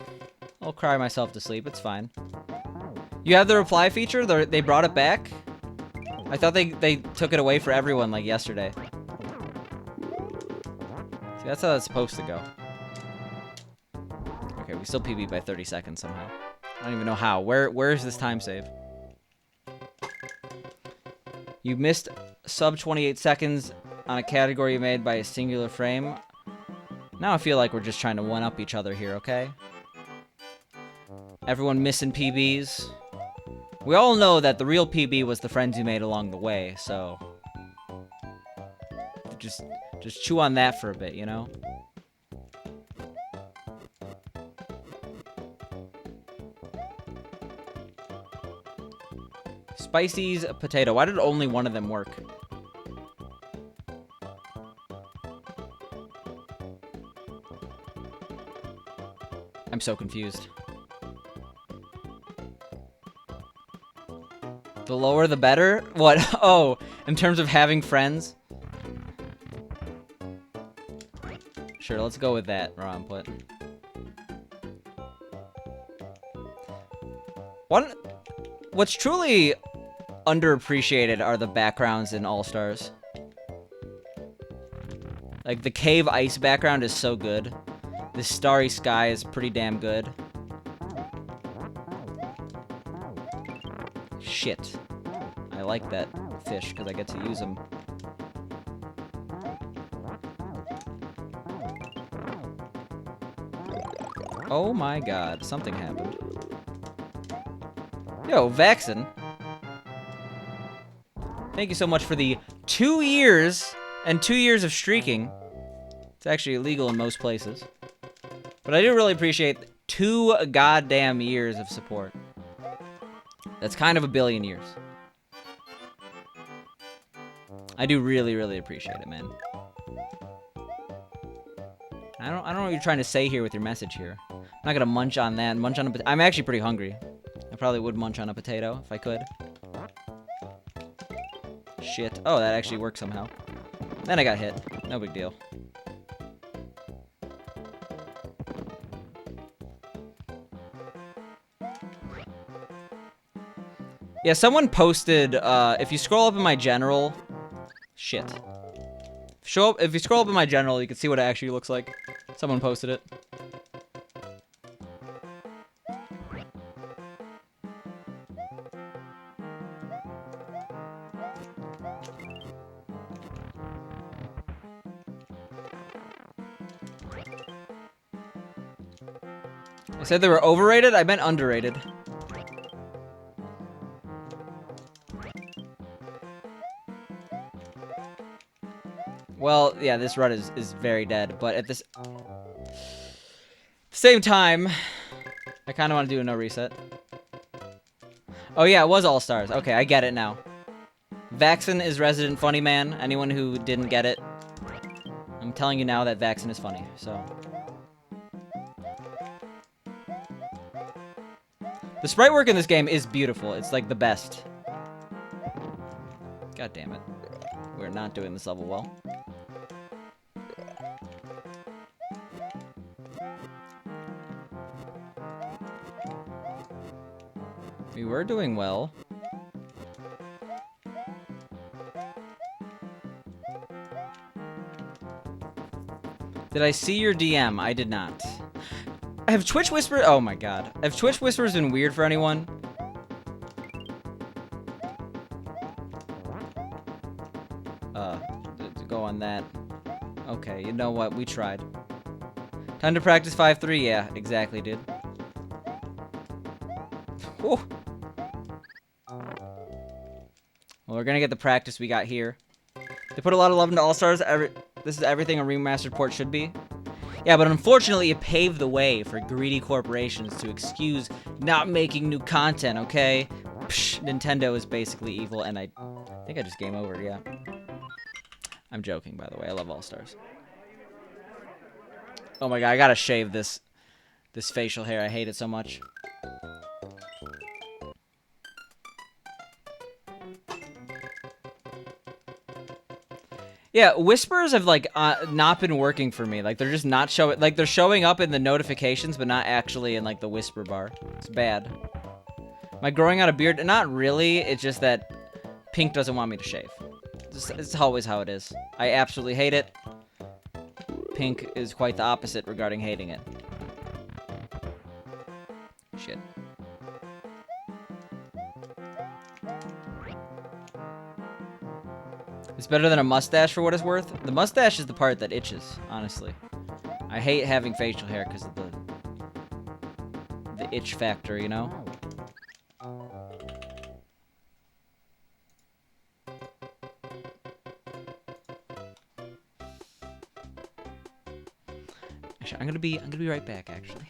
A: I'll cry myself to sleep, it's fine. You have the reply feature? They brought it back? I thought they took it away for everyone, like, yesterday. See, that's how that's supposed to go. Okay, we still PB by 30 seconds somehow. I don't even know how. Where is this time save? You missed sub 28 seconds on a category you made by a singular frame. Now I feel like we're just trying to one-up each other here, okay? Everyone missing PBs. We all know that the real PB was the friends you made along the way, so... Just chew on that for a bit, you know? Spicy's potato. Why did only one of them work? I'm so confused. The lower the better? What? Oh, in terms of having friends? Sure, let's go with that, Ron put. What's truly underappreciated are the backgrounds in All-Stars. Like, the cave ice background is so good. The starry sky is pretty damn good. Shit. I like that fish, because I get to use them. Oh my god, something happened. Yo, Vaxen. Thank you so much for the 2 years and 2 years of streaking. It's actually illegal in most places. But I do really appreciate 2 goddamn years of support. That's kind of a billion years. I do really, really appreciate it, man. I don't know what you're trying to say here with your message here. I'm not gonna munch on that. Munch on a I'm actually pretty hungry. I probably would munch on a potato if I could. Shit. Oh, that actually worked somehow. Then I got hit. No big deal. Yeah, someone posted, if you scroll up in my general... Shit. If you scroll up in my general, you can see what it actually looks like. Someone posted it. I said they were overrated? I meant underrated. Well, yeah, this run is very dead, but at this same time, I kind of want to do a no reset. Oh yeah, it was All-Stars. Okay, I get it now. Vaxen is Resident Funny Man. Anyone who didn't get it, I'm telling you now that Vaxen is funny, so. The sprite work in this game is beautiful. It's like the best. God damn it. We're not doing this level well. We were doing well. Did I see your DM? I did not. Have Twitch Whisper... Oh my god. Have Twitch Whispers been weird for anyone? Go on that. Okay, you know what? We tried. Time to practice 5-3. Yeah, exactly, dude. Whew. Well, we're gonna get the practice we got here. They put a lot of love into All-Stars. This is everything a remastered port should be. Yeah, but unfortunately, it paved the way for greedy corporations to excuse not making new content, okay? Psh, Nintendo is basically evil, and I think I just game over, yeah. I'm joking, by the way. I love All-Stars. Oh my god, I gotta shave this facial hair. I hate it so much. Yeah, whispers have, like, not been working for me. Like, they're just not showing... Like, they're showing up in the notifications, but not actually in, like, the whisper bar. It's bad. Am I growing out a beard? Not really. It's just that Pink doesn't want me to shave. It's always how it is. I absolutely hate it. Pink is quite the opposite regarding hating it. Shit. It's better than a mustache for what it's worth. The mustache is the part that itches, honestly. I hate having facial hair because of the itch factor, you know? Actually, I'm gonna be right back, actually.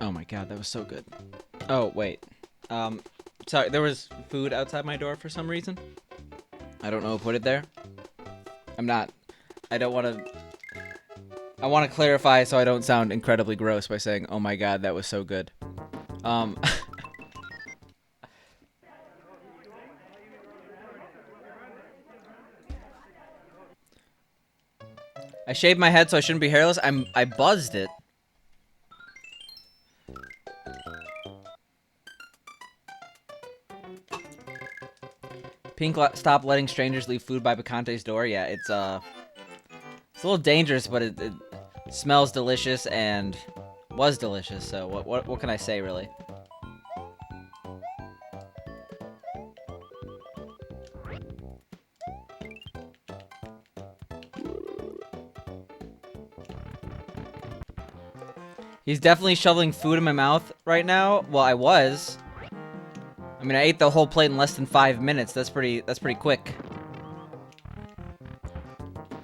A: Oh my god, that was so good. Oh, wait. Sorry, there was food outside my door for some reason. I don't know who put it there. I don't want to... I want to clarify so I don't sound incredibly gross by saying, oh my god, that was so good. I shaved my head so I shouldn't be hairless. I buzzed it. Pink, stop letting strangers leave food by Bacante's door. Yeah, it's a little dangerous, but it smells delicious and was delicious. So what can I say, really? He's definitely shoveling food in my mouth right now. Well, I was. I mean, I ate the whole plate in less than 5 minutes. That's pretty quick.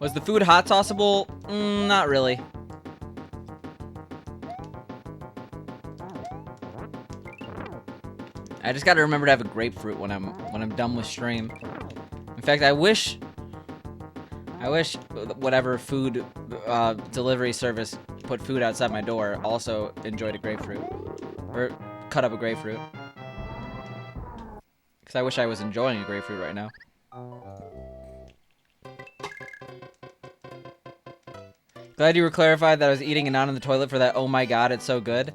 A: Was the food hot sauceable? Not really. I just gotta remember to have a grapefruit when I'm done with stream. In fact, I wish whatever food delivery service put food outside my door also enjoyed a grapefruit. Or cut up a grapefruit. Because I wish I was enjoying a grapefruit right now. Glad you were clarified that I was eating and not in the toilet for that. Oh my god, it's so good.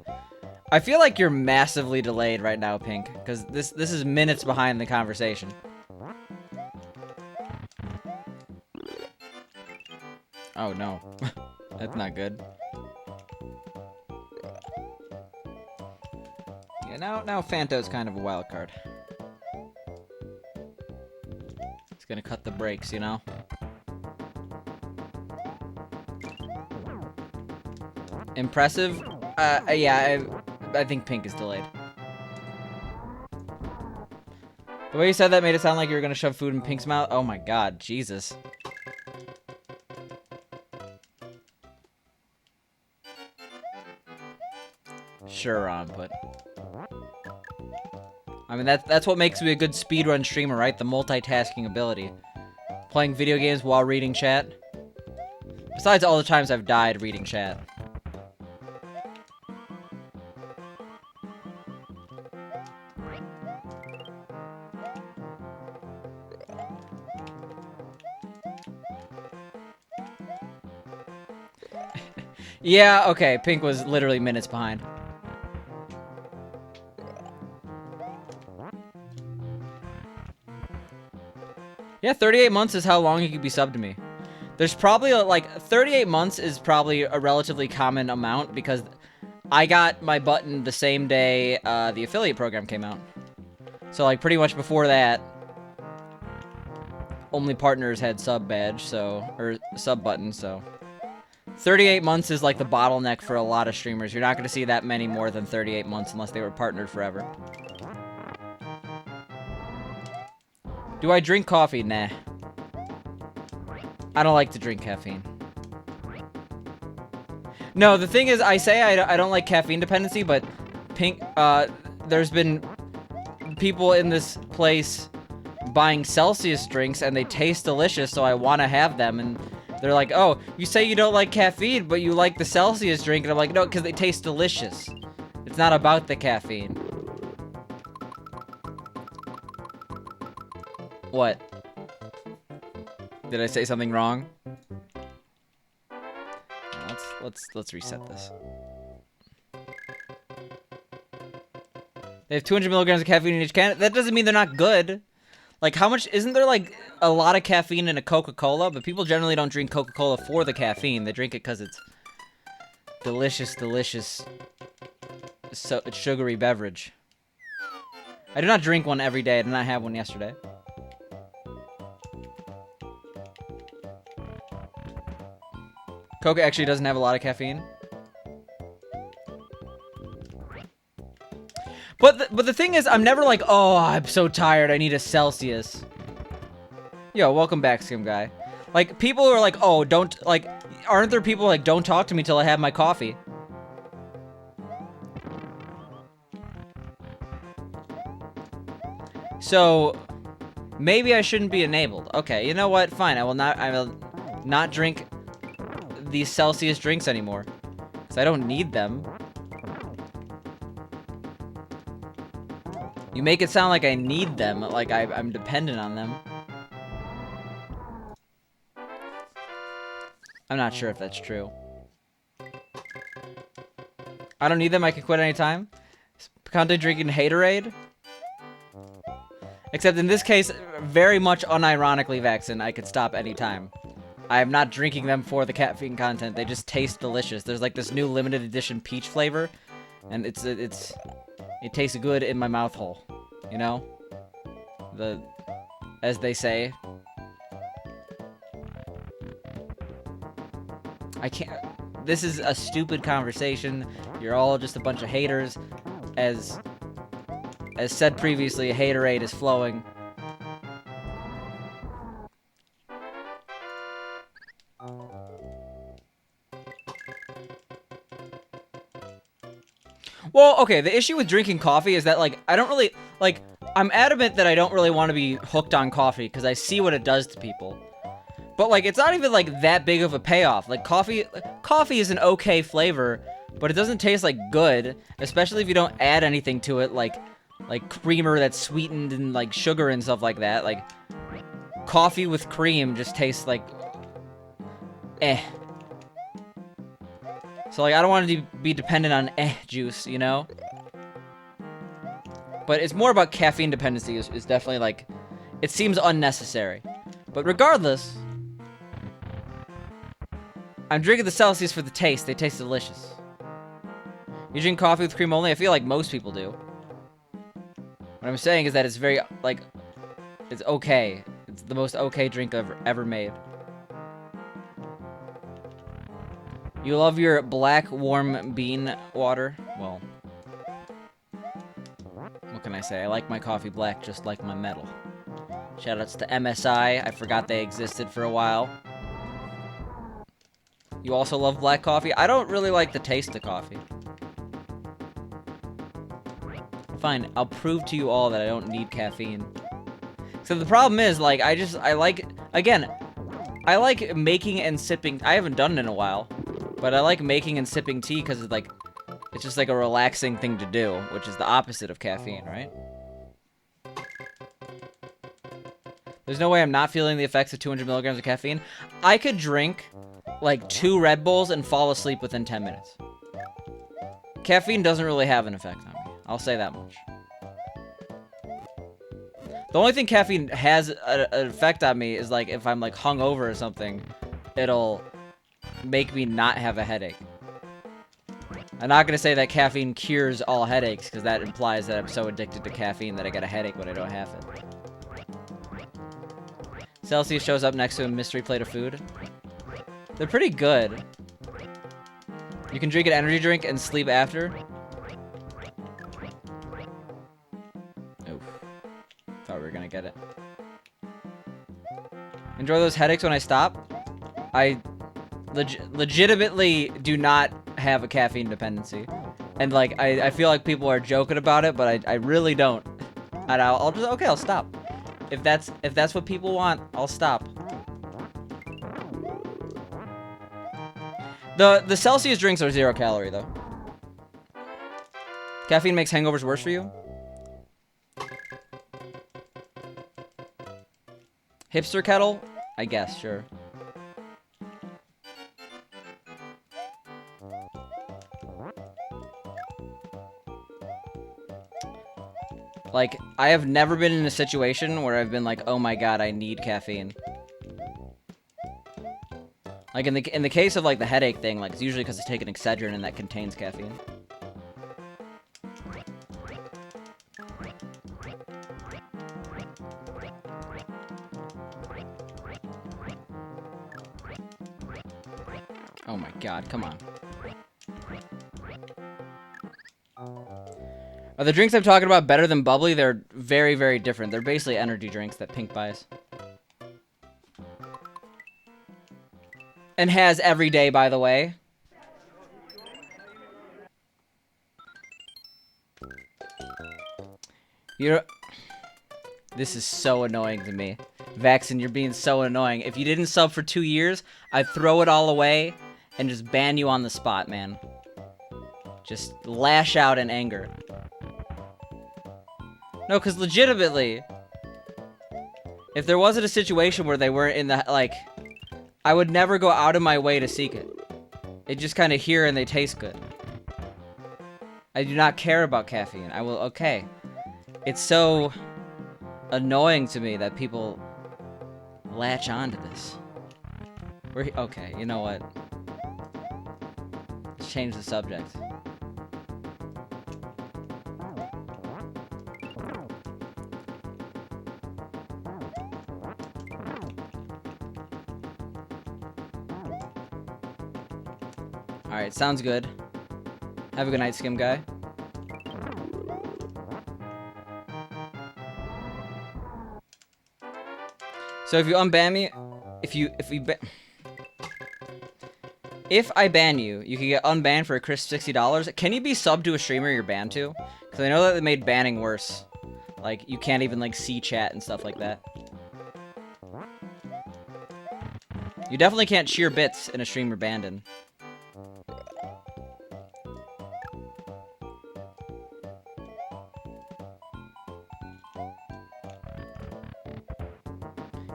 A: I feel like you're massively delayed right now, Pink. Because this is minutes behind the conversation. Oh no. That's not good. Yeah, now Fanto's kind of a wild card. It's gonna cut the brakes, you know? Impressive? Yeah, I think Pink is delayed. The way you said that made it sound like you were gonna shove food in Pink's mouth. Oh my god, Jesus. Sure, but... I mean, that's what makes me a good speedrun streamer, right? The multitasking ability. Playing video games while reading chat. Besides all the times I've died reading chat. Yeah, okay, Pink was literally minutes behind. Yeah, 38 months is how long you could be subbed to me. There's probably, like, 38 months is probably a relatively common amount because I got my button the same day the affiliate program came out. So, like, pretty much before that, only partners had sub badge, so, or sub button, so. 38 months is, like, the bottleneck for a lot of streamers. You're not going to see that many more than 38 months unless they were partnered forever. Do I drink coffee? Nah. I don't like to drink caffeine. No, the thing is, I say I don't like caffeine dependency, but Pink, there's been people in this place buying Celsius drinks, and they taste delicious, so I want to have them, and they're like, oh, you say you don't like caffeine, but you like the Celsius drink, and I'm like, no, because they taste delicious. It's not about the caffeine. What? Did I say something wrong? Let's reset this. They have 200 milligrams of caffeine in each can. That doesn't mean they're not good. Like, how much... Isn't there, like, a lot of caffeine in a Coca-Cola? But people generally don't drink Coca-Cola for the caffeine. They drink it because it's delicious, delicious, sugary beverage. I do not drink one every day. I did not have one yesterday. Coke actually doesn't have a lot of caffeine. But the thing is, I'm never like, oh, I'm so tired, I need a Celsius. Yo, welcome back, Skim Guy. Like, people are like, oh, don't, like, aren't there people like, don't talk to me till I have my coffee? So maybe I shouldn't be enabled. Okay, you know what? Fine. I will not drink these Celsius drinks anymore. Because I don't need them. You make it sound like I need them, like I'm dependent on them. I'm not sure if that's true. I don't need them, I can quit anytime. Content drinking haterade. Except in this case, very much unironically, Vaxen, I could stop anytime. I am not drinking them for the caffeine content, they just taste delicious. There's like this new limited edition peach flavor, and it tastes good in my mouth hole. You know? As they say. I can't... This is a stupid conversation. You're all just a bunch of haters. As said previously, a haterade is flowing. Well, okay, the issue with drinking coffee is that, like, I don't really... Like, I'm adamant that I don't really want to be hooked on coffee, because I see what it does to people. But, like, it's not even, like, that big of a payoff. Like, coffee is an okay flavor, but it doesn't taste, like, good. Especially if you don't add anything to it, like creamer that's sweetened and, like, sugar and stuff like that. Like, coffee with cream just tastes, like, eh. So, like, I don't want to be dependent on juice, you know? But it's more about caffeine dependency is definitely, like, it seems unnecessary. But regardless... I'm drinking the Celsius for the taste. They taste delicious. You drink coffee with cream only? I feel like most people do. What I'm saying is that it's very, like, it's okay. It's the most okay drink I've ever made. You love your black, warm bean water? Well, what can I say? I like my coffee black just like my metal. Shoutouts to MSI. I forgot they existed for a while. You also love black coffee? I don't really like the taste of coffee. Fine, I'll prove to you all that I don't need caffeine. So the problem is, like, I like making and sipping. I haven't done it in a while, but I like making and sipping tea because it's like, it's just like a relaxing thing to do, which is the opposite of caffeine, right? There's no way I'm not feeling the effects of 200 milligrams of caffeine. I could drink like 2 Red Bulls and fall asleep within 10 minutes. Caffeine doesn't really have an effect on me. I'll say that much. The only thing caffeine has an effect on me is, like, if I'm, like, hungover or something, it'll make me not have a headache. I'm not gonna say that caffeine cures all headaches, because that implies that I'm so addicted to caffeine that I get a headache when I don't have it. Celsius shows up next to a mystery plate of food. They're pretty good. You can drink an energy drink and sleep after. Oof. Thought we were gonna get it. Enjoy those headaches when I stop. I legitimately do not have a caffeine dependency. And, like, I feel like people are joking about it, but I really don't. And I'll just, okay, I'll stop. If that's what people want, I'll stop. The Celsius drinks are 0 calorie, though. Caffeine makes hangovers worse for you? Hipster kettle? I guess, sure. Like, I have never been in a situation where I've been like, oh my god, I need caffeine. Like, in the case of, like, the headache thing, like, it's usually because I take an Excedrin and that contains caffeine. Oh my god, come on. Are the drinks I'm talking about better than bubbly? They're very, very different. They're basically energy drinks that Pink buys. And has every day, by the way. This is so annoying to me. Vaxen, you're being so annoying. If you didn't sub for 2 years, I'd throw it all away and just ban you on the spot, man. Just lash out in anger. No, because legitimately, if there wasn't a situation where they weren't in the, like, I would never go out of my way to seek it. They just kind of hear and they taste good. I do not care about caffeine. I will, okay. It's so annoying to me that people latch onto this. Okay, you know what? Let's change the subject. Alright, sounds good. Have a good night, Skim Guy. So if you unban me, if I ban you, you can get unbanned for a crisp $60. Can you be subbed to a streamer you're banned to? Because I know that they made banning worse. Like, you can't even, like, see chat and stuff like that. You definitely can't cheer bits in a stream you're banned in.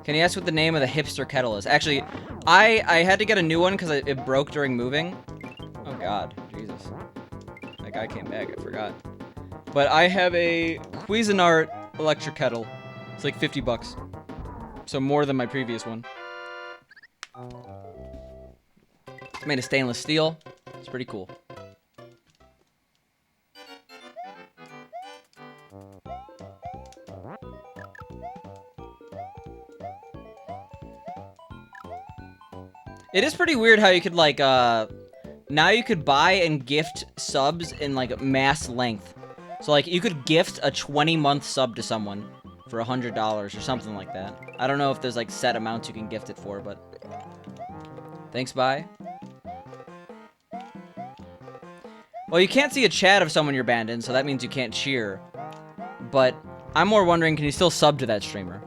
A: Can you ask what the name of the hipster kettle is? Actually, I had to get a new one because it broke during moving. Oh god, Jesus. That guy came back, I forgot. But I have a Cuisinart electric kettle. It's like 50 bucks. So more than my previous one. It's made of stainless steel. It's pretty cool. It is pretty weird how you could, like, now you could buy and gift subs in, like, mass length. So, like, you could gift a 20-month sub to someone for $100 or something like that. I don't know if there's, like, set amounts you can gift it for, but... Thanks, bye. Well, you can't see a chat of someone you're banned in, so that means you can't cheer. But I'm more wondering, can you still sub to that streamer?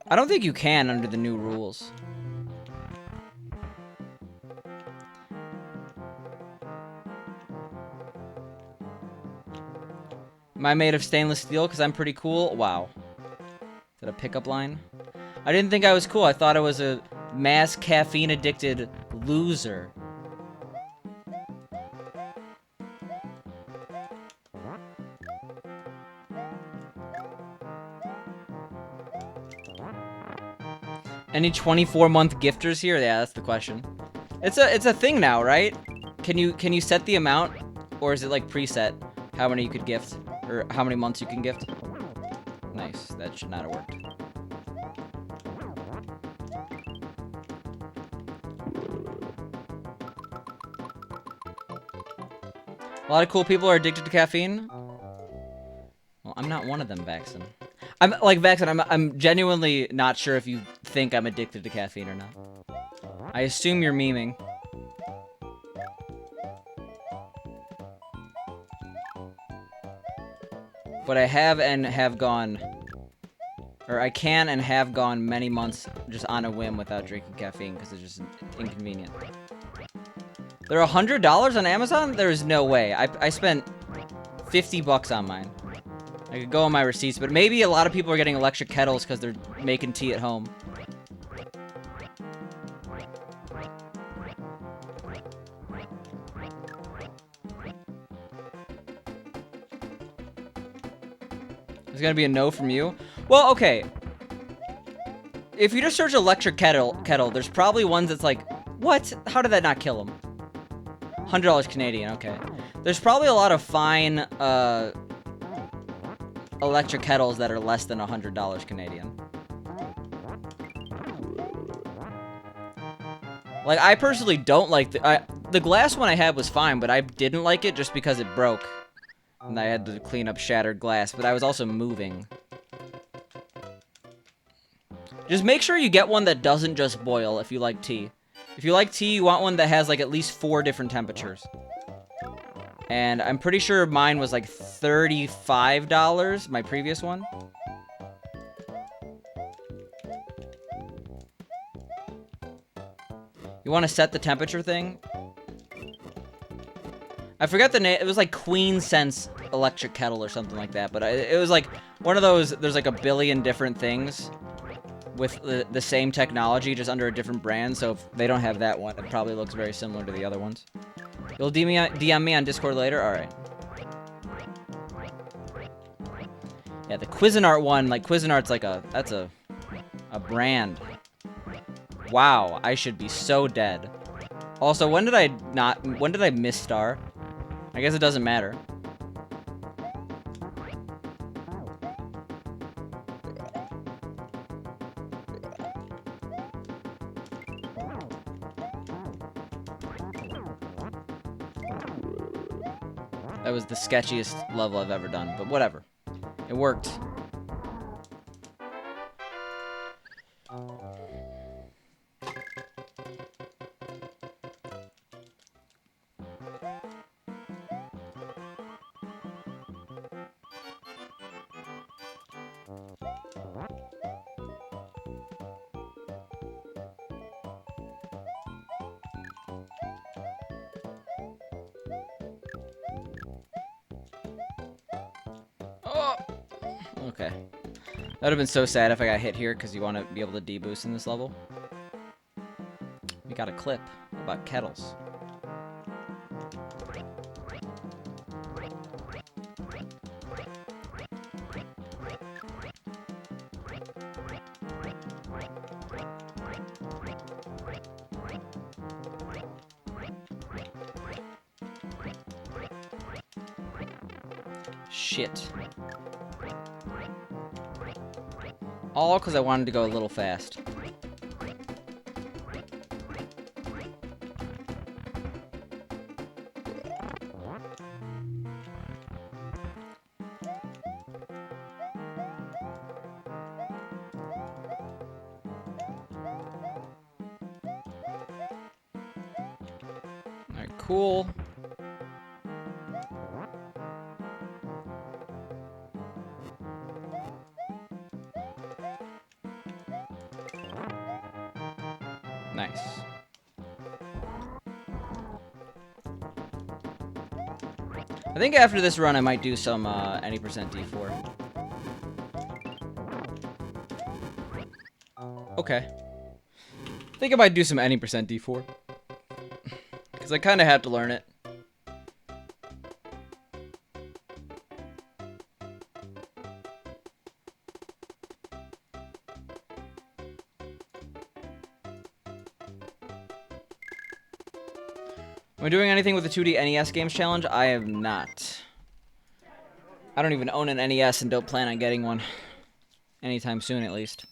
A: I don't think you can under the new rules. Am I made of stainless steel because I'm pretty cool? Wow. Is that a pickup line? I didn't think I was cool. I thought I was a mass caffeine-addicted loser. Any 24-month gifters here? Yeah, that's the question. It's a thing now, right? Can you set the amount, or is it like preset how many you could gift, or how many months you can gift? Nice. That should not have worked. A lot of cool people are addicted to caffeine. Well, I'm not one of them, Vaxen. I'm like Vaxen. I'm genuinely not sure if you think I'm addicted to caffeine or not. I assume you're memeing. But I have and have gone, or I can and have gone many months just on a whim without drinking caffeine because it's just inconvenient. They're $100 on Amazon? There's no way. I spent 50 bucks on mine. I could go on my receipts, but maybe a lot of people are getting electric kettles because they're making tea at home. There's gonna be a no from you? Well, okay. If you just search electric kettle, there's probably ones that's like, what? How did that not kill him? $100 Canadian, okay. There's probably a lot of fine, electric kettles that are less than $100 Canadian. Like, I personally don't like the glass one I had was fine, but I didn't like it just because it broke. And I had to clean up shattered glass, but I was also moving. Just make sure you get one that doesn't just boil if you like tea. If you like tea, you want one that has, like, at least 4 different temperatures. And I'm pretty sure mine was, like, $35, my previous one. You want to set the temperature thing? I forgot the name. It was like Queen Sense electric kettle or something like that. But it was like one of those. There's like a billion different things with the same technology, just under a different brand. So if they don't have that one, it probably looks very similar to the other ones. You'll DM me on Discord later? Alright. Yeah, the Cuisinart one, like Cuisinart's like that's a brand. Wow, I should be so dead. Also, when did I miss star? I guess it doesn't matter. That was the sketchiest level I've ever done, but whatever. It worked. Okay. That would have been so sad if I got hit here, because you want to be able to deboost in this level. We got a clip about kettles. Shit. All because I wanted to go a little fast. Alright, cool. Nice. I think after this run, I might do some any percent D4. Okay. I think I might do some any percent D4. Because I kind of have to learn it. Am I doing anything with the 2D NES Games Challenge? I am not. I don't even own an NES and don't plan on getting one. Anytime soon, at least.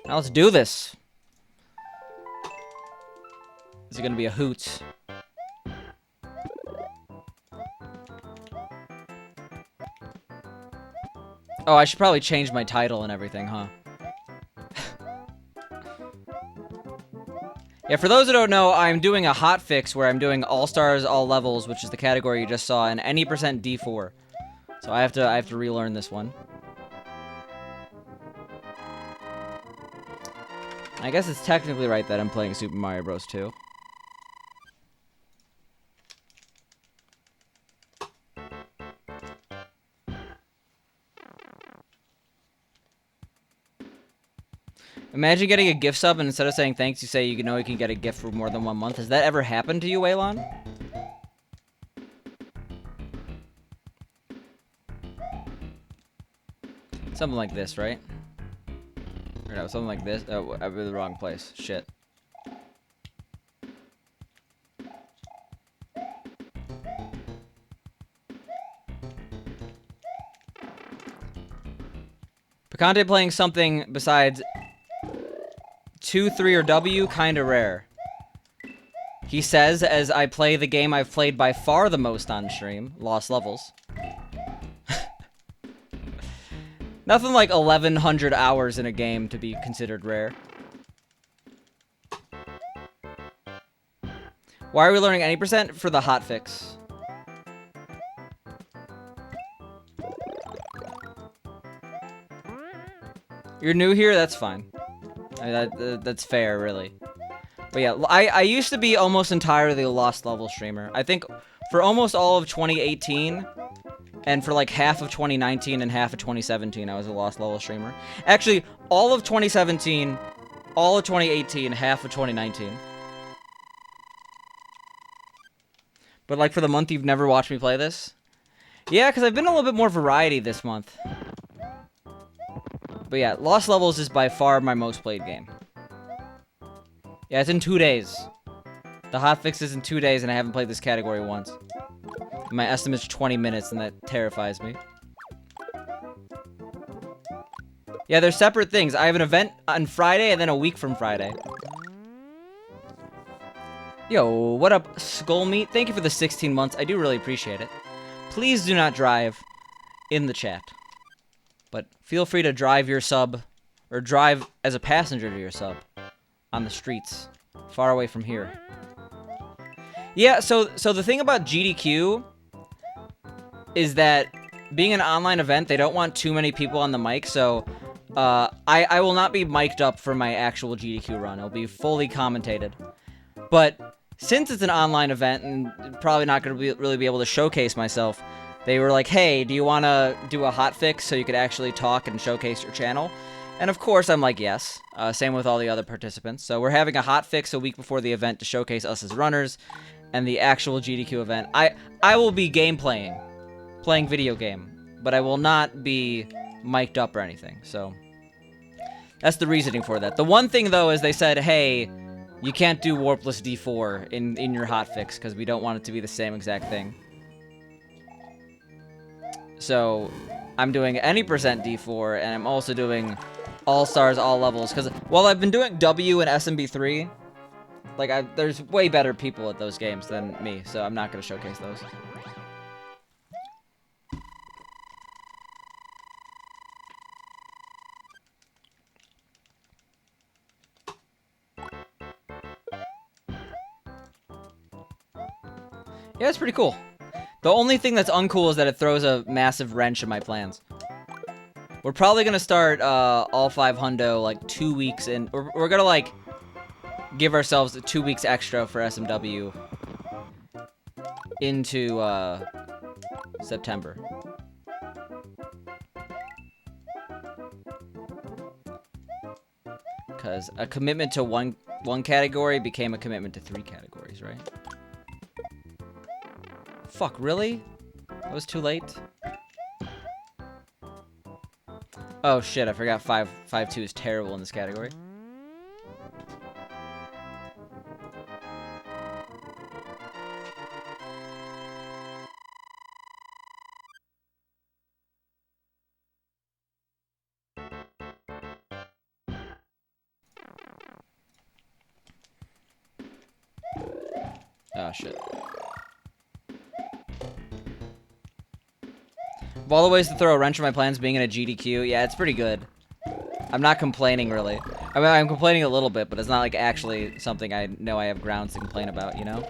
A: Now let's do this. This is gonna be a hoot. Oh, I should probably change my title and everything, huh? Yeah, for those who don't know, I'm doing a hotfix where I'm doing All-Stars, All Levels, which is the category you just saw, and any percent D4. So I have to relearn this one. I guess it's technically right that I'm playing Super Mario Bros. 2. Imagine getting a gift sub and instead of saying thanks, you say you know you can get a gift for more than 1 month. Has that ever happened to you, Waylon? Something like this, right? Or no, something like this. Oh, I'm in the wrong place. Shit. Picante playing something besides 2, 3, or W, kinda rare. He says, as I play the game I've played by far the most on stream, Lost Levels. Nothing like 1,100 hours in a game to be considered rare. Why are we learning any percent? For the hotfix. You're new here? That's fine. I mean, that's fair, really. But yeah, I used to be almost entirely a Lost Level streamer. I think for almost all of 2018, and for like half of 2019 and half of 2017, I was a Lost Level streamer. Actually, all of 2017, all of 2018, half of 2019. But like for the month you've never watched me play this? Yeah, because I've been a little bit more variety this month. But yeah, Lost Levels is by far my most played game. Yeah, it's in 2 days. The hotfix is in 2 days, and I haven't played this category once. My estimate's 20 minutes, and that terrifies me. Yeah, they're separate things. I have an event on Friday, and then a week from Friday. Yo, what up, Skullmeat? Thank you for the 16 months. I do really appreciate it. Please do not drive in the chat. But feel free to drive your sub, or drive as a passenger to your sub, on the streets, far away from here. Yeah, so the thing about GDQ is that being an online event, they don't want too many people on the mic, so I will not be mic'd up for my actual GDQ run. It'll be fully commentated. But since it's an online event and probably not going to really be able to showcase myself, they were like, hey, do you want to do a hotfix so you could actually talk and showcase your channel? And of course, I'm like, yes. Same with all the other participants. So we're having a hotfix a week before the event to showcase us as runners and the actual GDQ event. I will be playing video game, but I will not be mic'd up or anything. So that's the reasoning for that. The one thing, though, is they said, hey, you can't do Warpless D4 in your hotfix because we don't want it to be the same exact thing. So I'm doing any percent D4, and I'm also doing All-Stars, all levels. Because while I've been doing W and SMB3, like, there's way better people at those games than me, so I'm not going to showcase those. Yeah, it's pretty cool. The only thing that's uncool is that it throws a massive wrench in my plans. We're probably gonna start all 5 hundo like 2 weeks in. We're gonna like give ourselves 2 weeks extra for SMW into September. Because a commitment to one category became a commitment to 3 categories, right? Fuck, really? That was too late? Oh shit, I forgot 5.2 is terrible in this category. Oh shit. Of all the ways to throw a wrench in my plans, being in a GDQ, yeah, it's pretty good. I'm not complaining, really. I mean, I'm complaining a little bit, but it's not, like, actually something I know I have grounds to complain about, you know?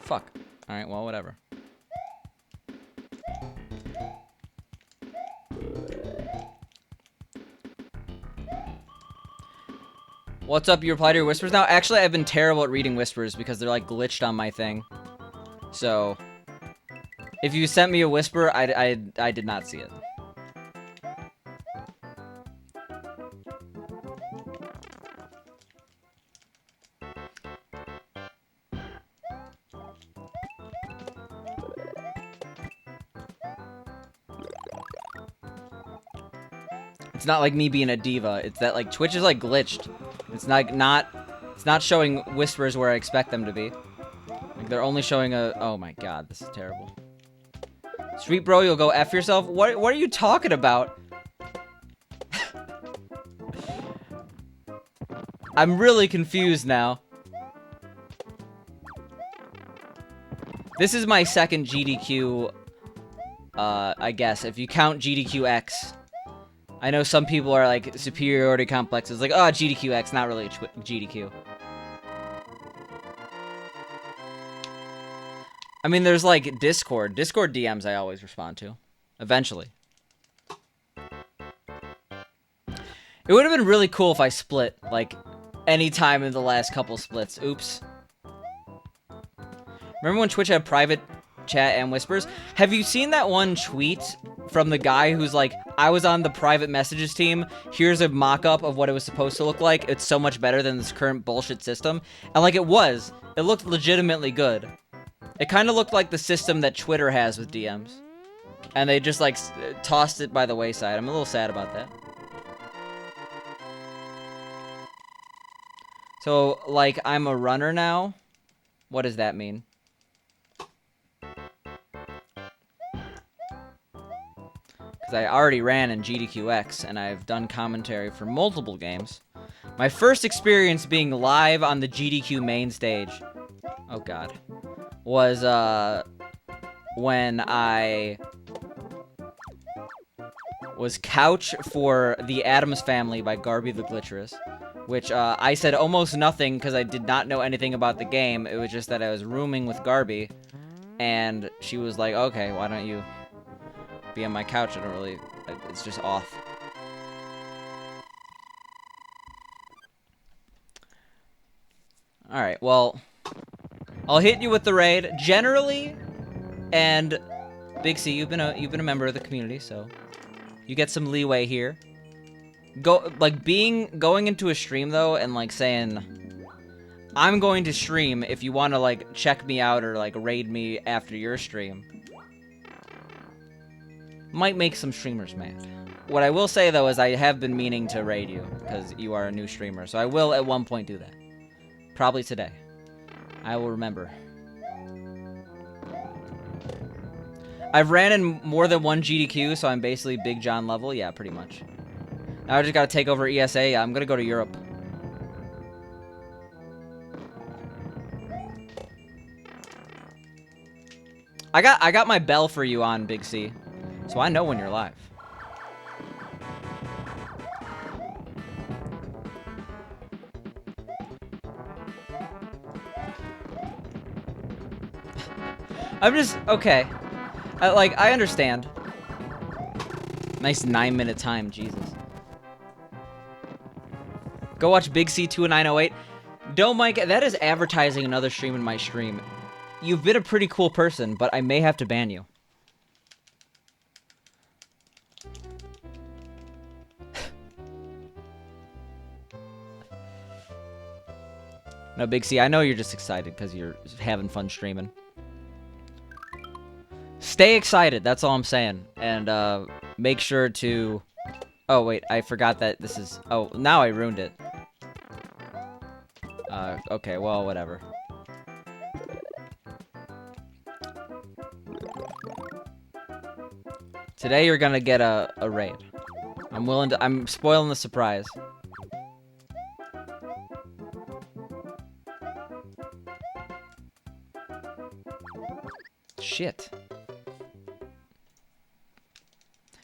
A: Fuck. Alright, well, whatever. What's up? You reply to your whispers now? Actually, I've been terrible at reading whispers because they're, like, glitched on my thing. So, if you sent me a whisper, I did not see it. It's not like me being a diva. It's that, like, Twitch is, like, glitched. It's not showing whispers where I expect them to be. Like, they're only showing a... Oh my god, this is terrible. Sweet bro, you'll go F yourself? What are you talking about? I'm really confused now. This is my second GDQ, I guess, if you count GDQX. I know some people are like, superiority complexes, like, oh, GDQX, not really GDQ. I mean, there's like Discord. Discord DMs I always respond to. Eventually. It would have been really cool if I split, like, any time in the last couple splits. Oops. Remember when Twitch had private chat and whispers? Have you seen that one tweet from the guy who's like, I was on the private messages team, here's a mock-up of what it was supposed to look like, it's so much better than this current bullshit system? And like, it was. It looked legitimately good. It kind of looked like the system that Twitter has with DMs. And they just, like, tossed it by the wayside. I'm a little sad about that. So, like, I'm a runner now? What does that mean? Because I already ran in GDQX, and I've done commentary for multiple games. My first experience being live on the GDQ main stage, oh god, was, when I was couch for The Addams Family by Garby the Glitcherous, which, I said almost nothing because I did not know anything about the game. It was just that I was rooming with Garby, and she was like, okay, why don't you be on my couch? I don't really, it's just off. Alright, well, I'll hit you with the raid. Generally, and Big C, you've been a member of the community, so you get some leeway here. Going into a stream though and like saying, I'm going to stream if you want to like check me out or like raid me after your stream, might make some streamers mad. What I will say though is I have been meaning to raid you because you are a new streamer, so I will at one point do that. Probably today. I will remember. I've ran in more than one GDQ, so I'm basically Big John level. Yeah, pretty much. Now I just gotta take over ESA. Yeah, I'm gonna go to Europe. I got my bell for you on, Big C. So I know when you're live. I'm just, okay. I understand. Nice 9-minute time, Jesus. Go watch Big C 20908. Don't Mike, that is advertising another stream in my stream. You've been a pretty cool person, but I may have to ban you. No, Big C, I know you're just excited because you're having fun streaming. Stay excited, that's all I'm saying. And, make sure to... Oh, wait, I forgot that this is... Oh, now I ruined it. Okay, well, whatever. Today you're gonna get a raid. I'm spoiling the surprise. Shit.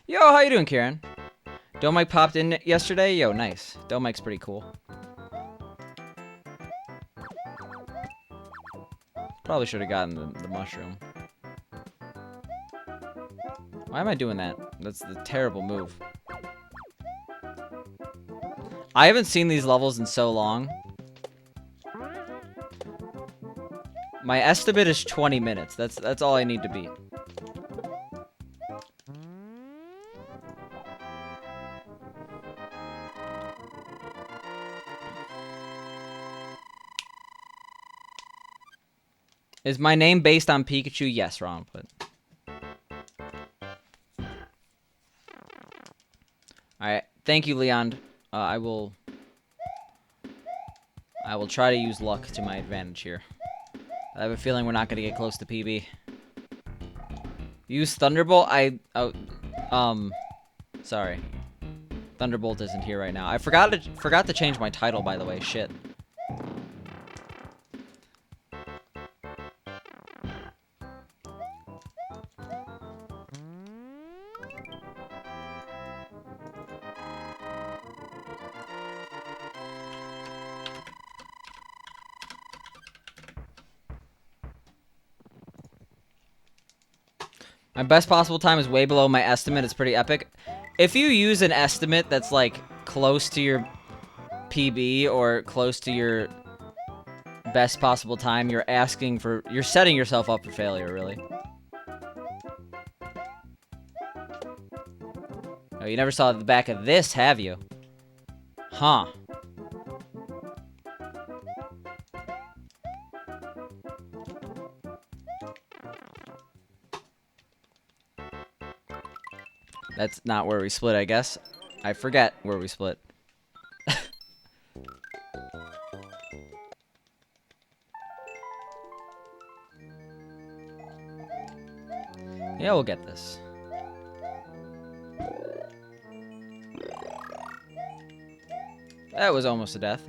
A: Yo, how you doing, Kieran? Domike popped in yesterday? Yo, nice. Domike's pretty cool. Probably should have gotten the mushroom. Why am I doing that? That's the terrible move. I haven't seen these levels in so long. My estimate is 20 minutes. That's all I need to beat. Is my name based on Pikachu? Yes, Ron, but... Alright, thank you, Leon. I will try to use luck to my advantage here. I have a feeling we're not gonna get close to PB. Use Thunderbolt? Sorry. Thunderbolt isn't here right now. I forgot to change my title, by the way. Shit. My best possible time is way below my estimate. It's pretty epic. If you use an estimate that's, like, close to your PB or close to your best possible time, you're setting yourself up for failure, really. Oh, you never saw the back of this, have you? Huh. That's not where we split, I guess. I forget where we split. Yeah, we'll get this. That was almost a death.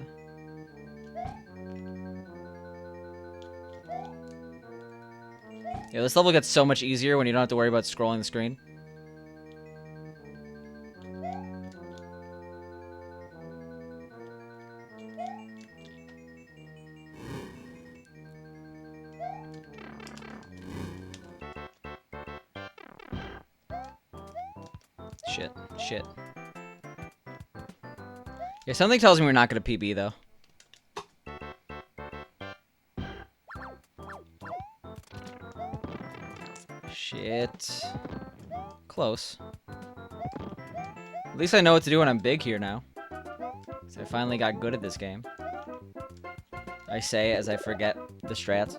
A: Yeah, this level gets so much easier when you don't have to worry about scrolling the screen. Shit. Yeah, something tells me we're not gonna PB, though. Shit. Close. At least I know what to do when I'm big here now. So I finally got good at this game. I say as I forget the strats.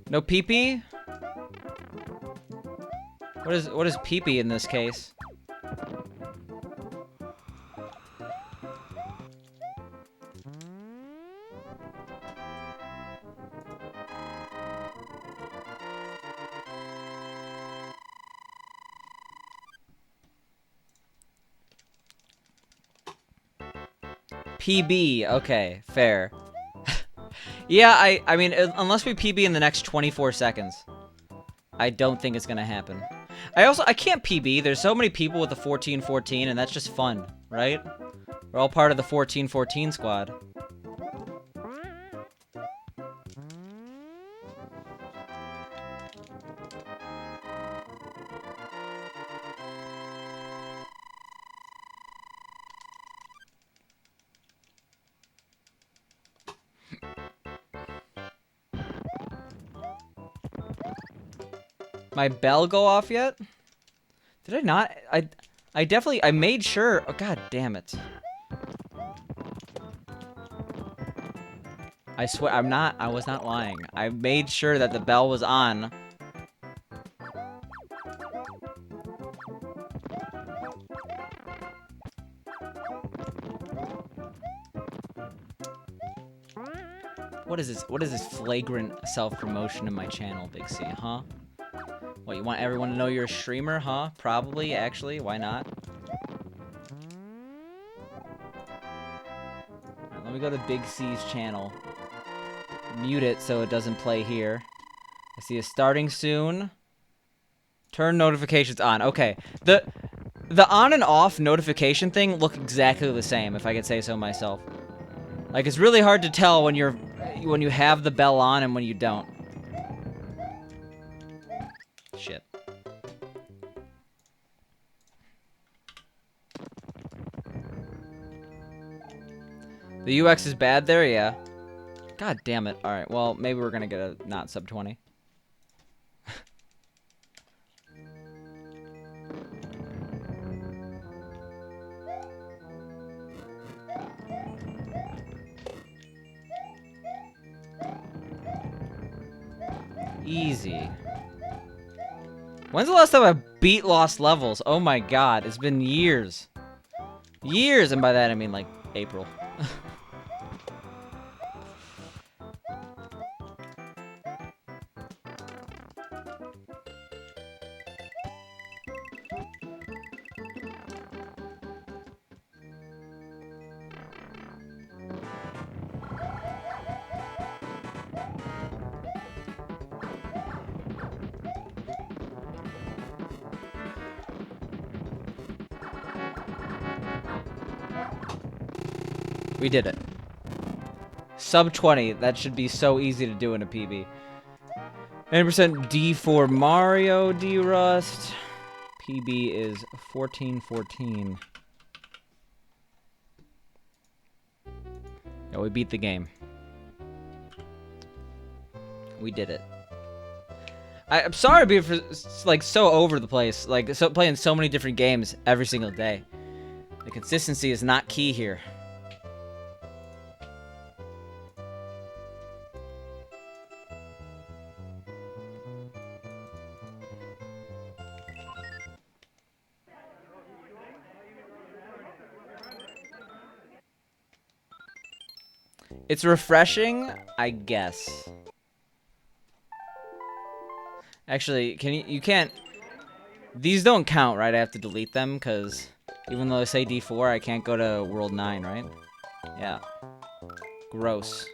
A: No PP? What is PP in this case? PB, okay, fair. Yeah, I mean, unless we PB in the next 24 seconds, I don't think it's gonna happen. I can't PB. There's so many people with the 14-14, and that's just fun, right? We're all part of the 14-14 squad. My bell go off yet? Did I not? I made sure. Oh, god damn it. I swear, I was not lying. I made sure that the bell was on. What is this? What is this flagrant self-promotion in my channel, Big C, huh? What, you want everyone to know you're a streamer, huh? Probably, actually. Why not? Alright, let me go to Big C's channel. Mute it so it doesn't play here. I see it starting soon. Turn notifications on. Okay. The on and off notification thing look exactly the same, if I could say so myself. Like, it's really hard to tell when you have the bell on and when you don't. Shit. The UX is bad there, yeah. God damn it. Alright, well, maybe we're gonna get a not sub 20. Easy. When's the last time I beat Lost Levels? Oh my god, it's been years. Years, and by that I mean like April. We did it. Sub 20. That should be so easy to do in a PB. 90% D for Mario Derust. PB is 14-14. Yeah, we beat the game. We did it. I'm sorry to be for, like, so over the place. Like, playing so many different games every single day. The consistency is not key here. It's refreshing, I guess. Actually, you can't... These don't count, right? I have to delete them, because even though they say D4, I can't go to World 9, right? Yeah. Gross.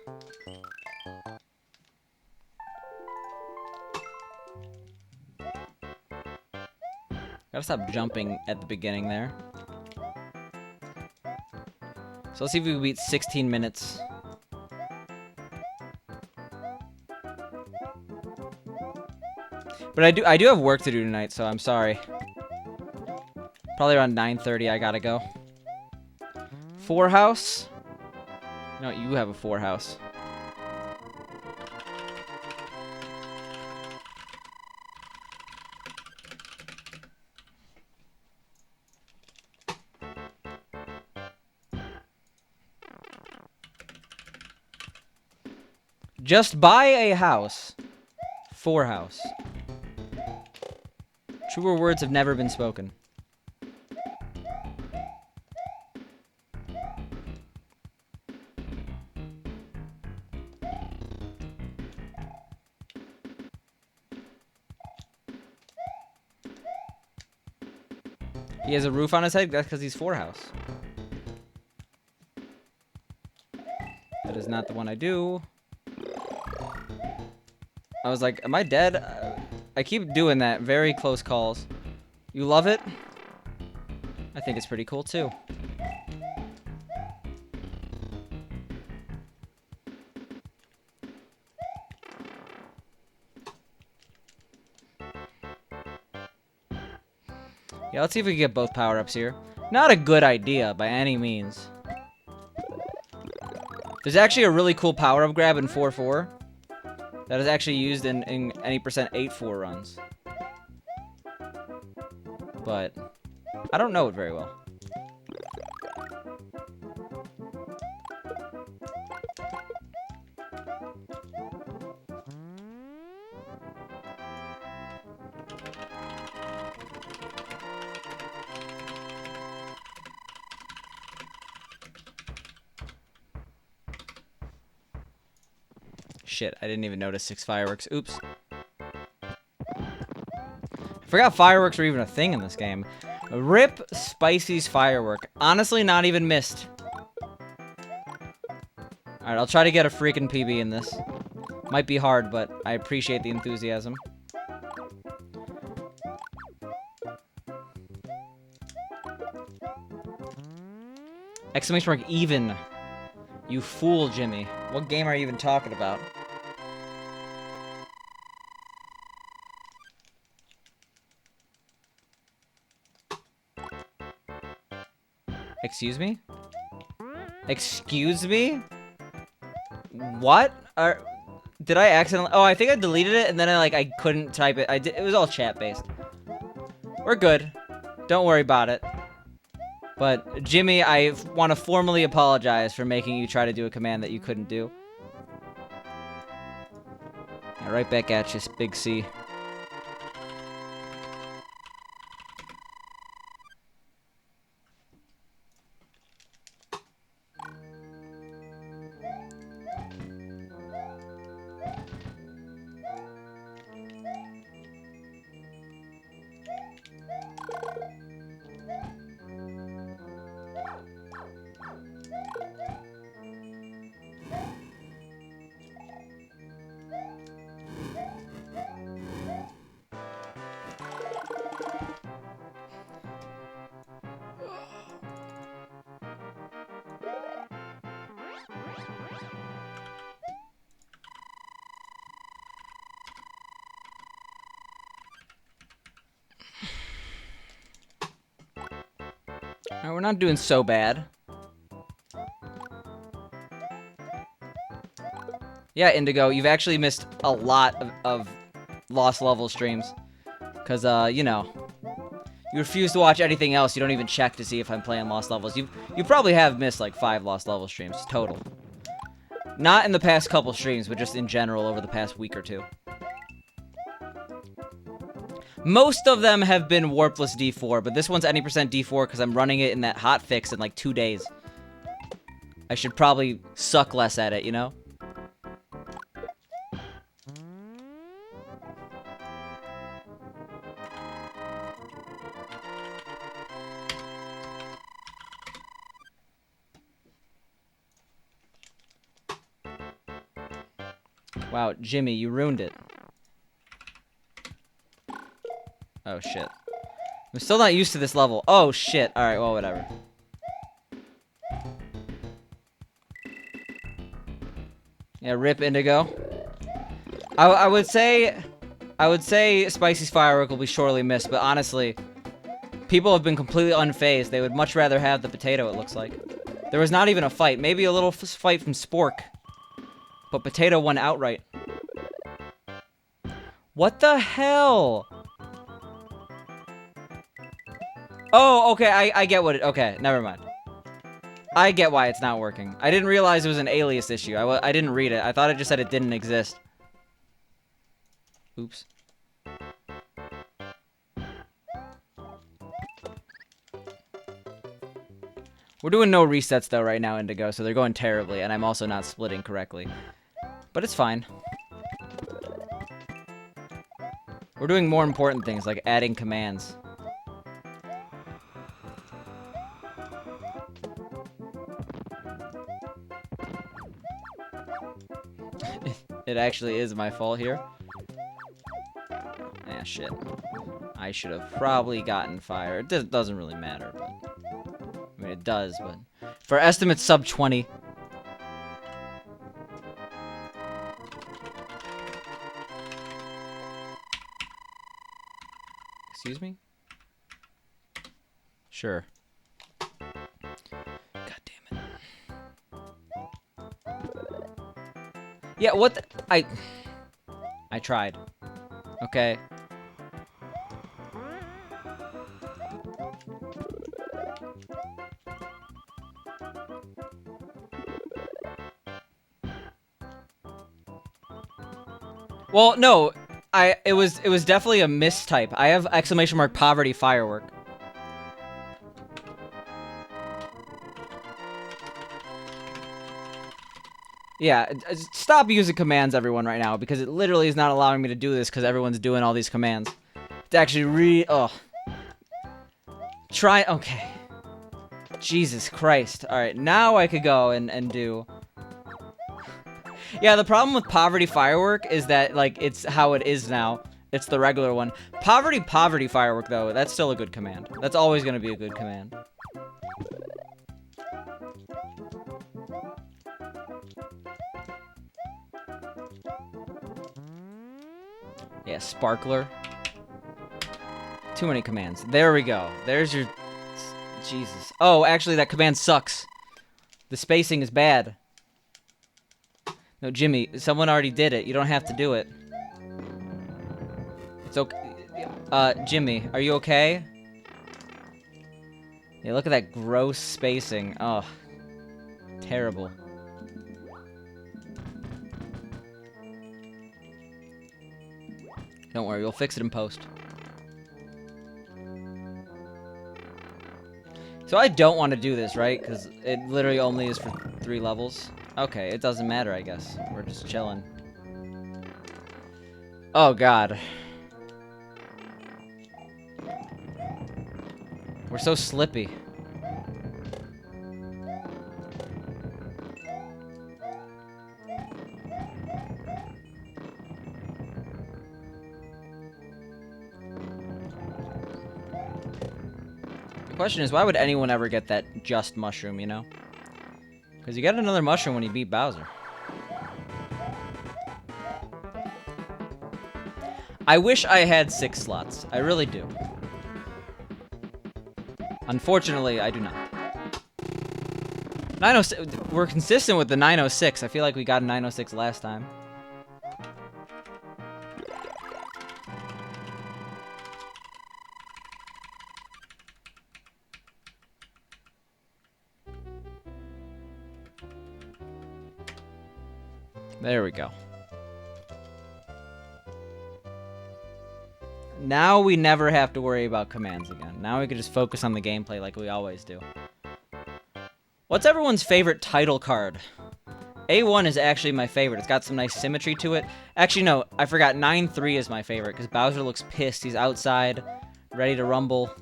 A: Gotta stop jumping at the beginning there. So let's see if we can beat 16 minutes. But I do have work to do tonight, so I'm sorry. Probably around 9:30 I gotta go. 4 house? No, you have a 4 house. Just buy a house. 4 house. Truer words have never been spoken. He has a roof on his head? That's because he's 4 house. That is not the one I do. I was like, am I dead? I keep doing that. Very close calls. You love it? I think it's pretty cool too. Yeah, let's see if we can get both power-ups here. Not a good idea by any means. There's actually a really cool power-up grab in 4-4 that is actually used in any percent 8-4 runs. But I don't know it very well. Shit, I didn't even notice 6 fireworks. Oops. I forgot fireworks were even a thing in this game. Rip Spicy's firework. Honestly, not even missed. Alright, I'll try to get a freaking PB in this. Might be hard, but I appreciate the enthusiasm. Exclamation mark even. You fool, Jimmy. What game are you even talking about? Excuse me? Excuse me? What? Did I accidentally... Oh, I think I deleted it, and then I couldn't type it. It was all chat-based. We're good. Don't worry about it. But, Jimmy, I want to formally apologize for making you try to do a command that you couldn't do. Yeah, right back at you, Big C. Alright, we're not doing so bad. Yeah, Indigo, you've actually missed a lot of Lost Level streams. Because, you know, you refuse to watch anything else. You don't even check to see if I'm playing Lost Levels. You probably have missed, like, 5 Lost Level streams total. Not in the past couple streams, but just in general over the past week or two. Most of them have been warpless D4, but this one's any percent D4 because I'm running it in that hotfix in like 2 days. I should probably suck less at it, you know? Wow, Jimmy, you ruined it. Oh, shit. I'm still not used to this level. Oh, shit. Alright, well, whatever. Yeah, rip Indigo. I would say Spicy's firework will be sorely missed, but honestly, people have been completely unfazed. They would much rather have the potato, it looks like. There was not even a fight. Maybe a little fight from Spork. But potato won outright. What the hell? Oh, okay, I get what it... Okay, never mind. I get why it's not working. I didn't realize it was an alias issue. I didn't read it. I thought it just said it didn't exist. Oops. We're doing no resets, though, right now, Indigo, so they're going terribly, and I'm also not splitting correctly. But it's fine. We're doing more important things, like adding commands. It actually is my fault here. Ah, shit. I should have probably gotten fire. It doesn't really matter, but... I mean, it does, but... For estimates sub 20... Excuse me? Sure. God damn it. Yeah, what the... I tried. Okay. Well, no. It was definitely a mistype. I have exclamation mark poverty firework. Yeah, stop using commands, everyone, right now, because it literally is not allowing me to do this because everyone's doing all these commands. It's actually oh. Try, okay. Jesus Christ. Alright, now I could go and do... Yeah, the problem with poverty firework is that, like, it's how it is now. It's the regular one. Poverty firework, though, that's still a good command. That's always going to be a good command. Yeah, sparkler. Too many commands. There we go. There's your... Jesus. Oh, actually, that command sucks. The spacing is bad. No, Jimmy, someone already did it. You don't have to do it. It's okay. Jimmy, are you okay? Yeah, look at that gross spacing. Oh, terrible. Don't worry, we'll fix it in post. So I don't want to do this, right? Because it literally only is for 3 levels. Okay, it doesn't matter, I guess. We're just chilling. Oh, God. We're so slippy. The question is, why would anyone ever get that just mushroom, you know? Because you get another mushroom when you beat Bowser. I wish I had 6 slots. I really do. Unfortunately, I do not. 906. We're consistent with the 906. I feel like we got a 906 last time. There we go. Now we never have to worry about commands again. Now we can just focus on the gameplay like we always do. What's everyone's favorite title card? A1 is actually my favorite. It's got some nice symmetry to it. Actually, no, I forgot. 9-3 is my favorite because Bowser looks pissed. He's outside, ready to rumble.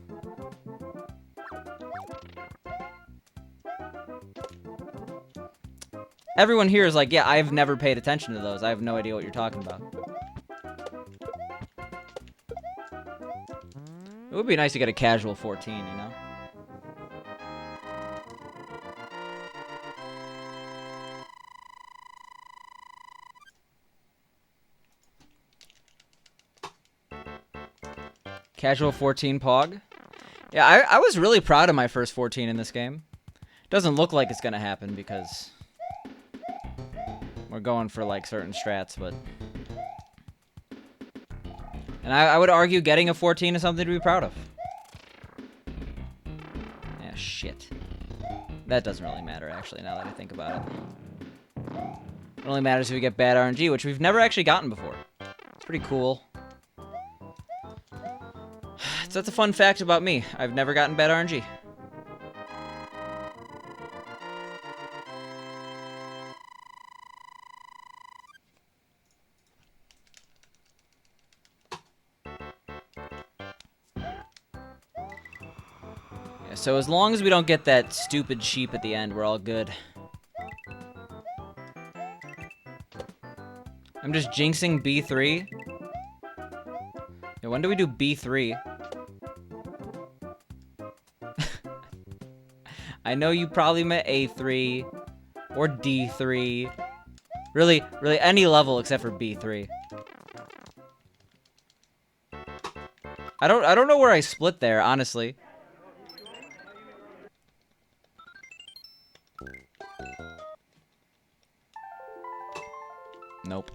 A: Everyone here is like, yeah, I've never paid attention to those. I have no idea what you're talking about. It would be nice to get a casual 14, you know? Casual 14 Pog. Yeah, I was really proud of my first 14 in this game. Doesn't look like it's gonna happen because we're going for like certain strats, but... And I would argue getting a 14 is something to be proud of. Yeah, shit. That doesn't really matter, actually, now that I think about it. It only matters if we get bad RNG, which we've never actually gotten before. It's pretty cool. So that's a fun fact about me. I've never gotten bad RNG. Yeah, so as long as we don't get that stupid sheep at the end, we're all good. I'm just jinxing B3. Yeah, when do we do B3? I know you probably meant A3 or D3. Really, any level except for B3. I don't know where I split there, honestly. Nope.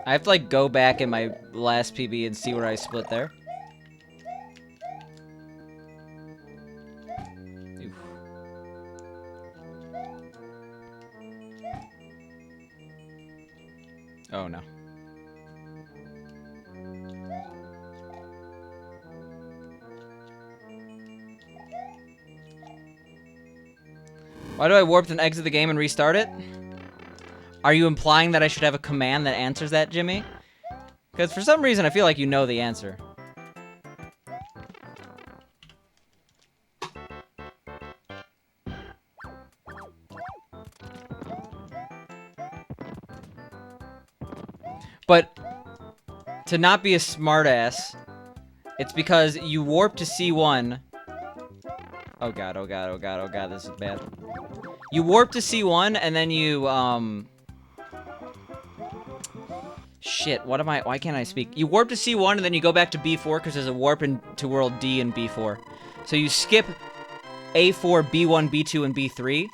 A: I have to like go back in my last PB and see where I split there. Oof. Oh no. Why do I warp and exit the game and restart it? Are you implying that I should have a command that answers that, Jimmy? Because for some reason I feel like you know the answer. But to not be a smartass, it's because you warp to C1. Oh god, oh god, oh god, oh god, this is bad. You warp to C1 and then you, shit, what am I, why can't I speak? You warp to C1 and then you go back to B4 because there's a warp into World D and B4. So you skip A4, B1, B2, and B3.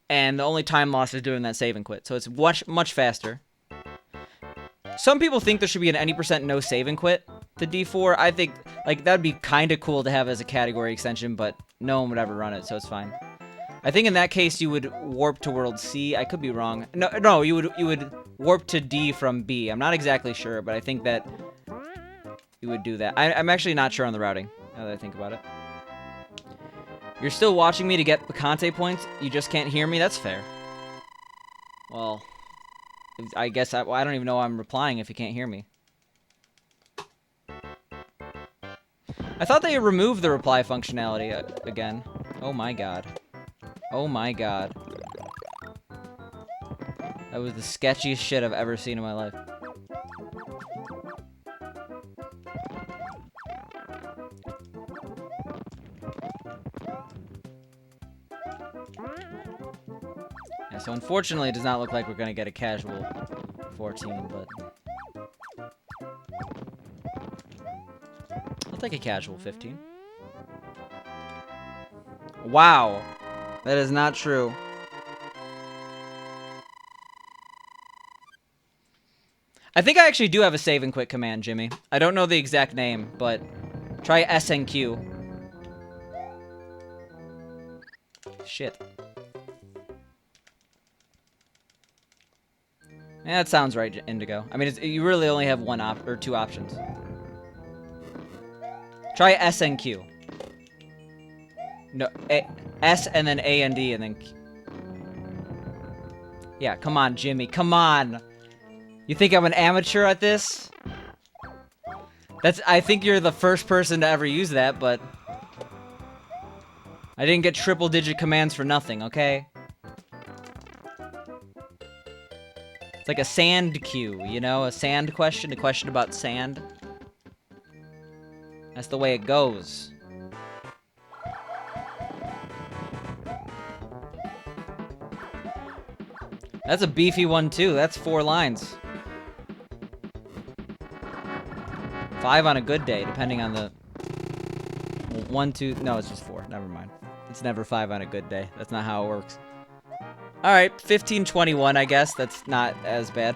A: And the only time loss is doing that save and quit. So it's much faster. Some people think there should be an any % no save and quit to D4. I think, like, that'd be kind of cool to have as a category extension, but no one would ever run it, so it's fine. I think in that case you would warp to World C. I could be wrong. No, you would warp to D from B. I'm not exactly sure, but I think that you would do that. I'm actually not sure on the routing, now that I think about it. You're still watching me to get Picante points? You just can't hear me? That's fair. Well, I guess I don't even know why I'm replying if you can't hear me. I thought they removed the reply functionality again. Oh my god. Oh my god. That was the sketchiest shit I've ever seen in my life. Yeah, so unfortunately it does not look like we're gonna get a casual 14, but... I'll take a casual 15. Wow. That is not true. I think I actually do have a save and quit command, Jimmy. I don't know the exact name, but try SNQ. Shit. Yeah, that sounds right, Indigo. I mean, you really only have one or two options. Try SNQ. No, S and then A and D and then Q. Yeah, come on, Jimmy. Come on. You think I'm an amateur at this? I think you're the first person to ever use that, but I didn't get triple-digit commands for nothing, okay? It's like a sand cue, you know? A sand question, a question about sand. That's the way it goes. That's a beefy one, too. That's 4 lines. 5 on a good day, depending on the... 1, 2... No, it's just 4. Never mind. It's never 5 on a good day. That's not how it works. Alright, 1521, I guess. That's not as bad.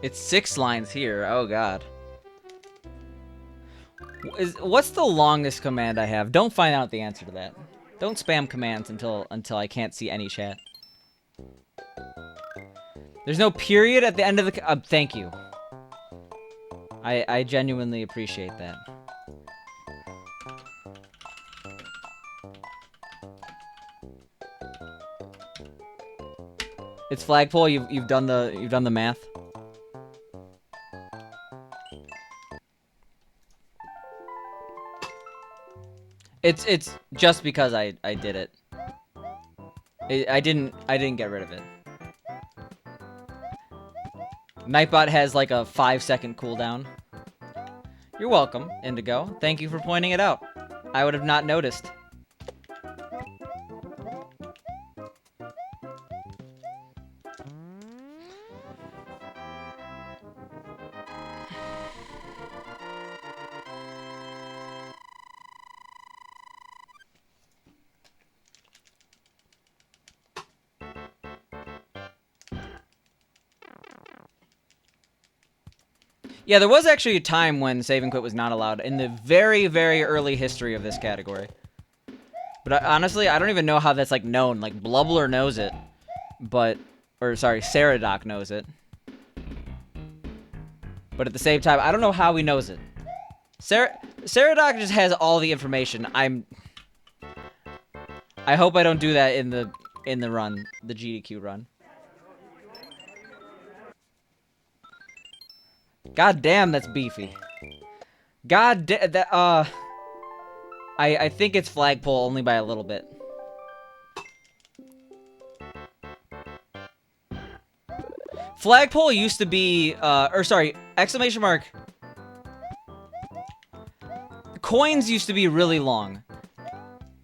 A: It's 6 lines here. Oh, God. What's the longest command I have? Don't find out the answer to that. Don't spam commands until I can't see any chat. There's no period at the end of the... thank you. I genuinely appreciate that. It's flagpole. You've done the math. It's just because I did it. I didn't get rid of it. Nightbot has like a 5-second cooldown. You're welcome, Indigo. Thank you for pointing it out. I would have not noticed. Yeah, there was actually a time when save and quit was not allowed in the very, very early history of this category. But honestly, I don't even know how that's, like, known. Like, Blubbler knows it. But... Or, sorry, Saradoc knows it. But at the same time, I don't know how he knows it. Saradoc just has all the information. I hope I don't do that in the run. The GDQ run. God damn, that's beefy. God damn, that, I think it's flagpole only by a little bit. Flagpole used to be, or sorry, exclamation mark. Coins used to be really long.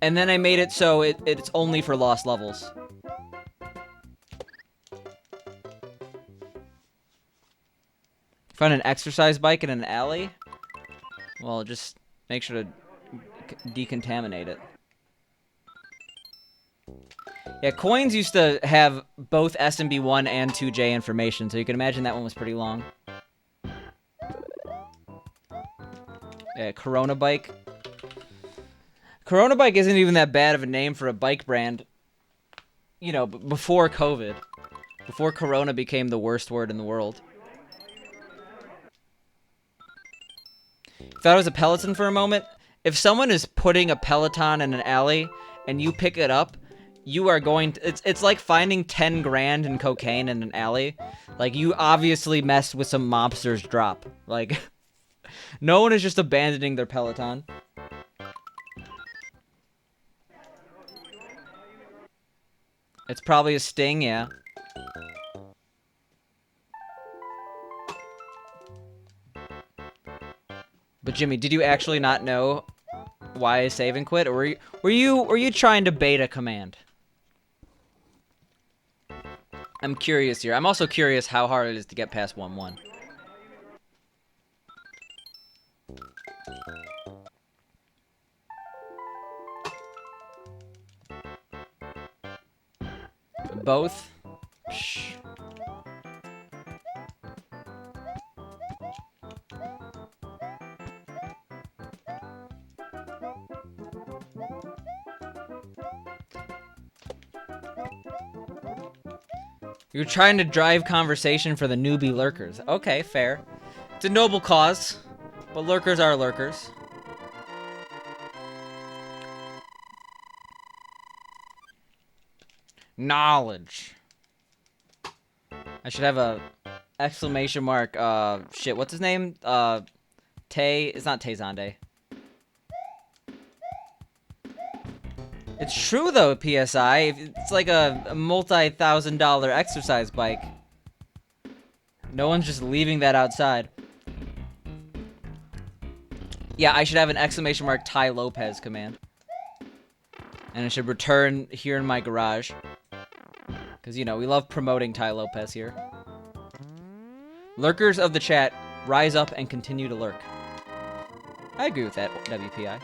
A: And then I made it so it's only for lost levels. Found an exercise bike in an alley? Well, just make sure to decontaminate it. Yeah, coins used to have both SMB1 and 2J information, so you can imagine that one was pretty long. Yeah, Corona Bike. Corona Bike isn't even that bad of a name for a bike brand. You know, before COVID. Before Corona became the worst word in the world. Thought it was a Peloton for a moment. If someone is putting a Peloton in an alley and you pick it up, you are going to... It's like finding 10 grand in cocaine in an alley. Like, you obviously messed with some mobster's drop. Like, no one is just abandoning their Peloton. It's probably a sting, yeah. But Jimmy, did you actually not know Why save and quit? Or were you trying to bait a command? I'm curious here. I'm also curious how hard it is to get past 1-1. Both? Shh. You're trying to drive conversation for the newbie lurkers. Okay, fair. It's a noble cause, but lurkers are lurkers. Knowledge. I should have a exclamation mark. Shit, what's his name? Tay. It's not Tay Zonde. It's true though, PSI. It's like a multi-$1,000 exercise bike. No one's just leaving that outside. Yeah, I should have an exclamation mark Ty Lopez command. And it should return here in my garage. Because, you know, we love promoting Ty Lopez here. Lurkers of the chat, rise up and continue to lurk. I agree with that, WPI.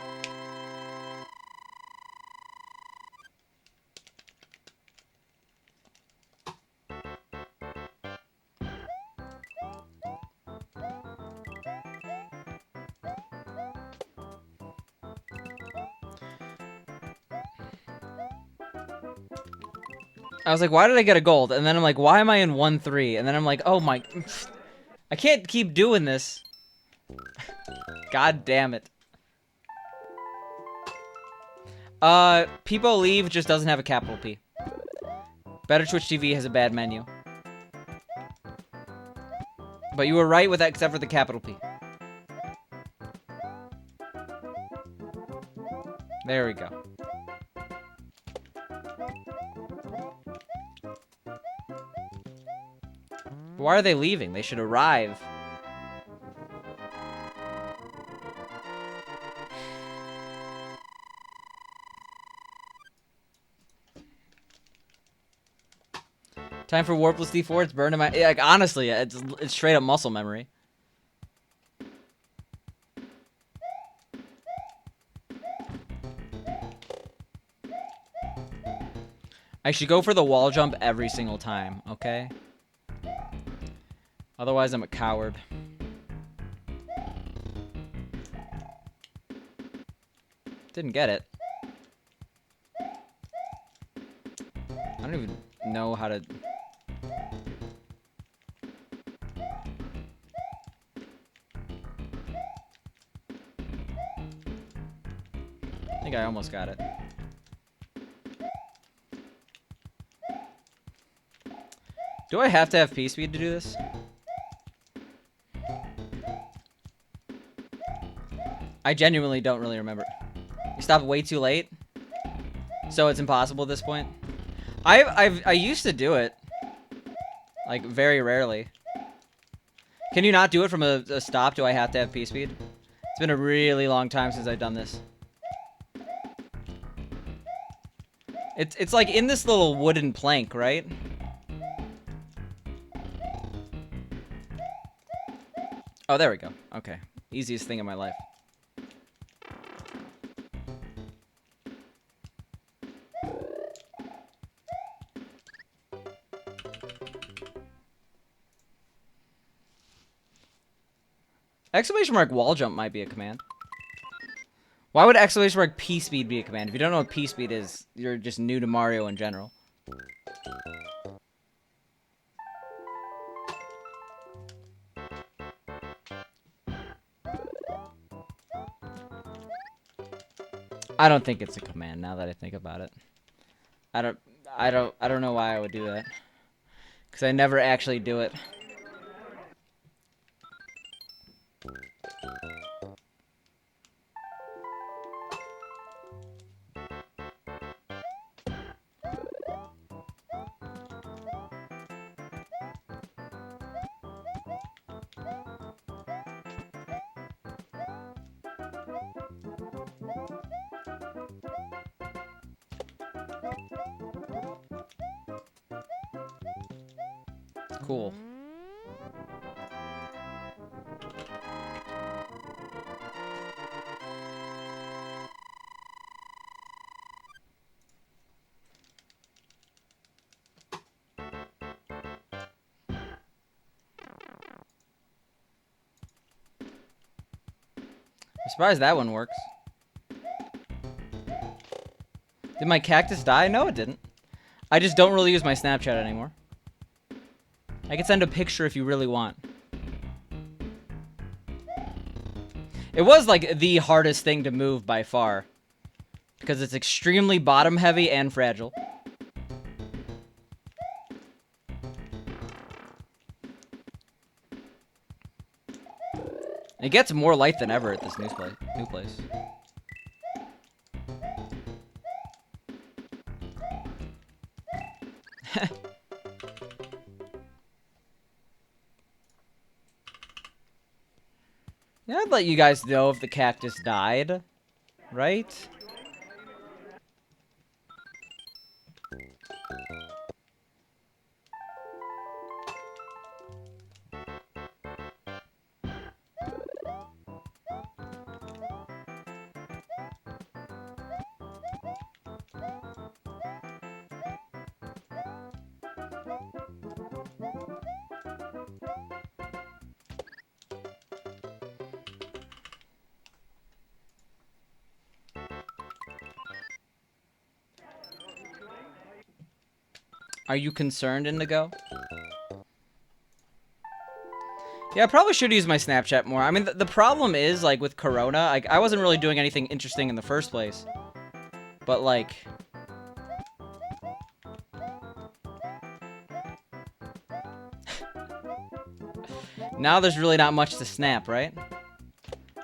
A: I was like, why did I get a gold? And then I'm like, why am I in 1-3? And then I'm like, oh my... I can't keep doing this. God damn it. People Leave just doesn't have a capital P. Better Twitch TV has a bad menu. But you were right with that except for the capital P. There we go. Why are they leaving? They should arrive. Time for Warpless D4. It's burning my... Like, honestly, it's straight up muscle memory. I should go for the wall jump every single time, okay? Otherwise, I'm a coward. Didn't get it. I don't even know how to... I think I almost got it. Do I have to have P-Speed to do this? I genuinely don't really remember. You stopped way too late? So it's impossible at this point? I used to do it. Like, very rarely. Can you not do it from a stop? Do I have to have P-Speed? It's been a really long time since I've done this. It's like in this little wooden plank, right? Oh, there we go. Okay. Easiest thing in my life. Exclamation mark wall jump might be a command. Why would exclamation mark P-Speed be a command? If you don't know what P-Speed is, you're just new to Mario in general. I don't think it's a command now that I think about it. I don't know why I would do that. Because I never actually do it. Cool. I'm surprised that one works. Did my cactus die? No, it didn't. I just don't really use my Snapchat anymore. I can send a picture if you really want. It was like the hardest thing to move by far. Because it's extremely bottom heavy and fragile. It gets more light than ever at this new place. Yeah, I'd let you guys know if the cactus died, right? Are you concerned, Indigo? Yeah, I probably should use my Snapchat more. I mean, the problem is, like, with Corona, I wasn't really doing anything interesting in the first place. But, like... now there's really not much to snap, right?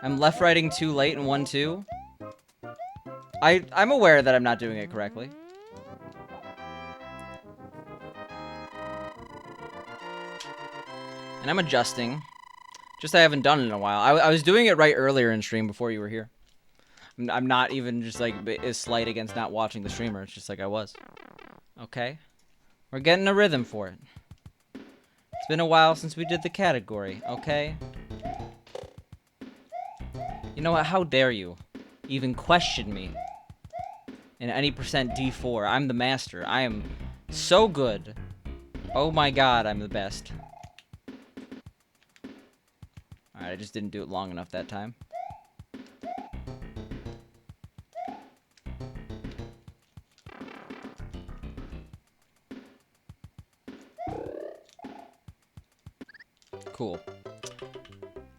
A: I'm left-righting too late in 1-2. I'm aware that I'm not doing it correctly. And I'm adjusting. Just I haven't done it in a while. I was doing it right earlier in stream before you were here. I'm not even just like is slight against not watching the streamer. It's just like I was. Okay. We're getting a rhythm for it. It's been a while since we did the category. Okay. You know what? How dare you even question me in any percent D4? I'm the master. I am so good. Oh my god, I'm the best. Alright, I just didn't do it long enough that time. Cool.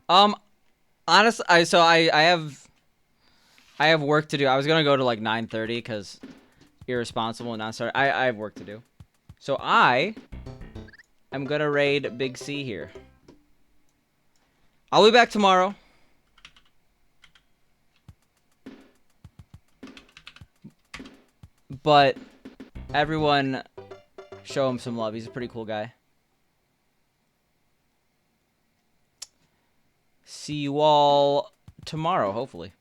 A: Honestly, I have work to do. I was gonna go to like 9:30 because irresponsible and not start. I have work to do. So I am gonna raid Big C here. I'll be back tomorrow. But everyone show him some love. He's a pretty cool guy. See you all tomorrow, hopefully.